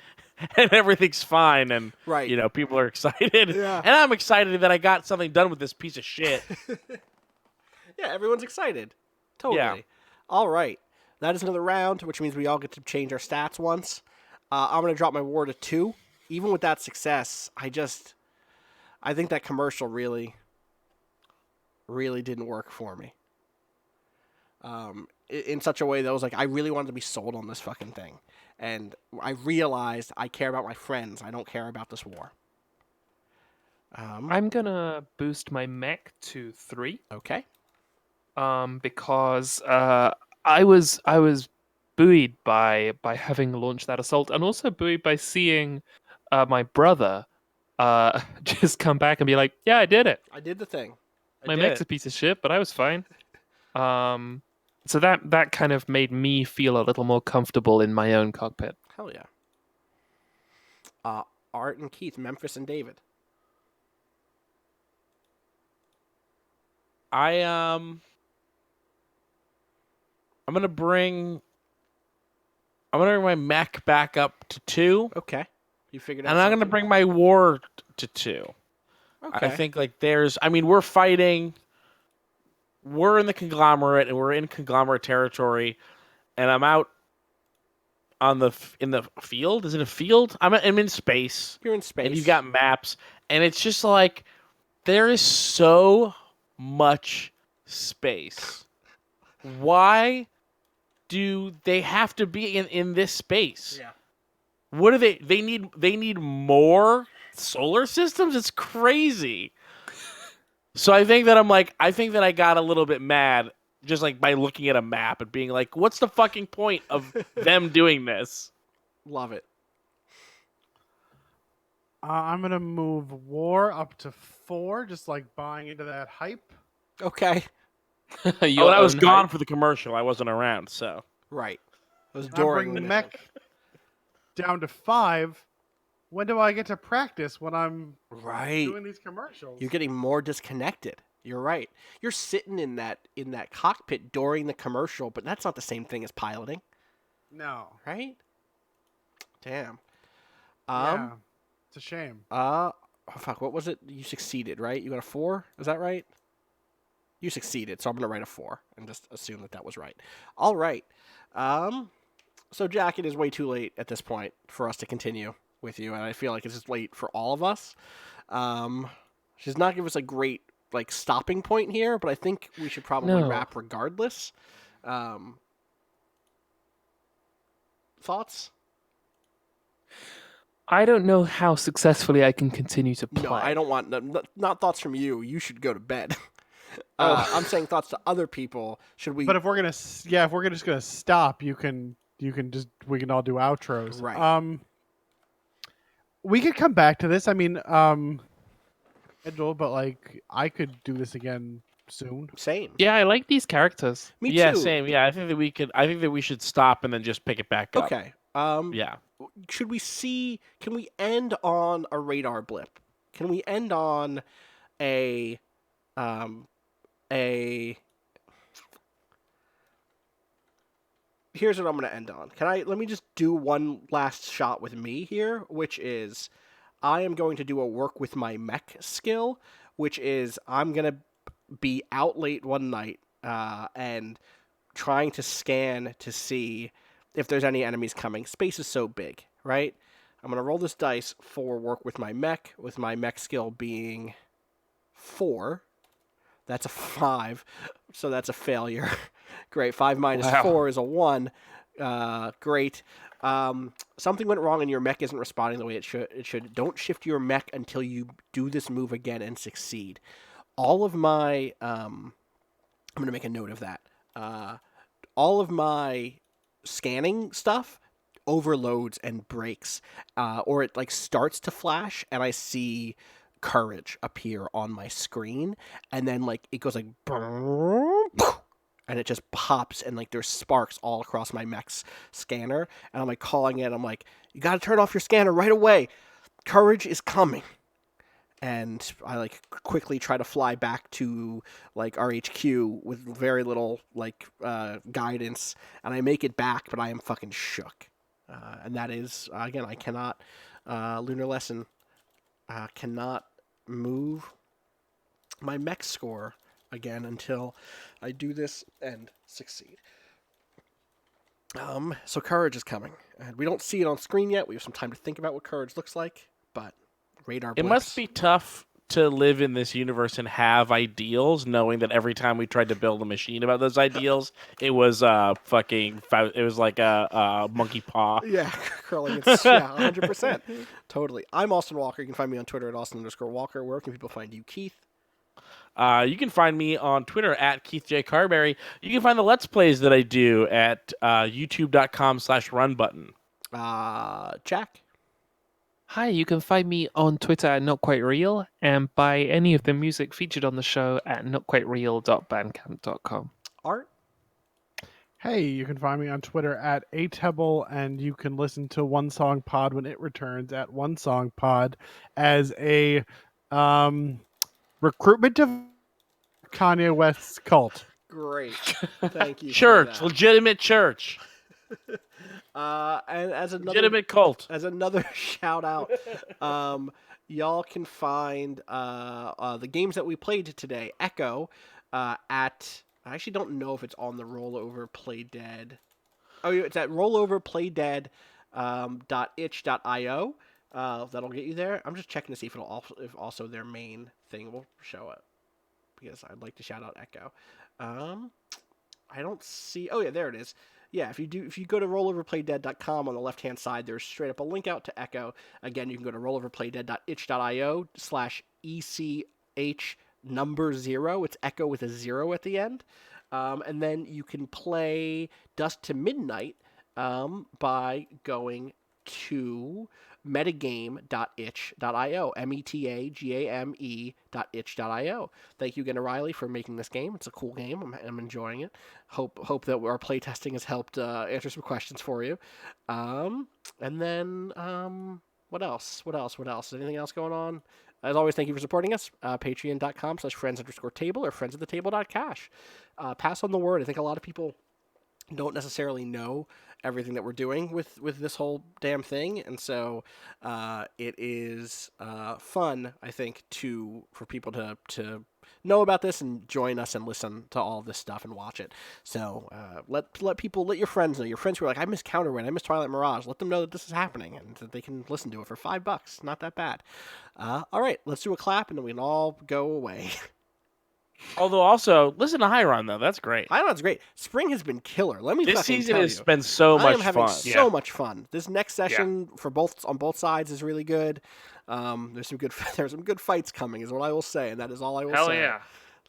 and everything's fine and
Right.
people are excited.
Yeah.
And I'm excited that I got something done with this piece of shit.
Yeah, everyone's excited. Totally.
Yeah.
All right. That is another round, which means we all get to change our stats once. I'm going to drop my war to 2. Even with that success, I think that commercial really didn't work for me. In such a way that I was like, I really wanted to be sold on this fucking thing. And I realized I care about my friends. I don't care about this war.
I'm gonna boost my mech to 3.
Okay.
Because I was buoyed by having launched that assault, and also buoyed by seeing my brother just come back and be like, "Yeah, I did it.
I did the thing.
My mech's a piece of shit, but I was fine." So that kind of made me feel a little more comfortable in my own cockpit.
Hell yeah. Art and Keith, Memphis and David.
I'm gonna bring my mech back up to 2.
Okay. You figured out
And I'm gonna
something?
bring my war to 2.
Okay.
I think we're fighting. We're in the conglomerate and we're in conglomerate territory, and I'm out in the field. Is it a field? I'm in space.
You're in space.
And you've got maps, and it's just like there is so much space. Why do they have to be in this space?
Yeah.
What do they need more solar systems? It's crazy. So I think that I got a little bit mad just like by looking at a map and being like, what's the fucking point of them doing this?
Love it.
I'm gonna move war up to 4, just like buying into that hype.
Okay.
Your
I was
own
gone
hype.
for the commercial. I wasn't around, so.
Right. It was
I'm
during
bringing
the
mech down to 5. When do I get to practice when I'm
Right.
doing these commercials?
You're getting more disconnected. You're right. You're sitting in that cockpit during the commercial, but that's not the same thing as piloting,
No.
right? Damn.
Yeah. It's a shame.
Oh, fuck, what was it? You succeeded, right? You got a 4? Is that right? You succeeded, so I'm going to write a 4 and just assume that was right. All right. So, Jack, it is way too late at this point for us to continue with you, and I feel like it's just late for all of us. She's not giving us a great stopping point here, but I think we should probably
No.
wrap regardless. Thoughts?
I don't know how successfully I can continue to play.
No, I don't want not thoughts from you. You should go to bed.
Oh.
I'm saying thoughts to other people. Should we?
But if we're gonna, if we're just gonna stop, we can all do outros.
Right.
We could come back to this. I mean, schedule, but I could do this again soon.
Same.
Yeah, I like these characters.
Me
Yeah,
too.
same. Yeah, I think that we should stop and then just pick it back up.
Okay.
Yeah.
Should we see? Can we end on a radar blip? Can we end on a Here's what I'm going to end on. Let me just do one last shot with me here, which is I am going to do a work with my mech skill, which is I'm going to be out late one night and trying to scan to see if there's any enemies coming. Space is so big, right? I'm going to roll this dice for work with my mech skill being 4. That's a 5, so that's a failure. Great. 5 minus
Wow.
4 is a 1. Great. Something went wrong and your mech isn't responding the way it should. Don't shift your mech until you do this move again and succeed. All of my... I'm going to make a note of that. All of my scanning stuff overloads and breaks, or it like starts to flash, and I see Courage appear on my screen, and then like it goes like and it just pops, and like there's sparks all across my mech's scanner, and I'm like calling it. I'm like, you got to turn off your scanner right away. Courage is coming. And I like quickly try to fly back to like our HQ with very little like guidance, and I make it back, but I am fucking shook. And that is again, I cannot Lunar Lesson cannot move my mech score again until I do this and succeed. So Courage is coming, and we don't see it on screen yet. We have some time to think about what Courage looks like, but radar
It
blips.
must be tough to live in this universe and have ideals, knowing that every time we tried to build a machine about those ideals, it was it was like a monkey paw.
Yeah, curling. It's 100%. Totally. I'm Austin Walker. You can find me on Twitter at Austin_Walker. Where can people find you, Keith?
You can find me on Twitter at Keith J. Carberry. You can find the Let's Plays that I do at youtube.com/runbutton.
Jack?
Hi, you can find me on Twitter at Not Quite Real and buy any of the music featured on the show at notquitereal.bandcamp.com.
Art?
Hey, you can find me on Twitter at Atebble, and you can listen to One Song Pod when it returns at One Song Pod as a recruitment of Kanye West's cult.
Great. Thank you.
Church,
For
legitimate church,
that. And as
legitimate cult.
as another shout out, y'all can find the games that we played today. Echo at I actually don't know if it's on the Rollover Play Dead. Oh, it's at rolloverplaydead.itch.io. That'll get you there. I'm just checking to see if if also their main thing will show up, because I'd like to shout out Echo. I don't see. Oh yeah, there it is. Yeah, if you go to rolloverplaydead.com on the left hand side, there's straight up a link out to Echo. Again, you can go to rolloverplaydead.itch.io/ECH0. It's Echo with a 0 at the end. And then you can play Dust to Midnight by going to metagame.itch.io, metagame.itch.io. Thank you again to Riley for making this game. It's a cool game. I'm enjoying it. Hope that our playtesting has helped answer some questions for you. And then what else? Anything else going on? As always, thank you for supporting us. Patreon.com/friends_table or friendsofthetable.cash. Pass on the word. I think a lot of people don't necessarily know everything that we're doing with this whole damn thing, and so it is fun, I think, for people to know about this and join us and listen to all this stuff and watch it. So let your friends know. Your friends who are like, I miss Counterwind, I miss Twilight Mirage. Let them know that this is happening and that they can listen to it for $5. Not that bad. All right, let's do a clap and then we can all go away.
Although also listen to Hyron though, that's great.
I know it's great. Spring has been killer. Let me
This
fucking
season
tell
has
you.
been so
I
much
am having
fun.
so much fun. This next session for on both sides is really good. There's some good fights coming, is what I will say, and that is all I will
Hell
say.
yeah.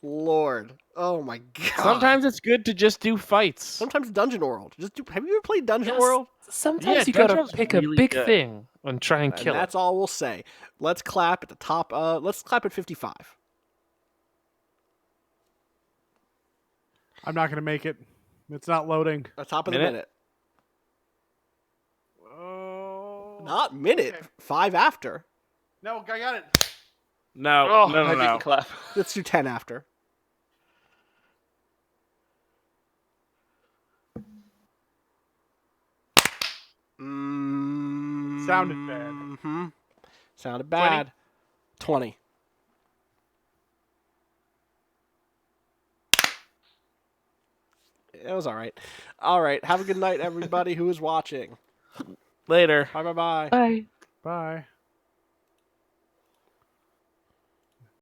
Lord, oh my god.
Sometimes it's good to just do fights.
Sometimes Dungeon World. Have you ever played Dungeon
Yes.
World?
Sometimes
Yeah,
you gotta
Dungeon's
pick
really
a big
good.
thing and try and
And
kill it.
that's all we'll say. Let's clap at the top. Let's clap at 55.
I'm not going to make it. It's not loading.
The top of the
Minute?
minute.
Oh.
Not minute.
Okay.
5 after.
No, I got it.
No,
Oh,
no,
I
no,
didn't
no.
clap.
Let's do 10 after.
Sounded bad.
Mm-hmm. Sounded bad. 20. It was all right. All right. Have a good night, everybody who is watching.
Later.
Bye.
Bye.
Bye.